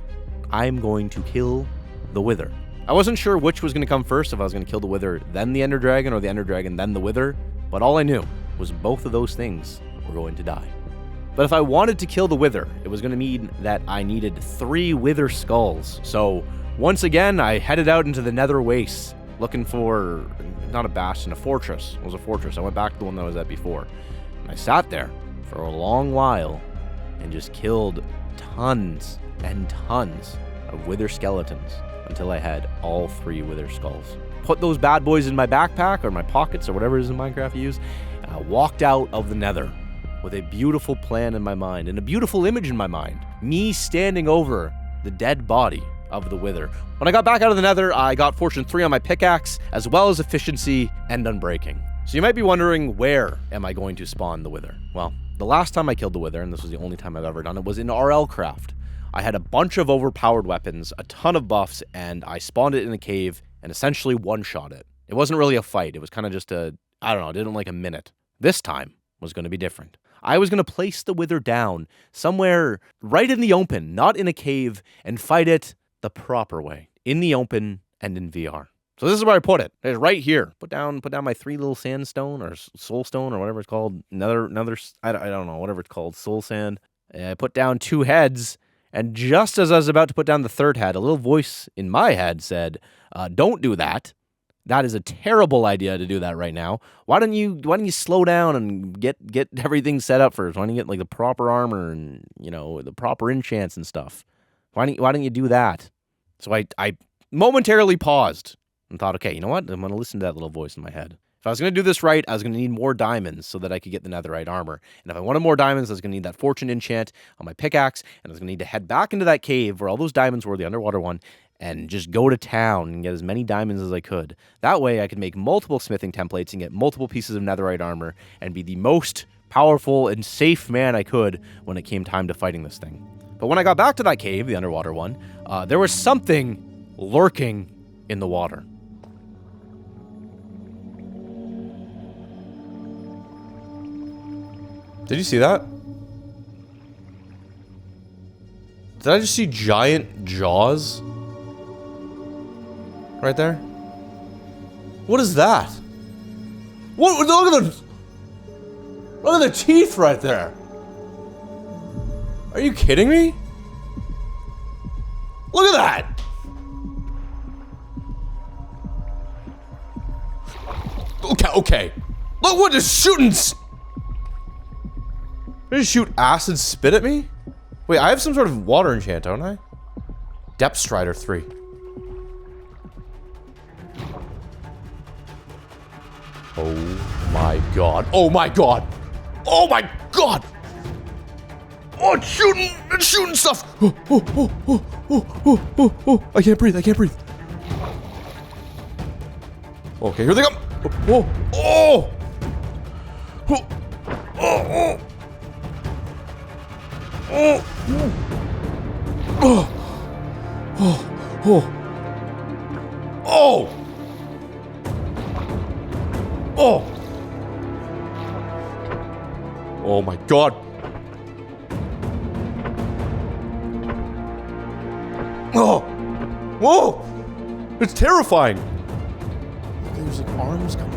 I'm going to kill the Wither. I wasn't sure which was gonna come first, if I was gonna kill the Wither, then the Ender Dragon, or the Ender Dragon, then the Wither. But all I knew was both of those things were going to die. But if I wanted to kill the Wither, it was gonna mean that I needed 3 Wither skulls. So once again, I headed out into the Nether Wastes, looking for, not a bastion, a fortress. It was a fortress. I went back to the one that I was at before. I sat there for a long while and just killed tons and tons of Wither skeletons until I had all 3 Wither skulls. Put those bad boys in my backpack or my pockets or whatever it is in Minecraft you use, and I walked out of the Nether with a beautiful plan in my mind and a beautiful image in my mind. Me standing over the dead body of the Wither. When I got back out of the Nether, I got Fortune 3 on my pickaxe, as well as efficiency and unbreaking. So you might be wondering, where am I going to spawn the Wither? Well, the last time I killed the Wither, and this was the only time I've ever done it, was in RL Craft. I had a bunch of overpowered weapons, a ton of buffs, and I spawned it in a cave and essentially one-shot it. It wasn't really a fight. It was kind of just I don't know, it didn't like a minute. This time was going to be different. I was going to place the Wither down somewhere right in the open, not in a cave, and fight it the proper way, in the open and in VR. So this is where I put it. It's right here. Put down my 3 little sandstone or soul stone or whatever it's called. Another I don't know, whatever it's called, soul sand. And I put down 2 heads, and just as I was about to put down the 3rd head, a little voice in my head said, "Don't do that. That is a terrible idea to do that right now. Why don't you slow down and get everything set up first? Why don't you get like the proper armor and, you know, the proper enchants and stuff? Why don't you do that? So I momentarily paused and thought, okay, you know what? I'm going to listen to that little voice in my head. If I was going to do this right, I was going to need more diamonds so that I could get the netherite armor. And if I wanted more diamonds, I was going to need that fortune enchant on my pickaxe, and I was going to need to head back into that cave where all those diamonds were, the underwater one, and just go to town and get as many diamonds as I could. That way I could make multiple smithing templates and get multiple pieces of netherite armor and be the most powerful and safe man I could when it came time to fighting this thing. But when I got back to that cave, the underwater one, there was something lurking in the water. Did you see that? Did I just see giant jaws? Right there? What is that? What? Look at the teeth right there. Are you kidding me? Look at that. Okay. Look what is shooting. Did it shoot acid spit at me? Wait, I have some sort of water enchant, don't I? Depth Strider 3. Oh my god. Oh my god. Oh my god. Oh, it's shooting stuff. Oh. I can't breathe. Okay, here they come. Oh. Oh my god. Oh. Whoa. It's terrifying. There's like arms coming.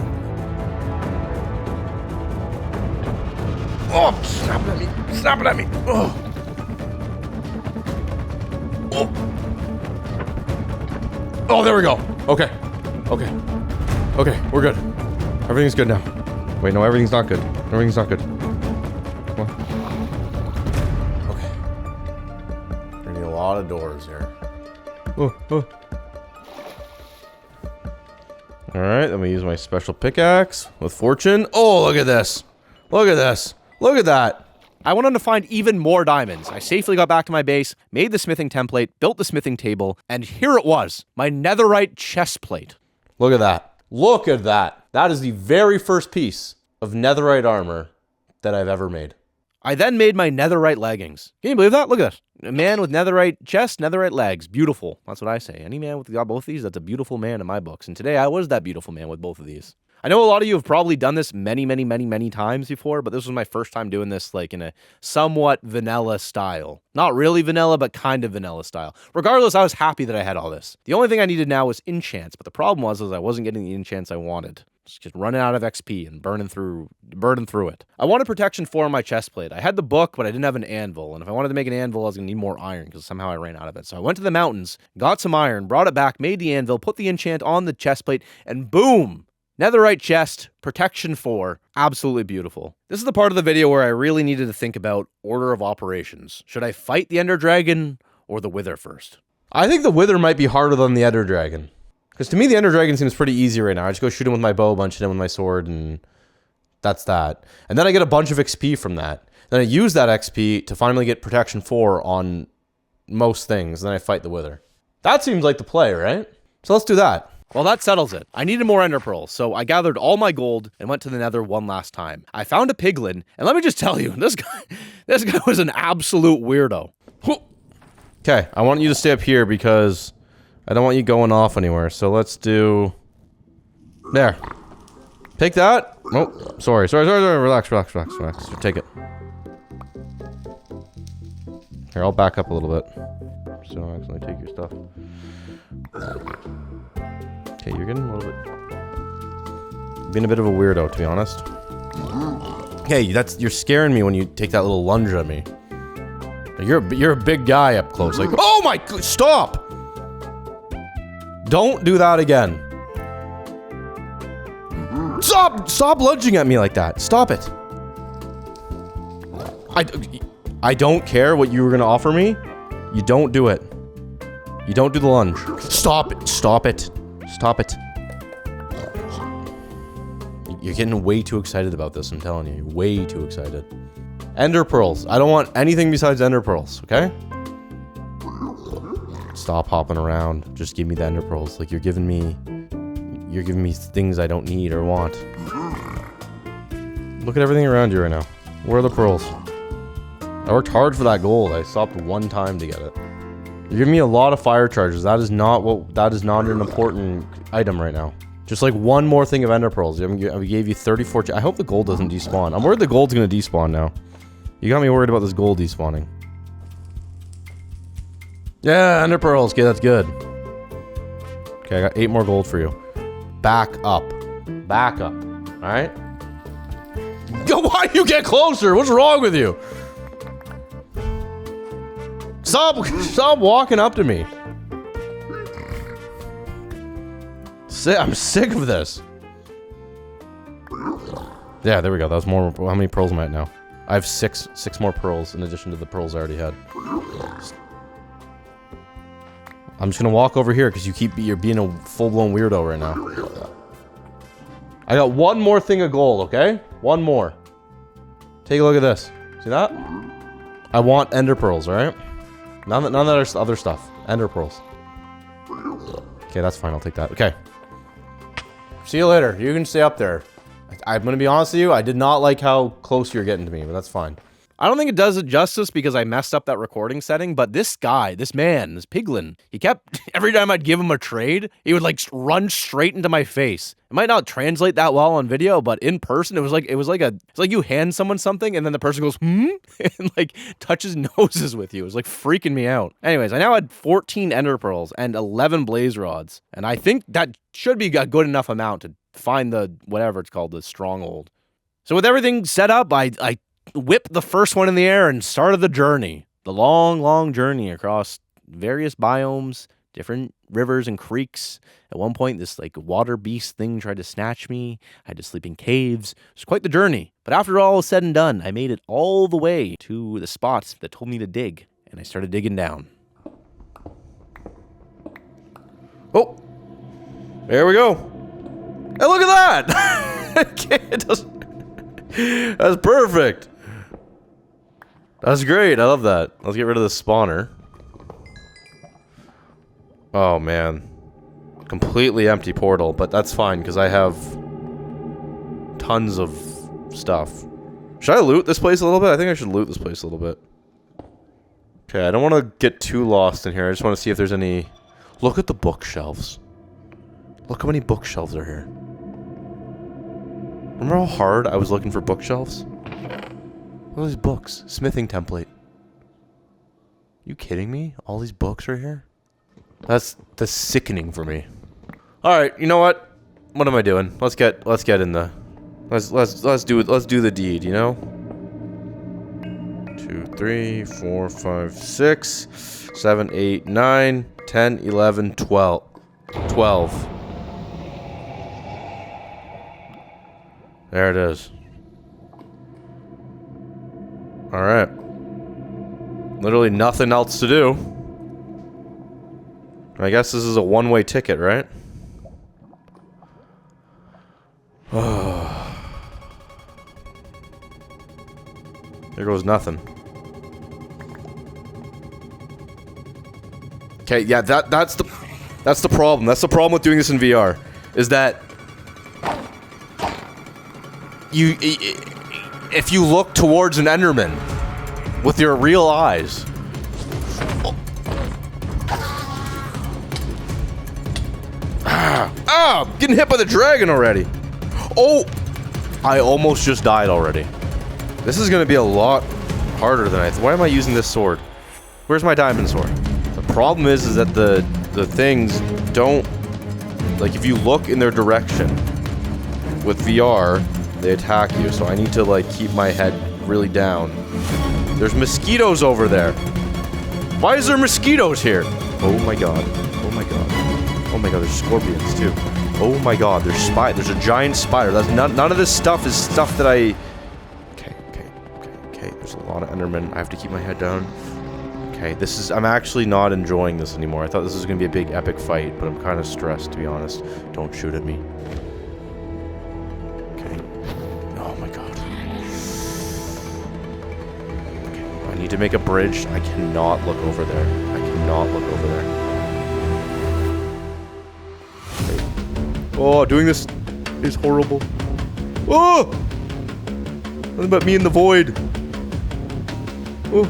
Oh, snapping at me. Oh. Oh, there we go. Okay, we're good. Everything's good now. Wait, no, everything's not good. Come on. Okay. We're gonna need a lot of doors here. Alright, then we use my special pickaxe with fortune. Oh, look at this. Look at that. I went on to find even more diamonds. I safely got back to my base, made the smithing template, built the smithing table, and here it was, my netherite chest plate. Look at that. That is the very first piece of netherite armor that I've ever made. I then made my netherite leggings. Can you believe that? Look at that. A man with netherite chest, netherite legs. Beautiful. That's what I say. Any man with both of these, that's a beautiful man in my books. And today I was that beautiful man with both of these. I know a lot of you have probably done this many times before, but this was my first time doing this like in a somewhat vanilla style. Not really vanilla, but kind of vanilla style. Regardless, I was happy that I had all this. The only thing I needed now was enchants, but the problem was I wasn't getting the enchants I wanted. Just running out of XP and burning through it. I wanted protection 4 on my chest plate. I had the book, but I didn't have an anvil. And if I wanted to make an anvil, I was going to need more iron because somehow I ran out of it. So I went to the mountains, got some iron, brought it back, made the anvil, put the enchant on the chest plate, and boom! Netherite chest, protection 4, absolutely beautiful. This is the part of the video where I really needed to think about order of operations. Should I fight the Ender Dragon or the Wither first? I think the Wither might be harder than the Ender Dragon. Because to me, the Ender Dragon seems pretty easy right now. I just go shoot him with my bow, bunch it in with my sword, and that's that. And then I get a bunch of XP from that. Then I use that XP to finally get protection 4 on most things. Then I fight the Wither. That seems like the play, right? So let's do that. Well, that settles it. I needed more ender pearls, so I gathered all my gold and went to the Nether one last time. I found a piglin, and let me just tell you, this guy was an absolute weirdo. Okay, I want you to stay up here because I don't want you going off anywhere. So let's do... There. Take that. Oh, sorry. Relax. Take it. Here, I'll back up a little bit. So I don't accidentally take your stuff. Okay, you're getting a little bit... Being a bit of a weirdo, to be honest. Okay, you're scaring me when you take that little lunge at me. You're a big guy up close. Like, oh my... Stop! Don't do that again. Stop lunging at me like that. Stop it. I don't care what you were gonna offer me. You don't do it. You don't do the lunge. Stop it. Stop it. Stop it. You're getting way too excited about this, I'm telling you. You're way too excited. Ender pearls. I don't want anything besides ender pearls, okay? Stop hopping around. Just give me the ender pearls. Like, you're giving me things I don't need or want. Look at everything around you right now. Where are the pearls? I worked hard for that gold. I stopped one time to get it. You're giving me a lot of fire charges. That is not an important item right now. Just like one more thing of ender pearls. We gave you 34. I hope the gold doesn't despawn. I'm worried the gold's gonna despawn now. You got me worried about this gold despawning. Yeah, ender pearls. Okay, that's good. Okay, I got 8 more gold for you. Back up. Back up. Alright? Why do you get closer? What's wrong with you? Stop walking up to me. I'm sick of this. Yeah, there we go. That was more. How many pearls am I at now? I have six more pearls in addition to the pearls I already had. I'm just gonna walk over here because you're being a full-blown weirdo right now. I got one more thing of gold, okay? One more. Take a look at this. See that? I want ender pearls, alright? None of that other stuff. Ender pearls. Okay, that's fine. I'll take that. Okay. See you later. You can stay up there. I'm gonna be honest with you. I did not like how close you're getting to me, but that's fine. I don't think it does it justice because I messed up that recording setting, but this guy, this man, this piglin, he kept, every time I'd give him a trade, he would like run straight into my face. It might not translate that well on video, but in person, it's like you hand someone something and then the person goes, hmm? And like touches noses with you. It was like freaking me out. Anyways, I now had 14 ender pearls and 11 blaze rods. And I think that should be a good enough amount to find the, whatever it's called, the stronghold. So with everything set up, I whipped the first one in the air and started the journey. The long journey across various biomes, different rivers and creeks. At one point, this like water beast thing tried to snatch me. I had to sleep in caves. It was quite the journey. But after all was said and done, I made it all the way to the spots that told me to dig. And I started digging down. Oh! There we go. Hey, look at that! That's perfect. That's great. I love that. Let's get rid of the spawner. Oh, man. Completely empty portal, but that's fine because I have tons of stuff. Should I loot this place a little bit? I think I should loot this place a little bit. Okay, I don't want to get too lost in here. I just want to see if there's any... Look at the bookshelves. Look how many bookshelves are here. Remember how hard I was looking for bookshelves? All these books. Smithing template. You kidding me? All these books right here? That's sickening for me. Alright, you know what? What am I doing? Let's get in the... Let's do the deed, you know? 2, 3, 4, 5, 6, 7, 8, 9, 10, 11, 12. 12. There it is. Alright. Literally nothing else to do. I guess this is a one-way ticket, right? There goes nothing. Okay, yeah, that's the problem. That's the problem with doing this in VR. Is that if you look towards an Enderman with your real eyes. I'm getting hit by the dragon already. Oh, I almost just died already. This is gonna be a lot harder than I thought. Why am I using this sword? Where's my diamond sword? The problem is that the things don't, like, if you look in their direction with VR, they attack you. So I need to like keep my head really down. There's mosquitoes over there. Why is there mosquitoes here? Oh my god. Oh my god. Oh my god, there's scorpions too. Oh my god, there's a giant spider. That's none of this stuff is stuff that I... Okay, there's a lot of Endermen. I have to keep my head down. Okay, I'm actually not enjoying this anymore. I thought this was gonna be a big epic fight, but I'm kind of stressed, to be honest. Don't shoot at me. Okay. Oh my god. Okay, I need to make a bridge. I cannot look over there. I cannot look over there. Okay. Oh, doing this is horrible. Oh! Nothing but me in the void. Oh.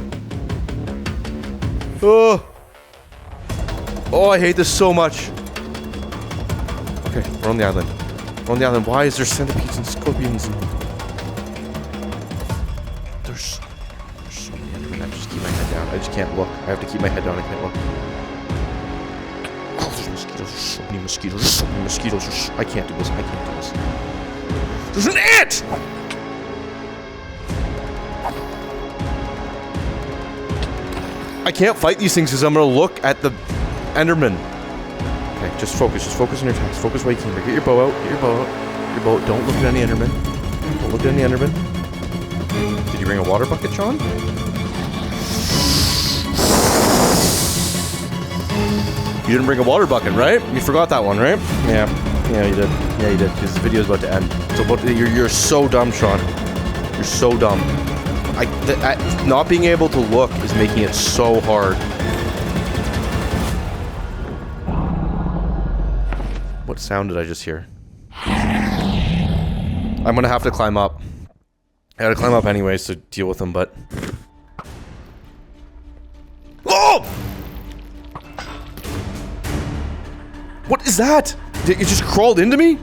Oh! Oh, I hate this so much. Okay, we're on the island. We're on the island. Why is there centipedes and scorpions? There's so many Endermen. I just keep my head down. I just can't look. I have to keep my head down. I can't look. Oh, there's mosquitoes. There's so many mosquitoes. There's so many mosquitoes. I can't do this. I can't do this. There's an ant! I can't fight these things because I'm gonna look at the Enderman. Okay, just focus on your attacks. Focus while you can. Get your bow out. Get your bow out. Your bow. Don't look at any Enderman. Don't look at any Enderman. Did you bring a water bucket, Sean? You didn't bring a water bucket, right? You forgot that one, right? Yeah. Yeah, you did. Yeah, you did. Because the video's about to end. So you're so dumb, Sean. You're so dumb. Not being able to look is making it so hard. What sound did I just hear? I'm gonna have to climb up. I gotta climb up anyways to deal with them, but... Oh! What is that? It just crawled into me?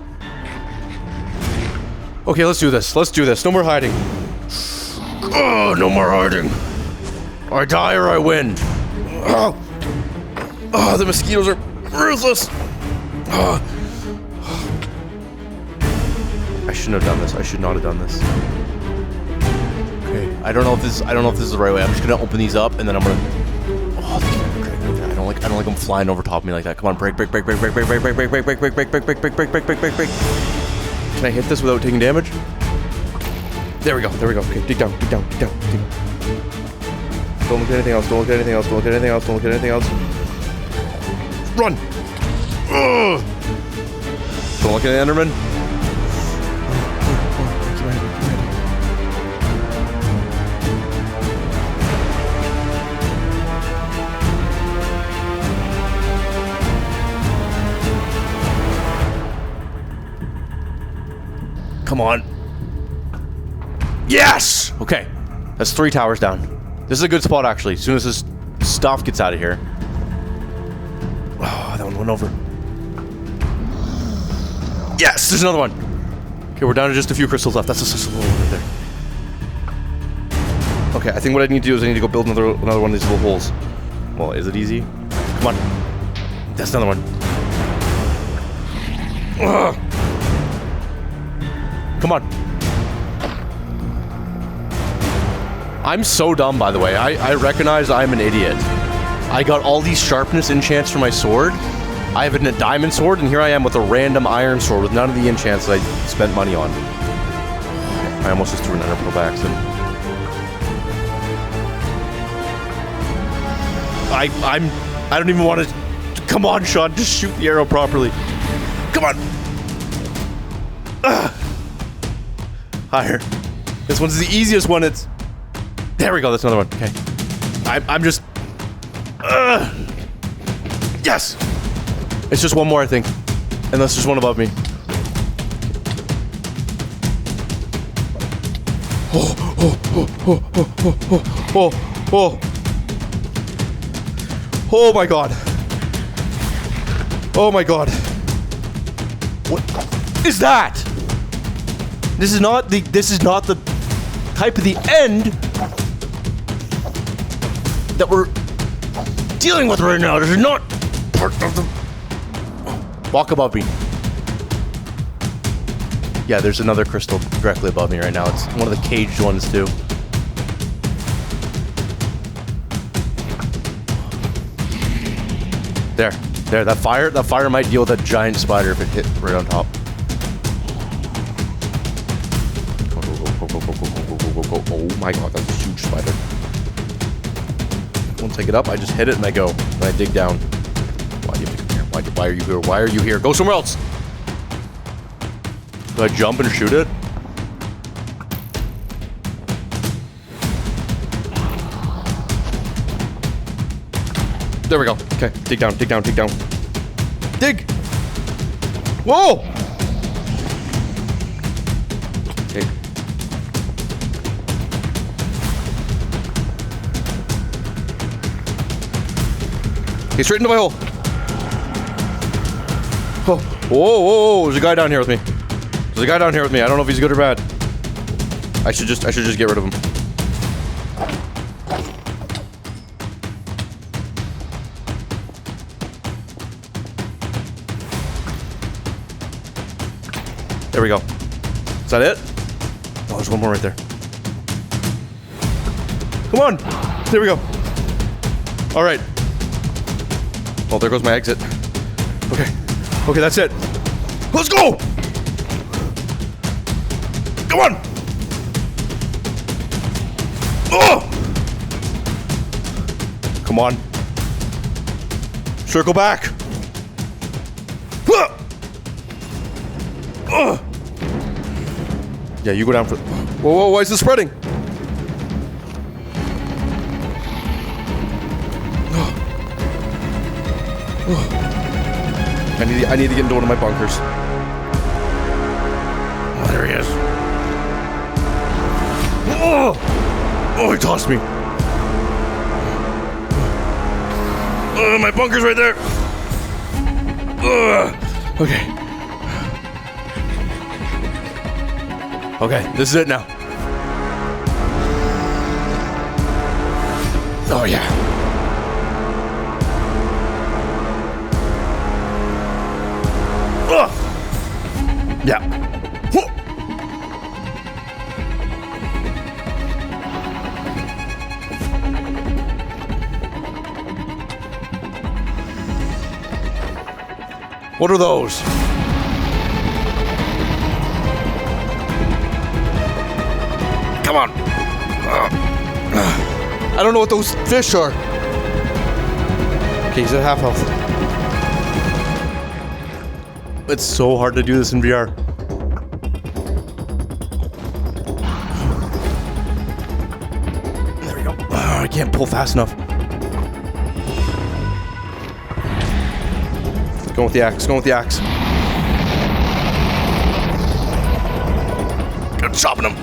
Okay, let's do this. Let's do this. No more hiding. Oh, no more hiding. I die or I win. Oh, the mosquitoes are ruthless. Oh. I shouldn't have done this. I should not have done this. Okay. I don't know if this is the right way. I'm just gonna open these up and then I'm gonna. Oh, I don't like them flying over top of me like that. Come on, break. Can I hit this without taking damage? There we go. Okay, dig down. Don't look at anything else. Don't look at anything else. Run! Ugh. Don't look at the Enderman. Come on. Yes! Okay. That's 3 towers down. This is a good spot, actually. As soon as this stuff gets out of here. Oh, that one went over. Yes! There's another one! Okay, we're down to just a few crystals left. That's just a little one right there. Okay, I think what I need to do is I need to go build another one of these little holes. Well, is it easy? Come on. That's another one. Ugh. Come on. I'm so dumb, by the way. I recognize I'm an idiot. I got all these sharpness enchants for my sword. I have a diamond sword, and here I am with a random iron sword with none of the enchants that I spent money on. I almost just threw an ender pearl by accident. I don't even want to... Come on, Sean, just shoot the arrow properly. Come on! Ugh. Higher. This one's the easiest one. It's... There we go, that's another one. Okay. I'm just... Yes! It's just one more, I think. Unless there's one above me. Oh my god. Oh my god. What is that? This is not the type of the end that we're dealing with right now. This is not part of the... Walk above me. Yeah, there's another crystal directly above me right now. It's one of the caged ones too. There. There, that fire might deal with a giant spider if it hit right on top. Go. Oh my god, that's a huge spider. Once I get up, I just hit it and I go. And I dig down. Why do you have to come here? Why are you here? Why are you here? Go somewhere else! Do I jump and shoot it? There we go. Okay, dig down. Dig! Whoa! Okay. Okay, straight into my hole. Oh, whoa! There's a guy down here with me. I don't know if he's good or bad. I should just get rid of him. There we go. Is that it? Oh, there's one more right there. Come on! There we go. Alright. Oh, there goes my exit. Okay, that's it. Let's go! Come on! Oh! Come on. Circle back. Yeah, you go down for... Whoa, why is this spreading? I need to get into one of my bunkers. Oh, there he is. Oh, he tossed me. My bunker's right there. Okay. Okay, this is it now. Oh, yeah. Yeah. What are those? Come on. I don't know what those fish are. Okay, he's at half health. It's so hard to do this in VR. There we go. I can't pull fast enough. Going with the axe. I'm chopping him.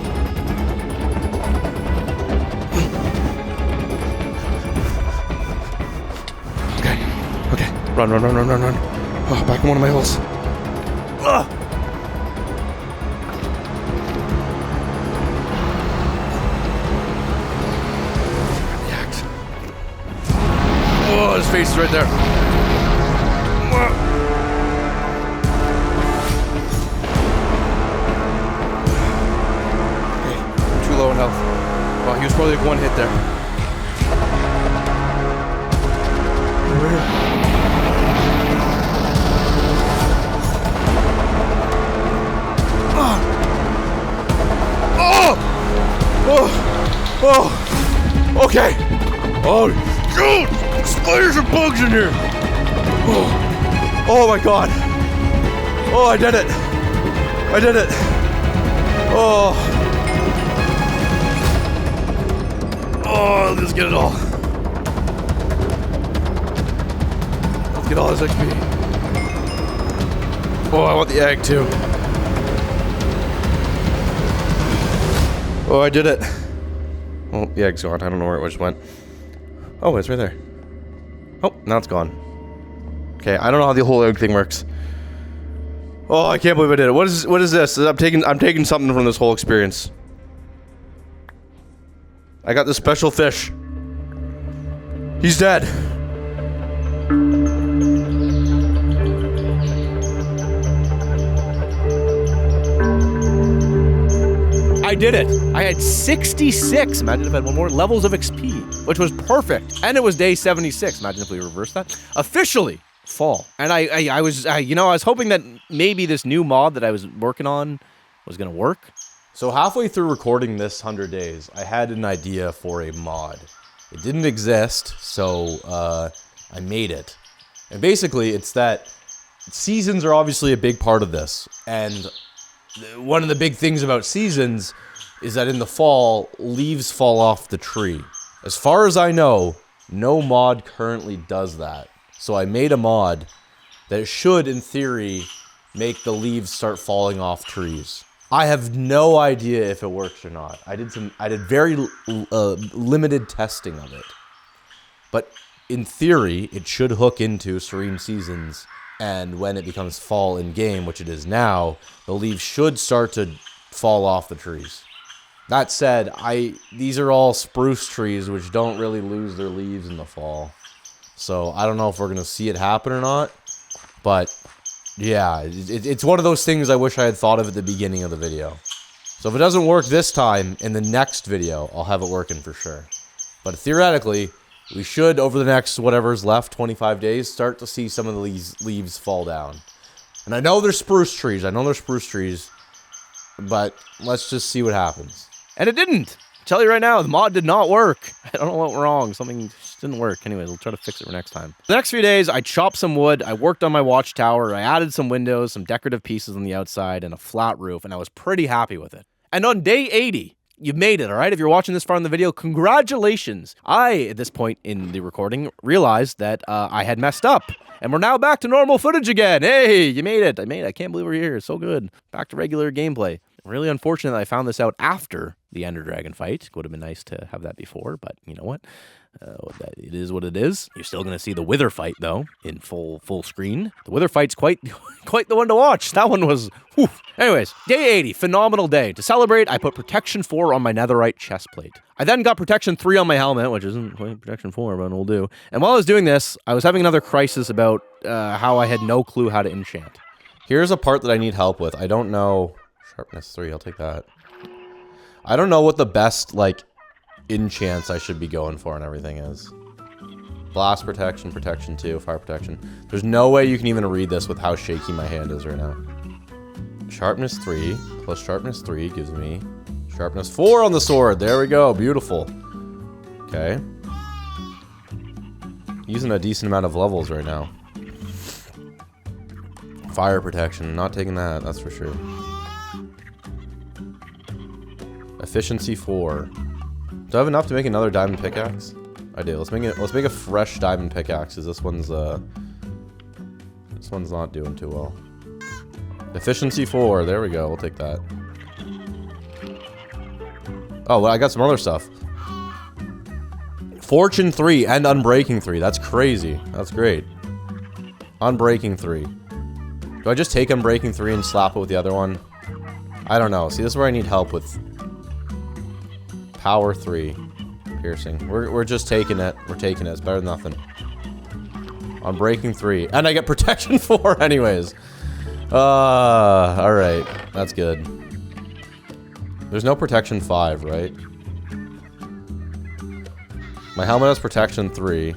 Okay. Run. Oh, back in one of my holes. The axe. Oh, his face is right there. Okay, I'm too low in health. Well, he was probably like one hit there. Over here. Oh, okay. Oh, shoot! Spiders and bugs in here. Oh my god. Oh, I did it. Oh, let's get it all. Let's get all this XP. Oh, I want the egg too. Oh, I did it. Well, the egg's gone. I don't know where it just went. Oh, it's right there. Oh, now it's gone. Okay, I don't know how the whole egg thing works. Oh, I can't believe I did it. What is this? I'm taking something from this whole experience. I got this special fish. He's dead. I did it. I had 66. Imagine if I had one more levels of XP, which was perfect. And it was day 76. Imagine if we reversed that. Officially, fall. And I was hoping that maybe this new mod that I was working on was gonna work. So halfway through recording this 100 days, I had an idea for a mod. It didn't exist, so I made it. And basically, it's that seasons are obviously a big part of this. And one of the big things about seasons is that in the fall, leaves fall off the tree. As far as I know, no mod currently does that. So I made a mod that should, in theory, make the leaves start falling off trees. I have no idea if it works or not. I did very limited testing of it. But in theory, it should hook into Serene Seasons, and when it becomes fall in game, which it is now, the leaves should start to fall off the trees. That said, these are all spruce trees, which don't really lose their leaves in the fall. So I don't know if we're going to see it happen or not. But yeah, it's one of those things I wish I had thought of at the beginning of the video. So if it doesn't work this time, in the next video, I'll have it working for sure. But theoretically, we should, over the next whatever's left, 25 days, start to see some of these leaves fall down. And I know they're spruce trees. But let's just see what happens. And it didn't. I'll tell you right now, the mod did not work. I don't know what went wrong. Something just didn't work. Anyways, we'll try to fix it for next time. The next few days, I chopped some wood. I worked on my watchtower. I added some windows, some decorative pieces on the outside, and a flat roof. And I was pretty happy with it. And on day 80, you've made it, all right? If you're watching this far in the video, congratulations. I, at this point in the recording, realized that I had messed up. And we're now back to normal footage again. Hey, you made it. I can't believe we're here. It's so good. Back to regular gameplay. Really unfortunate that I found this out after the Ender Dragon fight. Would have been nice to have that before, but you know what? It is what it is. You're still going to see the Wither fight, though, in full screen. The Wither fight's quite the one to watch. That one was, whew. Anyways, day 80, phenomenal day. To celebrate, I put Protection 4 on my Netherite chestplate. I then got Protection 3 on my helmet, which isn't quite Protection 4, but it'll do. And while I was doing this, I was having another crisis about how I had no clue how to enchant. Here's a part that I need help with. I don't know. Sharpness 3, I'll take that. I don't know what the best, enchants I should be going for and everything is. Blast protection, protection 2, fire protection. There's no way you can even read this with how shaky my hand is right now. Sharpness 3 plus sharpness 3 gives me sharpness 4 on the sword. There we go. Beautiful. Okay. Using a decent amount of levels right now. Fire protection. Not taking that, that's for sure. Efficiency 4. Do I have enough to make another diamond pickaxe? I do. Let's make a fresh diamond pickaxe, because this one's not doing too well. Efficiency 4. There we go. We'll take that. Oh, well, I got some other stuff. Fortune 3 and Unbreaking 3. That's crazy. That's great. Unbreaking 3. Do I just take Unbreaking 3 and slap it with the other one? I don't know. See, this is where I need help with Power 3. Piercing. We're just taking it. We're taking it. It's better than nothing. Unbreaking 3. And I get Protection 4 anyways. Alright. That's good. There's no Protection 5, right? My helmet has Protection 3.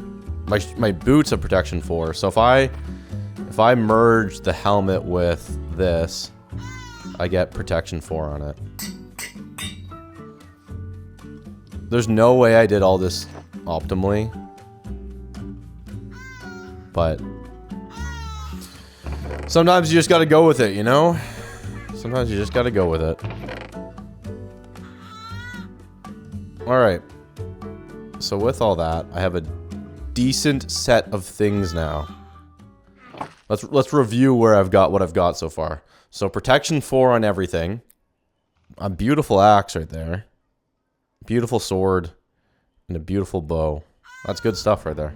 My boots have Protection 4. So if I merge the helmet with this, I get Protection 4 on it. There's no way I did all this optimally. But sometimes you just gotta go with it, you know? Sometimes you just gotta go with it. Alright. So with all that, I have a decent set of things now. Let's review where what I've got so far. So Protection 4 on everything. A beautiful axe right there. Beautiful sword. And a beautiful bow. That's good stuff right there.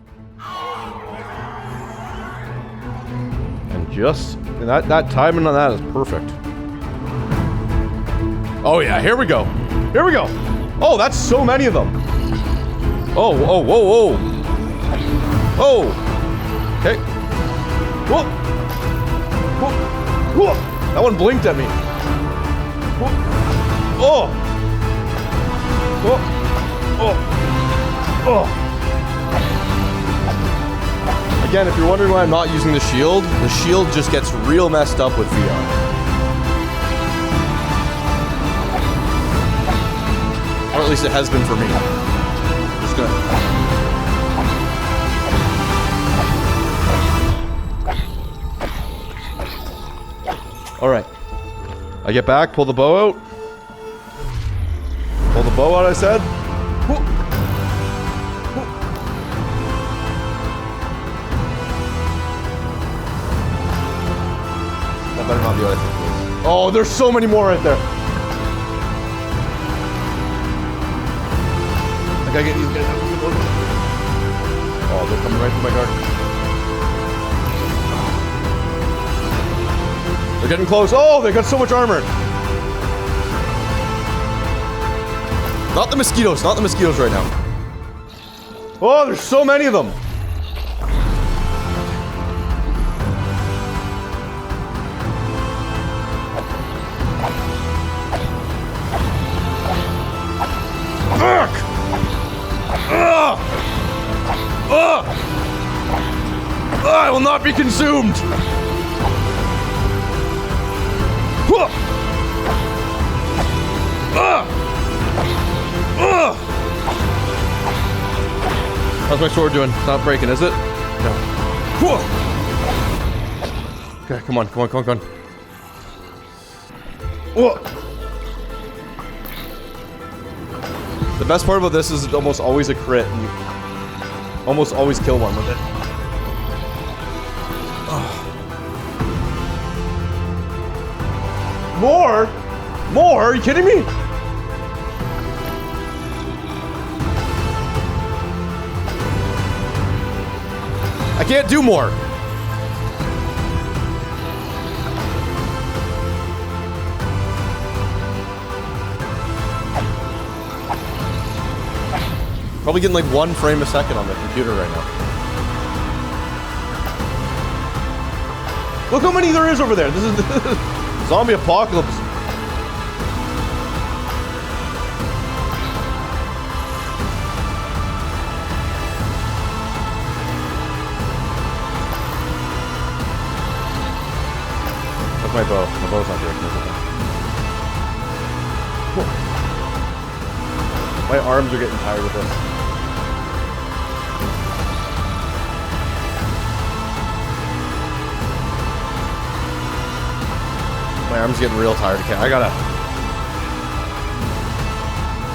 And that timing on that is perfect. Oh yeah, here we go. Here we go. Oh, that's so many of them. Oh, whoa, whoa, whoa. Oh. Okay. Whoa. Whoa. Whoa. That one blinked at me. Whoa. Oh. Oh. Oh. Oh. again, if you're wondering why I'm not using the shield just gets real messed up with VR. Or at least it has been for me. Just gonna... Alright. I get back, pull the bow out. Pull the bow out, I said. That better not be what I think it is. Oh, there's so many more right there. I gotta get these guys out. Oh, they're coming right through my garden. They're getting close. Oh, they got so much armor. Not the mosquitoes right now. Oh, there's so many of them. Fuck! I will not be consumed. How's my sword doing? It's not breaking, is it? No. Okay, come on. The best part about this is it's almost always a crit, and you almost always kill one with it. More? Are you kidding me? I can't do more. Probably getting like 1 frame a second on the computer right now. Look how many there is over there. This is zombie apocalypse. Where's my bow? My bow's not breaking, is it? My arms are getting tired of this. My arm's getting real tired.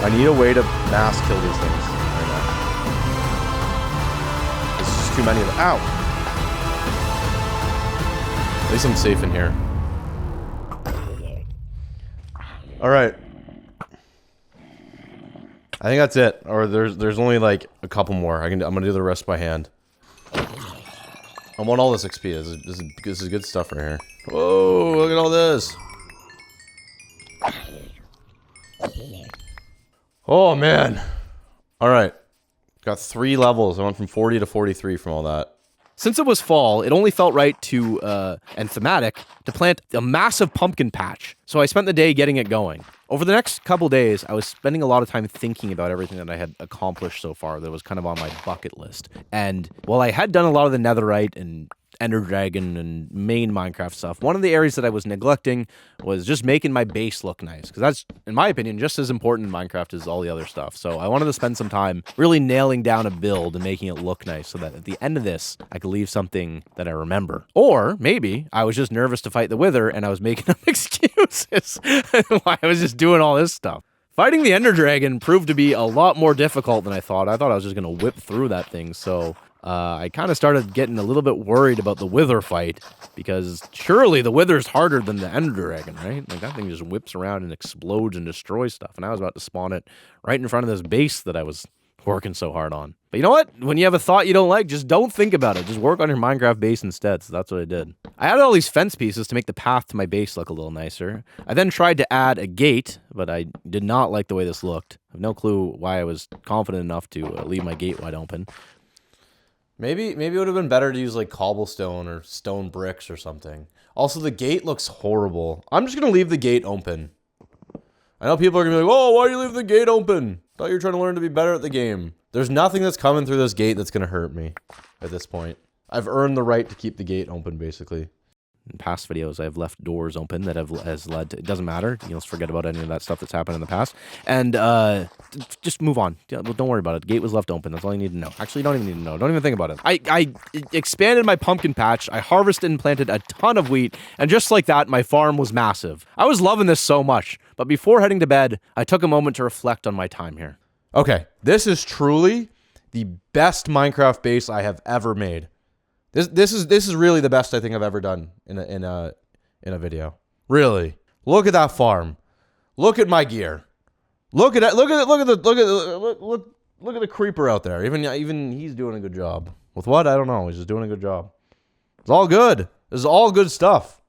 I need a way to mass kill these things right now. There's just too many of them. Ow! At least I'm safe in here. Alright. I think that's it. Or there's only like a couple more. I'm gonna do the rest by hand. I want all this XP. This is good stuff right here. Whoa, look at all this. Oh man. Alright. Got 3 levels. I went from 40 to 43 from all that. Since it was fall, it only felt right to, and thematic, to plant a massive pumpkin patch. So I spent the day getting it going. Over the next couple days, I was spending a lot of time thinking about everything that I had accomplished so far that was kind of on my bucket list. And while I had done a lot of the Netherite and Ender Dragon and main Minecraft stuff, one of the areas that I was neglecting was just making my base look nice. Because that's, in my opinion, just as important in Minecraft as all the other stuff. So I wanted to spend some time really nailing down a build and making it look nice so that at the end of this, I could leave something that I remember. Or maybe I was just nervous to fight the Wither and I was making up excuses why I was just doing all this stuff. Fighting the Ender Dragon proved to be a lot more difficult than I thought. I thought I was just going to whip through that thing, so I kind of started getting a little bit worried about the Wither fight, because surely the Wither's harder than the Ender Dragon, right? Like, that thing just whips around and explodes and destroys stuff, and I was about to spawn it right in front of this base that I was working so hard on. But you know what? When you have a thought you don't like, just don't think about it. Just work on your Minecraft base instead, so that's what I did. I added all these fence pieces to make the path to my base look a little nicer. I then tried to add a gate, but I did not like the way this looked. I have no clue why I was confident enough to leave my gate wide open. Maybe it would have been better to use like cobblestone or stone bricks or something. Also, the gate looks horrible. I'm just gonna leave the gate open. I know people are gonna be like, "Oh, why do you leave the gate open? Thought you were trying to learn to be better at the game." There's nothing that's coming through this gate that's gonna hurt me at this point. I've earned the right to keep the gate open, basically. In past videos, I've left doors open that has led to... It doesn't matter. Let's forget about any of that stuff that's happened in the past. And just move on. Don't worry about it. The gate was left open. That's all you need to know. Actually, you don't even need to know. Don't even think about it. I expanded my pumpkin patch. I harvested and planted a ton of wheat. And just like that, my farm was massive. I was loving this so much. But before heading to bed, I took a moment to reflect on my time here. Okay, this is truly the best Minecraft base I have ever made. This is really the best I think I've ever done in a video. Really, look at that farm. Look at my gear. Look at the creeper out there. Even he's doing a good job. With what? I don't know. He's just doing a good job. It's all good. This is all good stuff.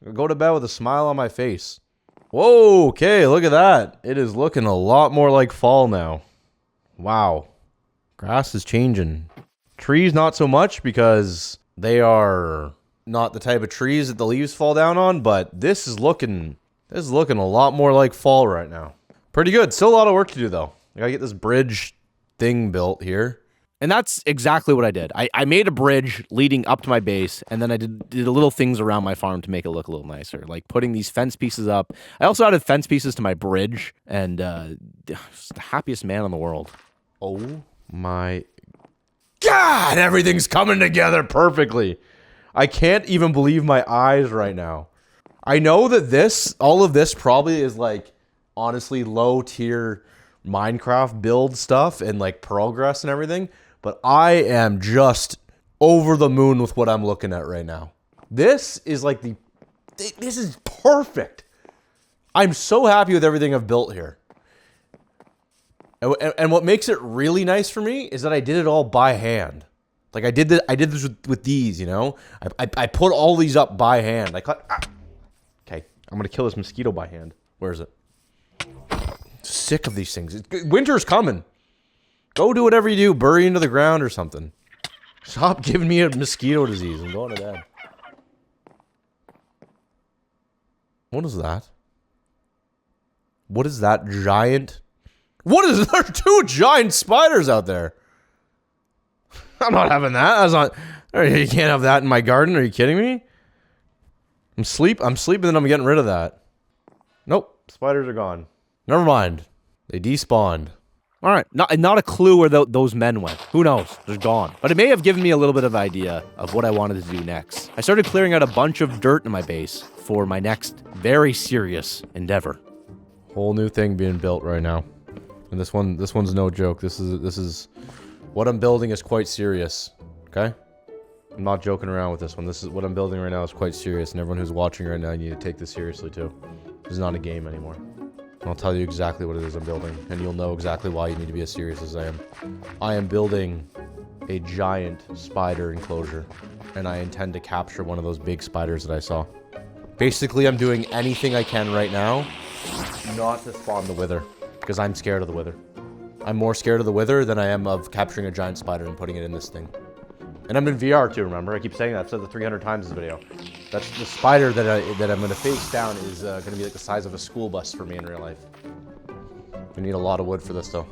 I go to bed with a smile on my face. Whoa, okay, look at that. It is looking a lot more like fall now. Wow. Grass is changing. Trees not so much because they are not the type of trees that the leaves fall down on, but this is looking a lot more like fall right now. Pretty good. Still a lot of work to do though. I gotta get this bridge thing built here. And that's exactly what I did. I made a bridge leading up to my base, and then I did little things around my farm to make it look a little nicer, like putting these fence pieces up. I also added fence pieces to my bridge, and just the happiest man in the world. Oh my God, everything's coming together perfectly. I can't even believe my eyes right now. I know that all of this probably is like, honestly, low tier Minecraft build stuff and like progress and everything, but I am just over the moon with what I'm looking at right now. This is like this is perfect. I'm so happy with everything I've built here. And what makes it really nice for me is that I did it all by hand. Like I did this with these, you know? I put all these up by hand. Okay, I'm gonna kill this mosquito by hand. Where is it? Sick of these things. Winter's coming. Go do whatever you do. Bury into the ground or something. Stop giving me a mosquito disease. I'm going to bed. What is that? What is that giant... What is there? 2 giant spiders out there. I'm not having that. That's not. You can't have that in my garden. Are you kidding me? I'm sleeping, and I'm getting rid of that. Nope. Spiders are gone. Never mind. They despawned. All right. Not a clue where those men went. Who knows? They're gone. But it may have given me a little bit of idea of what I wanted to do next. I started clearing out a bunch of dirt in my base for my next very serious endeavor. Whole new thing being built right now. And this one's no joke. This is what I'm building is quite serious. Okay? I'm not joking around with this one. This is what I'm building right now is quite serious, and everyone who's watching right now, you need to take this seriously too. This is not a game anymore. And I'll tell you exactly what it is I'm building, and you'll know exactly why you need to be as serious as I am. I am building a giant spider enclosure, and I intend to capture one of those big spiders that I saw. Basically, I'm doing anything I can right now not to spawn the wither. Because I'm scared of the wither. I'm more scared of the wither than I am of capturing a giant spider and putting it in this thing. And I'm in VR too, remember? I keep saying that. I've said it 300 times in this video. That's the spider that I'm going to face down is going to be like the size of a school bus for me in real life. We need a lot of wood for this though.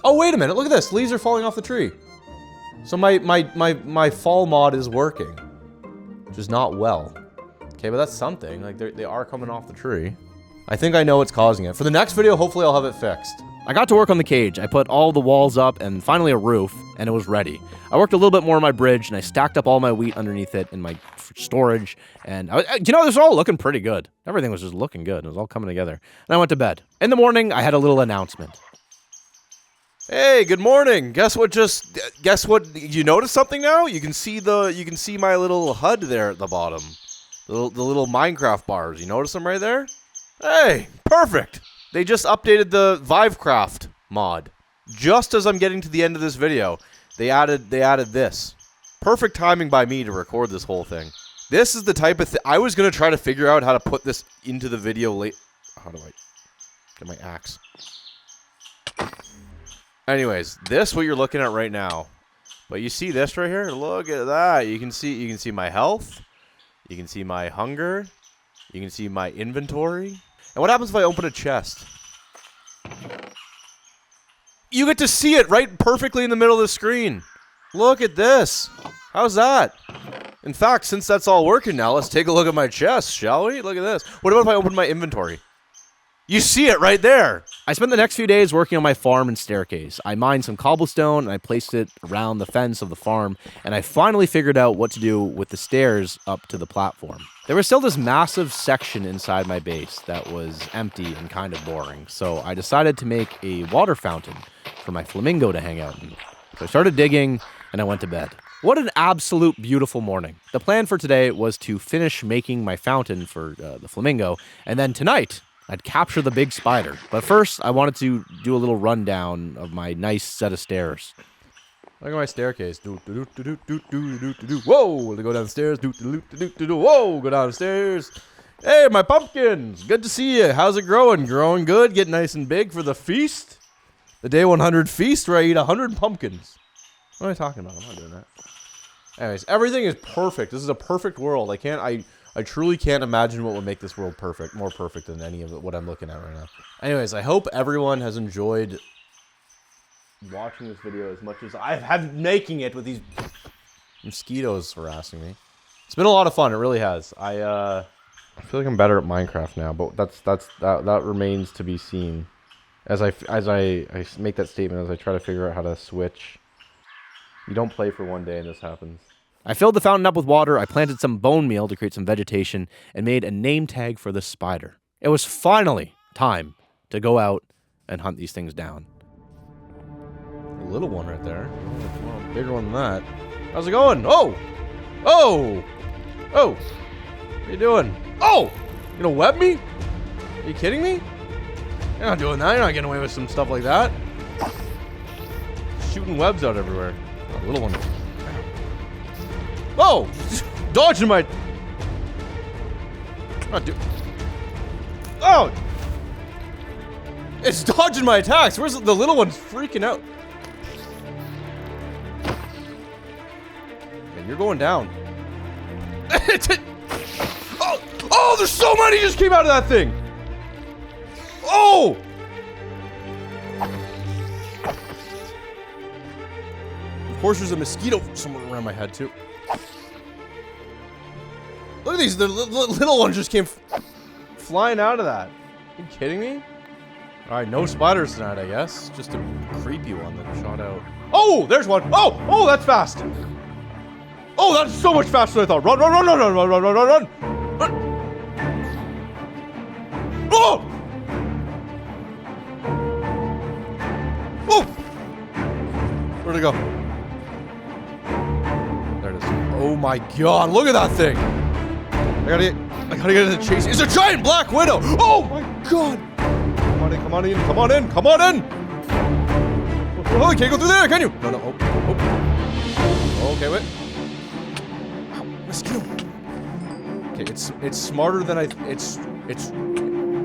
Oh, wait a minute. Look at this. Leaves are falling off the tree. So my fall mod is working. Which is not well. Okay, but that's something. Like they are coming off the tree. I think I know what's causing it. For the next video, hopefully I'll have it fixed. I got to work on the cage. I put all the walls up and finally a roof, and it was ready. I worked a little bit more on my bridge, and I stacked up all my wheat underneath it in my storage, and this was all looking pretty good. Everything was just looking good. It was all coming together. And I went to bed. In the morning, I had a little announcement. Hey, good morning. Guess what? You noticed something now? You can see my little HUD there at the bottom. The little Minecraft bars. You notice them right there? Hey, perfect. They just updated the Vivecraft mod. Just as I'm getting to the end of this video, they added this. Perfect timing by me to record this whole thing. This is the type of thing I was going to try to figure out how to put this into the video late. How do I get my axe? Anyways, this what you're looking at right now. But you see this right here? Look at that. You can see my health. You can see my hunger. You can see my inventory. And what happens if I open a chest? You get to see it right perfectly in the middle of the screen. Look at this. How's that? In fact, since that's all working now, let's take a look at my chest, shall we? Look at this. What about if I open my inventory? You see it right there. I spent the next few days working on my farm and staircase. I mined some cobblestone, and I placed it around the fence of the farm, and I finally figured out what to do with the stairs up to the platform. There was still this massive section inside my base that was empty and kind of boring, so I decided to make a water fountain for my flamingo to hang out in. So I started digging, and I went to bed. What an absolute beautiful morning. The plan for today was to finish making my fountain for the flamingo, and then tonight, I'd capture the big spider. But first, I wanted to do a little rundown of my nice set of stairs. Look at my staircase. Whoa, go downstairs. Whoa, go downstairs. Hey, my pumpkins. Good to see you. How's it growing? Growing good? Getting nice and big for the feast? The day 100 feast where I eat 100 pumpkins. What am I talking about? I'm not doing that. Anyways, everything is perfect. This is a perfect world. I truly can't imagine what would make this world perfect, more perfect than any of what I'm looking at right now. Anyways, I hope everyone has enjoyed watching this video as much as I have making it with these mosquitoes harassing me. It's been a lot of fun. It really has. I feel like I'm better at Minecraft now, but that remains to be seen. As I make that statement, as I try to figure out how to switch. You don't play for one day and this happens. I filled the fountain up with water, I planted some bone meal to create some vegetation, and made a name tag for the spider. It was finally time to go out and hunt these things down. A little one right there. Well, a bigger one than that. How's it going? Oh! Oh! Oh! What are you doing? Oh! You gonna web me? Are you kidding me? You're not doing that. You're not getting away with some stuff like that. Shooting webs out everywhere. Oh, a little one. Oh! Just dodging my... Oh! It's dodging my attacks. Where's the little one's freaking out? Okay, you're going down. Oh! Oh! There's so many just came out of that thing! Oh! Of course, there's a mosquito somewhere around my head too. Look at these, the little one just came flying out of that. Are you kidding me? Alright, no spiders tonight, I guess. Just a creepy one that shot out. Oh, there's one. Oh, oh, that's fast. Oh, that's so much faster than I thought. Run, run, run, run, run, run, run, run, run, run. Oh! Oh! Where'd it go? There it is. Oh my god, look at that thing. I gotta get in the chase. It's a giant black widow! Oh my god! Come on in, come on in, come on in, come on in! Oh, you can't go through there, can you? No, no, oh, oh. Okay, wait. Ow, mosquito. Okay, it's smarter than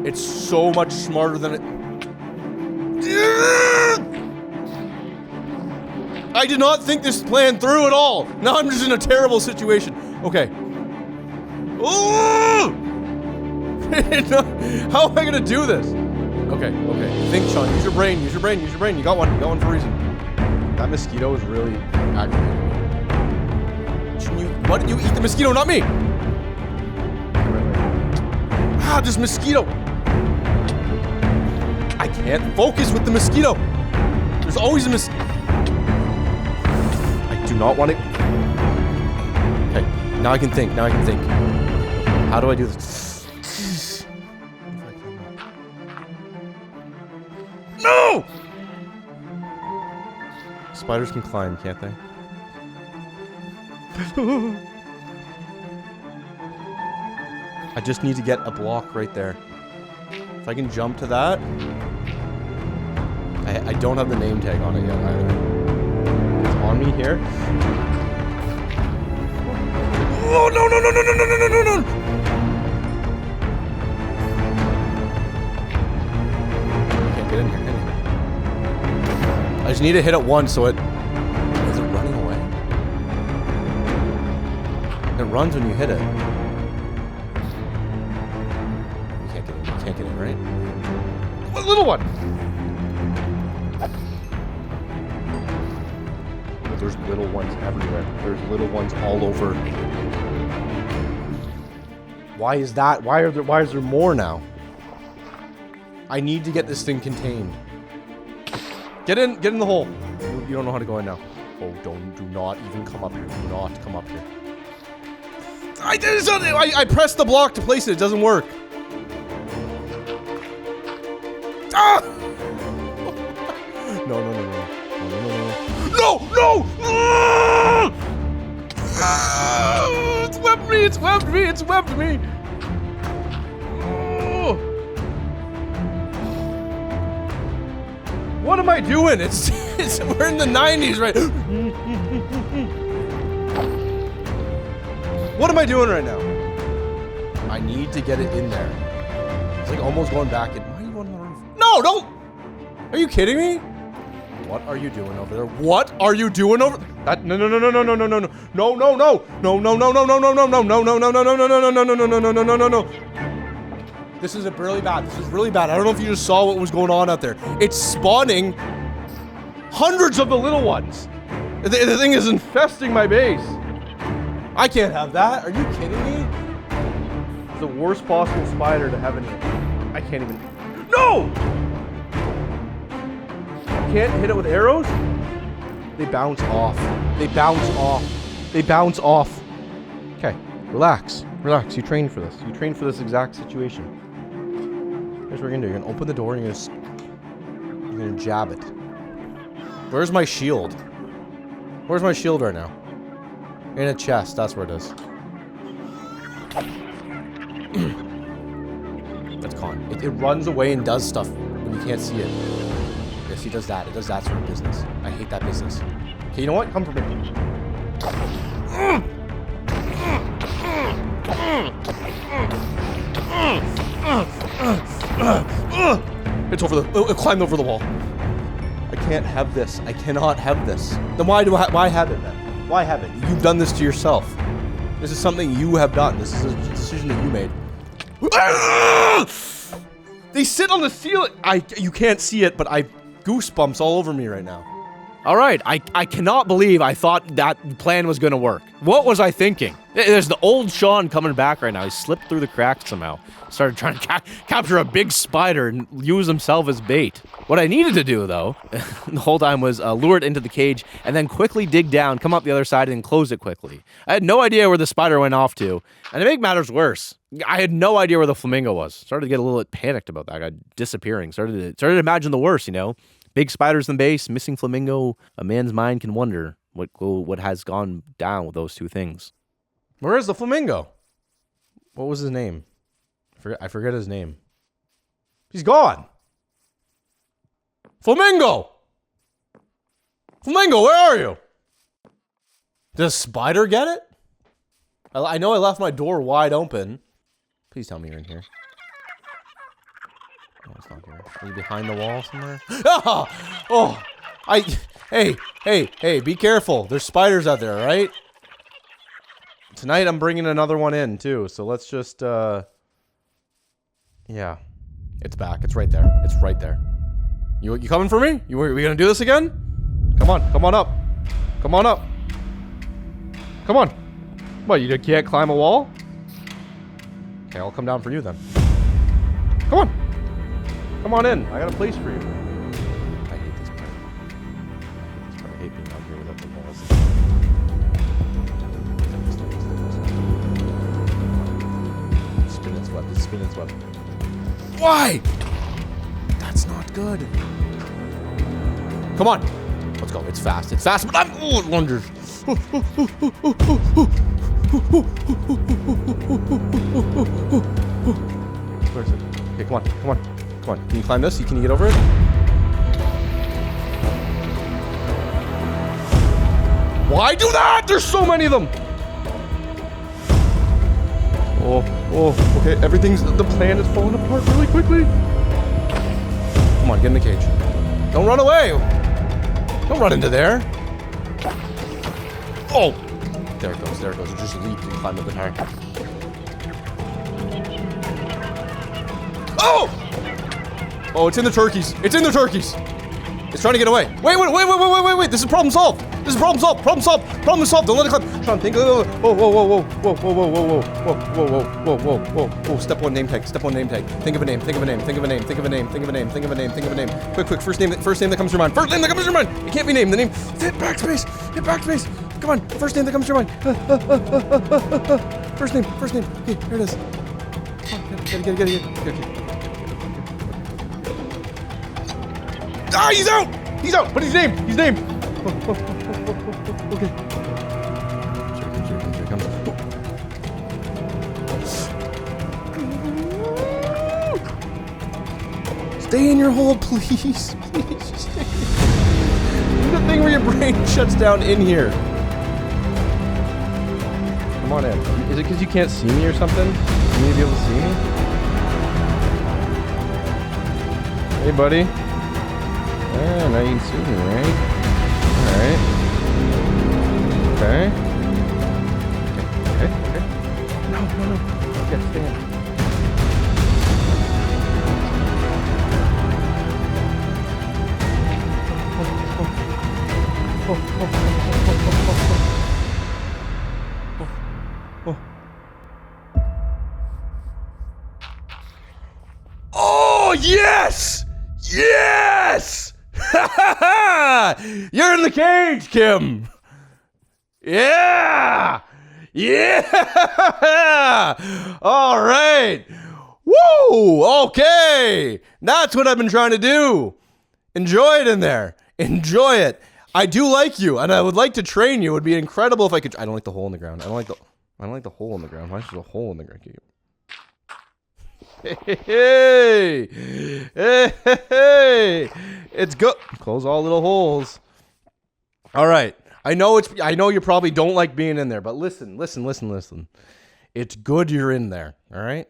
it's so much smarter than it. I did not think this plan through at all. Now I'm just in a terrible situation. Okay. Oh! How am I gonna do this? Okay, okay. Think, Sean. Use your brain. Use your brain. Use your brain. You got one. You got one for a reason. That mosquito is really aggravating me. Why did you eat the mosquito, not me? Ah, this mosquito. I can't focus with the mosquito. There's always a mosquito. I do not want to. Okay, now I can think. Now I can think. How do I do this? No! Spiders can climb, can't they? I just need to get a block right there. If I can jump to that. I don't have the name tag on it yet either. It's on me here. Oh, no, no, no, no, no, no, no, no, no, no! Can't get in here, can you? I just need to hit it once so it... Is it running away? It runs when you hit it. You can't get in, you can't get in, right? A little one! there's little ones everywhere. There's little ones all over. Why is that? Why is there more now? I need to get this thing contained. Get in the hole. You don't know how to go in now. Oh, do not even come up here. Do not come up here. I pressed the block to place it. It doesn't work. Ah! No. It's webbed me. Oh. What am I doing? It's we're in the 90s, right? What am I doing right now? I need to get it in there. It's like almost going back in. Why are you going on the roof? No, don't! Are you kidding me? What are you doing over there? What are you doing over that? No. This is really bad. This is really bad. I don't know if you just saw what was going on out there. It's spawning hundreds of the little ones. The thing is infesting my base. I can't have that. Are you kidding me? It's the worst possible spider to have in here. I can't even. No! Can't hit it with arrows? They bounce off. Okay, relax. You trained for this. You trained for this exact situation. Here's what you're gonna do. You're gonna open the door and you're gonna jab it. Where's my shield? Where's my shield right now? In a chest, that's where it is. That's con. It runs away and does stuff when you can't see it. Yes, he does that. It does that sort of business. I hate that business. Okay, you know what? Come for me. It's over the. It climbed over the wall. I can't have this. I cannot have this. Then why have it then? Why have it? You've done this to yourself. This is something you have done. This is a decision that you made. They sit on the ceiling. You can't see it, but I goosebumps all over me right now. All right, I cannot believe I thought that plan was gonna work. What was I thinking? There's the old Sean coming back right now. He slipped through the cracks somehow. Started trying to capture a big spider and use himself as bait. What I needed to do, though, the whole time was lure it into the cage and then quickly dig down, come up the other side, and close it quickly. I had no idea where the spider went off to. And to make matters worse, I had no idea where the flamingo was. Started to get a little panicked about that guy disappearing. Started to imagine the worst, you know? Big spiders in the base, missing flamingo. A man's mind can wonder what has gone down with those two things. Where is the flamingo? What was his name? I forget his name. He's gone. Flamingo! Flamingo, where are you? Did a spider get it? I know I left my door wide open. Please tell me you're in here. No, it's not here. Are you behind the wall somewhere? Hey, be careful. There's spiders out there, right? Tonight I'm bringing another one in too, so let's just, yeah. It's back. It's right there. It's right there. You coming for me? We gonna do this again? Come on up. Come on. What, you can't climb a wall? Okay, I'll come down for you then. Come on in. I got a place for you. I hate this part. I hate being out here without the walls. Spin its web. Why? That's not good. Come on. Let's go. It's fast, but I'm... Oh, it lungers. Where is it? Okay, come on. Can you climb this? Can you get over it? Why do that? There's so many of them. Oh, okay. The plan is falling apart really quickly. Come on, get in the cage. Don't run away. Don't run into there. Oh, there it goes. It just leaped and climbed up the tower. Oh, it's in the turkeys. It's trying to get away. Wait. This is problem solved. This is problem solved. Problem solved. Problem solved. Don't let it clip. Sean, think. Whoa, whoa, whoa, whoa, whoa, whoa, whoa, whoa, whoa, whoa, whoa, whoa, whoa, whoa. Step one name tag. Step one name tag. Think of a name. Think of a name. Think of a name. Think of a name. Think of a name. Think of a name. Think of a name. Quick, quick. First name that comes to your mind. First name that comes to your mind. It can't be named. The name. Hit backspace. Hit backspace. Come on. First name that comes to your mind. First name. First name. Okay, here it is. Come on, get it. Ah, he's out! He's out! But his name! His name! Okay. Here he comes. Stay in your hole, please. Please, just stay. Do the thing where your brain shuts down in here. Come on in. Is it because you can't see me or something? You need to be able to see me? Hey, buddy. Yeah, now you can see me, right? Alright. Okay. Okay. No. Yes, stand. Oh, yes! Yes! You're in the cage, Kim! Yeah! All right! Woo! Okay! That's what I've been trying to do. Enjoy it in there. Enjoy it. I do like you, and I would like to train you. It would be incredible if I could. I don't like the hole in the ground. I don't like the hole in the ground. Why is there a hole in the ground? Hey! It's good. Close all little holes. All right. I know you probably don't like being in there, but listen. It's good you're in there. All right.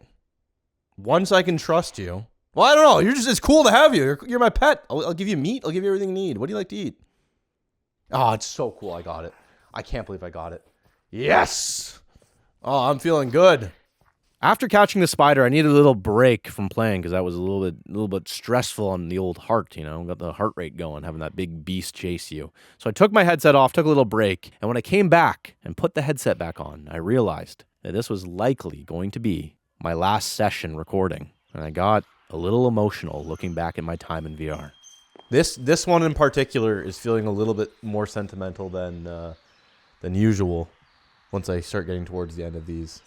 Once I can trust you. Well, I don't know. It's cool to have you. You're my pet. I'll give you meat. I'll give you everything you need. What do you like to eat? Oh, it's so cool. I got it. I can't believe I got it. Yes. Oh, I'm feeling good. After catching the spider, I needed a little break from playing because that was a little bit stressful on the old heart, got the heart rate going, having that big beast chase you. So I took my headset off, took a little break, and when I came back and put the headset back on, I realized that this was likely going to be my last session recording, and I got a little emotional looking back at my time in VR. This one in particular is feeling a little bit more sentimental than usual once I start getting towards the end of these.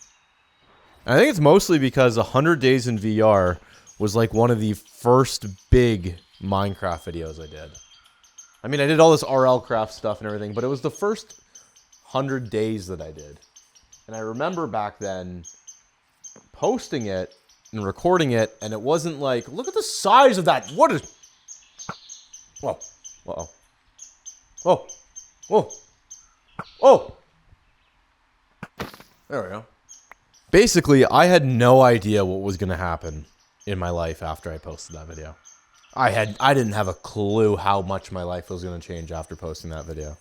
I think it's mostly because 100 Days in VR was like one of the first big Minecraft videos I did. I mean, I did all this RL craft stuff and everything, but it was the first 100 days that I did. And I remember back then posting it and recording it, and it wasn't like, look at the size of that. What is... Whoa. Uh-oh. Whoa. There we go. Basically, I had no idea what was going to happen in my life after I posted that video. I didn't have a clue how much my life was going to change after posting that video.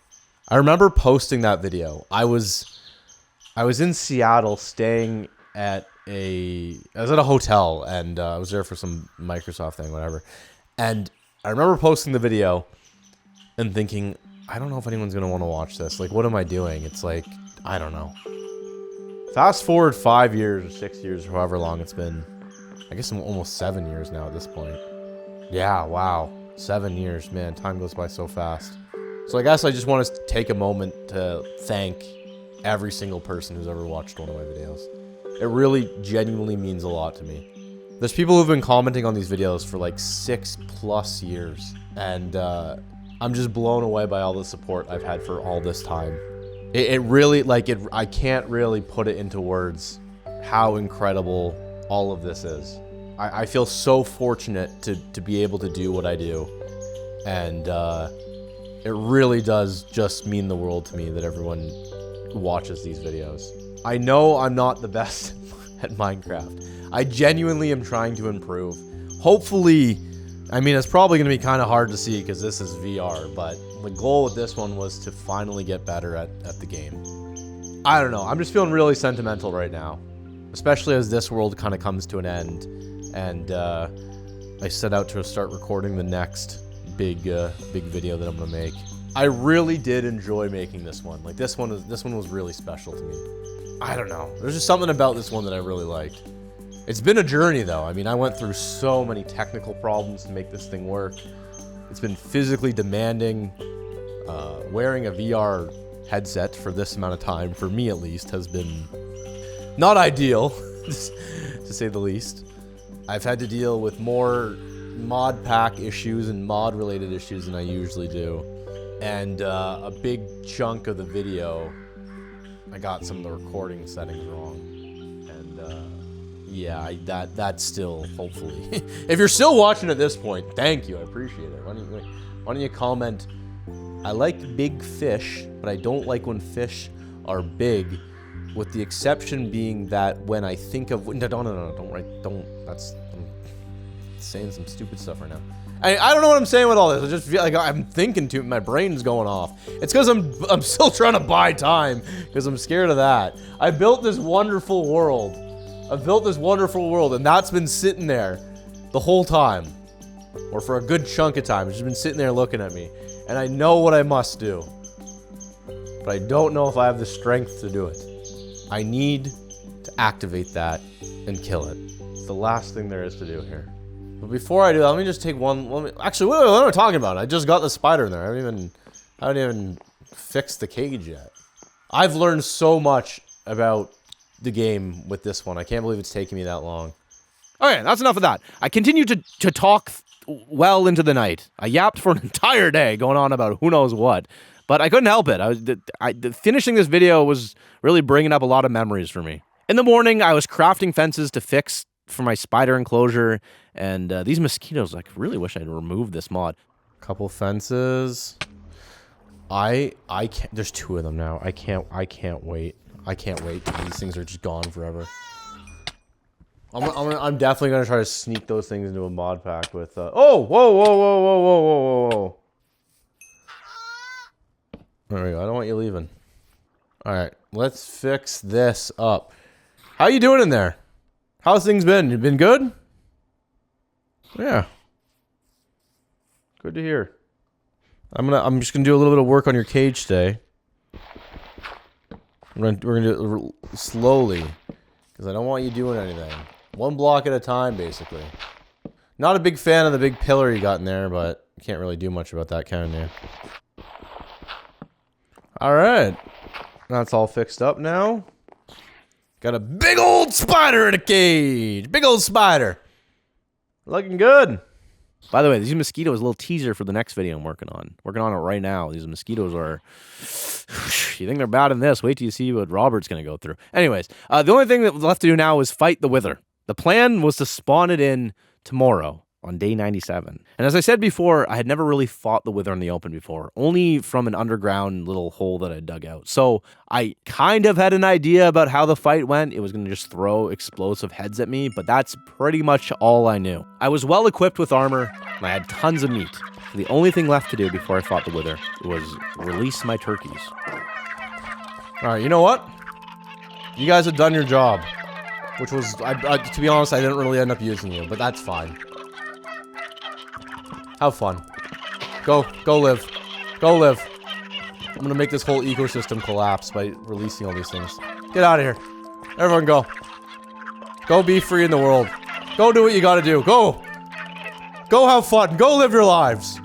I remember posting that video. I was in Seattle staying at I was at a hotel, and I was there for some Microsoft thing, whatever. And I remember posting the video and thinking, I don't know if anyone's going to want to watch this. Like, what am I doing? It's like, I don't know. Fast forward 5 years or 6 years or however long it's been. I guess I'm almost 7 years now at this point. Yeah, wow. 7 years, man. Time goes by so fast. So I guess I just want to take a moment to thank every single person who's ever watched one of my videos. It really genuinely means a lot to me. There's people who've been commenting on these videos for like 6+ years. And I'm just blown away by all the support I've had for all this time. It really, I can't really put it into words how incredible all of this is. I feel so fortunate to be able to do what I do. And it really does just mean the world to me that everyone watches these videos. I know I'm not the best at Minecraft. I genuinely am trying to improve. Hopefully, I mean, it's probably going to be kind of hard to see because this is VR, but the goal with this one was to finally get better at the game. I don't know. I'm just feeling really sentimental right now, especially as this world kind of comes to an end, and I set out to start recording the next big video that I'm going to make. I really did enjoy making this one. Like this one was really special to me. I don't know. There's just something about this one that I really liked. It's been a journey though. I mean, I went through so many technical problems to make this thing work. It's been physically demanding. Wearing a VR headset for this amount of time, for me at least, has been not ideal, to say the least. I've had to deal with more mod pack issues and mod related issues than I usually do. And a big chunk of the video, I got some of the recording settings wrong. And yeah, that's still, hopefully. If you're still watching at this point, thank you, I appreciate it. Why don't you comment, I like big fish, but I don't like when fish are big, with the exception being that when I think of, don't, that's, I'm saying some stupid stuff right now. I don't know what I'm saying with all this. I just feel like I'm thinking too, my brain's going off. It's because I'm still trying to buy time, because I'm scared of that. I built this wonderful world. I've built this wonderful world, and that's been sitting there the whole time. Or for a good chunk of time. It's just been sitting there looking at me. And I know what I must do. But I don't know if I have the strength to do it. I need to activate that and kill it. It's the last thing there is to do here. But before I do that, let me just take one... Actually, what am I talking about? I just got the spider in there. I haven't even fixed the cage yet. I've learned so much about the game with this one. I can't believe it's taken me that long. Okay, that's enough of that. I continue to talk well into the night. I yapped for an entire day, going on about who knows what. But I couldn't help it. Finishing this video was really bringing up a lot of memories for me. In the morning, I was crafting fences to fix for my spider enclosure. And these mosquitoes, I really wish I'd removed this mod. Couple fences. I can't, there's 2 of them now. I can't wait. I can't wait. These things are just gone forever. I'm definitely gonna try to sneak those things into a mod pack with. Oh, whoa! There we go. I don't want you leaving. All right, let's fix this up. How you doing in there? How's things been? You been good? Yeah. Good to hear. I'm just gonna do a little bit of work on your cage today. We're gonna do it slowly, because I don't want you doing anything. 1 block at a time, basically. Not a big fan of the big pillar you got in there, but you can't really do much about that, can you? Alright. That's all fixed up now. Got a big old spider in a cage! Big old spider! Looking good! By the way, these mosquitoes, a little teaser for the next video I'm working on. Working on it right now. These mosquitoes are... You think they're bad in this? Wait till you see what Robert's going to go through. Anyways, the only thing that was left to do now is fight the Wither. The plan was to spawn it in tomorrow on day 97. And as I said before, I had never really fought the Wither in the open before. Only from an underground little hole that I dug out. So I kind of had an idea about how the fight went. It was going to just throw explosive heads at me, but that's pretty much all I knew. I was well equipped with armor, and I had tons of meat. So the only thing left to do before I fought the Wither was release my turkeys. Alright, you know what? You guys have done your job. Which was, to be honest, I didn't really end up using you, but that's fine. Have fun. Go live. Go live. I'm gonna make this whole ecosystem collapse by releasing all these things. Get out of here. Everyone go. Go be free in the world. Go do what you gotta do. Go! Go have fun. Go live your lives.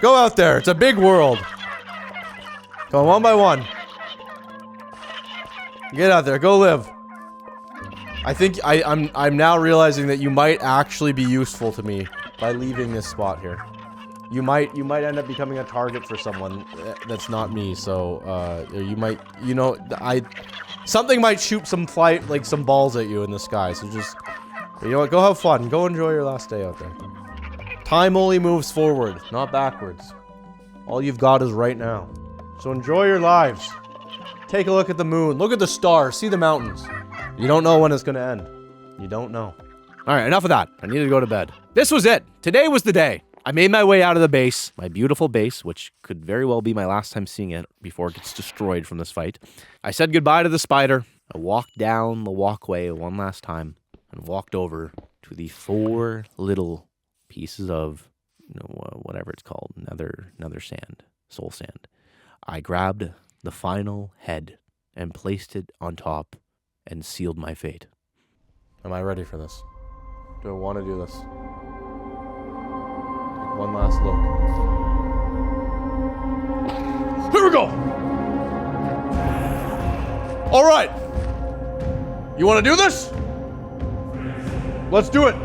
Go out there. It's a big world. Go one by one. Get out there. Go live. I think I'm now realizing that you might actually be useful to me by leaving this spot here. You might end up becoming a target for someone that's not me. So you might, something might shoot some some balls at you in the sky. So just, you know what? Go have fun. Go enjoy your last day out there. Time only moves forward, not backwards. All you've got is right now. So enjoy your lives. Take a look at the moon. Look at the stars. See the mountains. You don't know when it's gonna end. You don't know. Alright, enough of that. I need to go to bed. This was it. Today was the day. I made my way out of the base. My beautiful base, which could very well be my last time seeing it before it gets destroyed from this fight. I said goodbye to the spider. I walked down the walkway one last time and walked over to the 4 little pieces of whatever it's called, nether sand, soul sand. I grabbed the final head and placed it on top and sealed my fate. Am I ready for this? Do I want to do this? Take one last look. Here we go! Alright! You want to do this? Let's do it!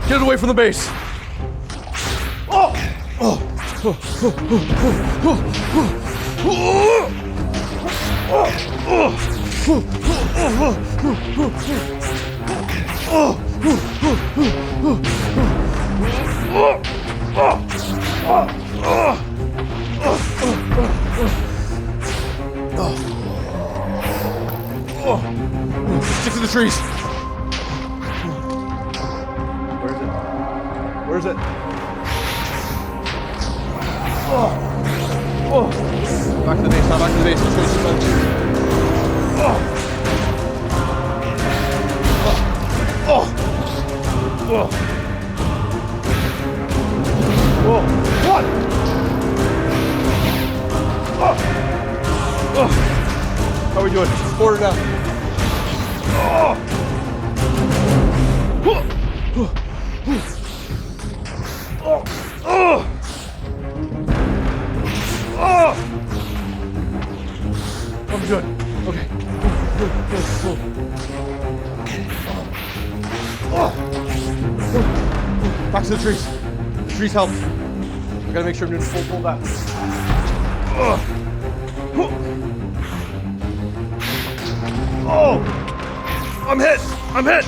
Get away from the base! Stick to the trees. Where is it? Back to the base, not back to the base. What? How are we doing? Quarter down. I'm good. Okay. Back to the trees. The trees help. I gotta make sure I'm doing full back. Oh! I'm hit! I'm hit!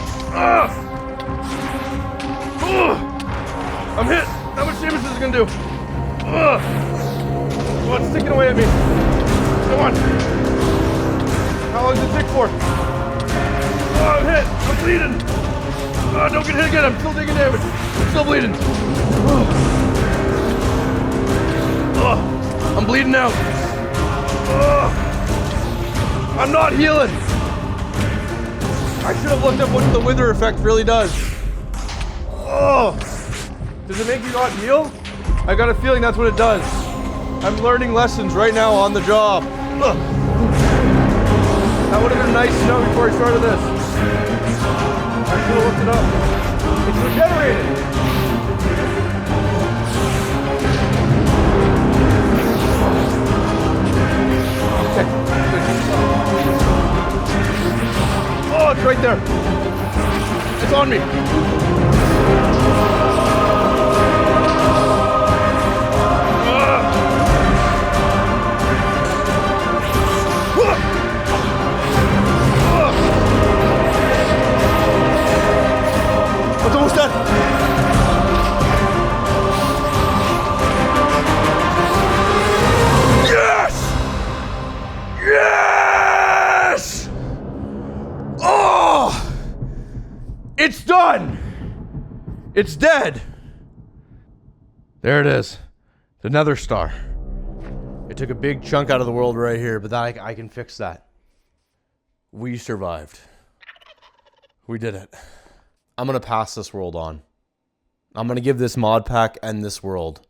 I'm hit! How much damage is this gonna do? Oh, it's sticking away at me. Come on. How long does it take for? Oh, I'm hit! I'm bleeding! Oh, don't get hit again! I'm still taking damage! I'm still bleeding! Oh, I'm bleeding out! Oh, I'm not healing! I should have looked up what the wither effect really does. Oh! Does it make you not heal? I got a feeling that's what it does. I'm learning lessons right now on the job. Ugh. That would have been nice to know before I started this. I should have looked it up. It's regenerated. Okay. Oh, it's right there. It's on me. It's almost done. Yes! Yes! Oh! It's done! It's dead! There it is. The Nether Star. It took a big chunk out of the world right here, but that I can fix that. We survived. We did it. I'm going to pass this world on. I'm going to give this mod pack and this world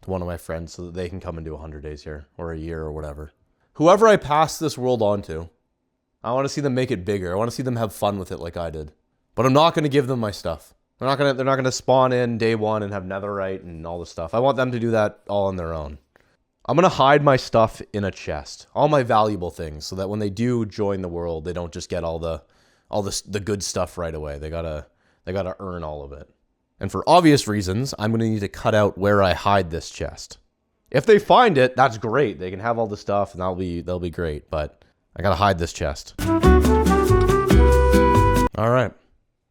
to one of my friends so that they can come and do 100 days here, or a year, or whatever. Whoever I pass this world on to, I want to see them make it bigger. I want to see them have fun with it like I did. But I'm not going to give them my stuff. They're not going to spawn in day one and have netherite and all this stuff. I want them to do that all on their own. I'm going to hide my stuff in a chest. All my valuable things, so that when they do join the world, they don't just get all the good stuff right away. They gotta earn all of it. And for obvious reasons, I'm gonna need to cut out where I hide this chest. If they find it, that's great. They can have all the stuff and they'll be great, but I gotta hide this chest. Alright.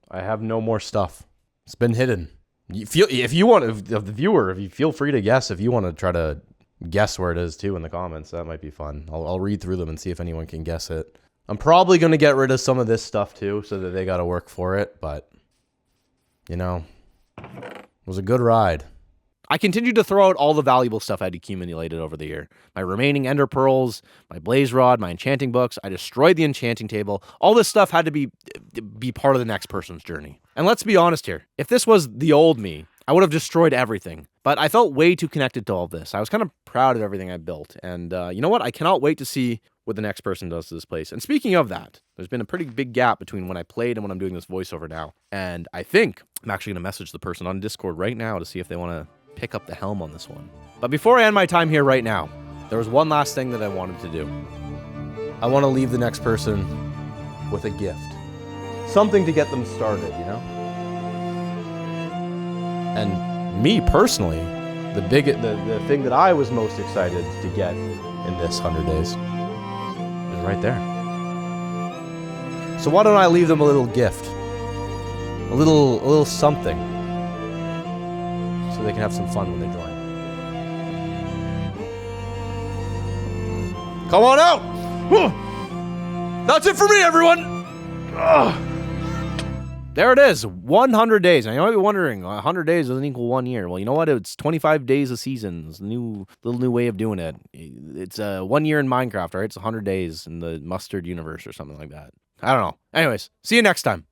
I have no more stuff. It's been hidden. If the viewer, you feel free to guess if you want to try to guess where it is too in the comments. That might be fun. I'll read through them and see if anyone can guess it. I'm probably going to get rid of some of this stuff too, so that they got to work for it, but, you know, it was a good ride. I continued to throw out all the valuable stuff I'd accumulated over the year. My remaining ender pearls, my blaze rod, my enchanting books. I destroyed the enchanting table. All this stuff had to be part of the next person's journey. And let's be honest here. If this was the old me, I would have destroyed everything. But I felt way too connected to all of this. I was kind of proud of everything I built. And you know what? I cannot wait to see what the next person does to this place. And speaking of that, there's been a pretty big gap between when I played and when I'm doing this voiceover now. And I think I'm actually going to message the person on Discord right now to see if they want to pick up the helm on this one. But before I end my time here right now, there was one last thing that I wanted to do. I want to leave the next person with a gift. Something to get them started, you know? And me personally, the thing that I was most excited to get in this 100 days is right there. So why don't I leave them a little gift? A little something. So they can have some fun when they join. Come on out! That's it for me, everyone! Ugh. There it is, 100 days. Now, you might be wondering, 100 days doesn't equal 1 year. Well, you know what? It's 25 days a season. It's a little new way of doing it. It's 1 year in Minecraft, right? It's 100 days in the mustard universe or something like that. I don't know. Anyways, see you next time.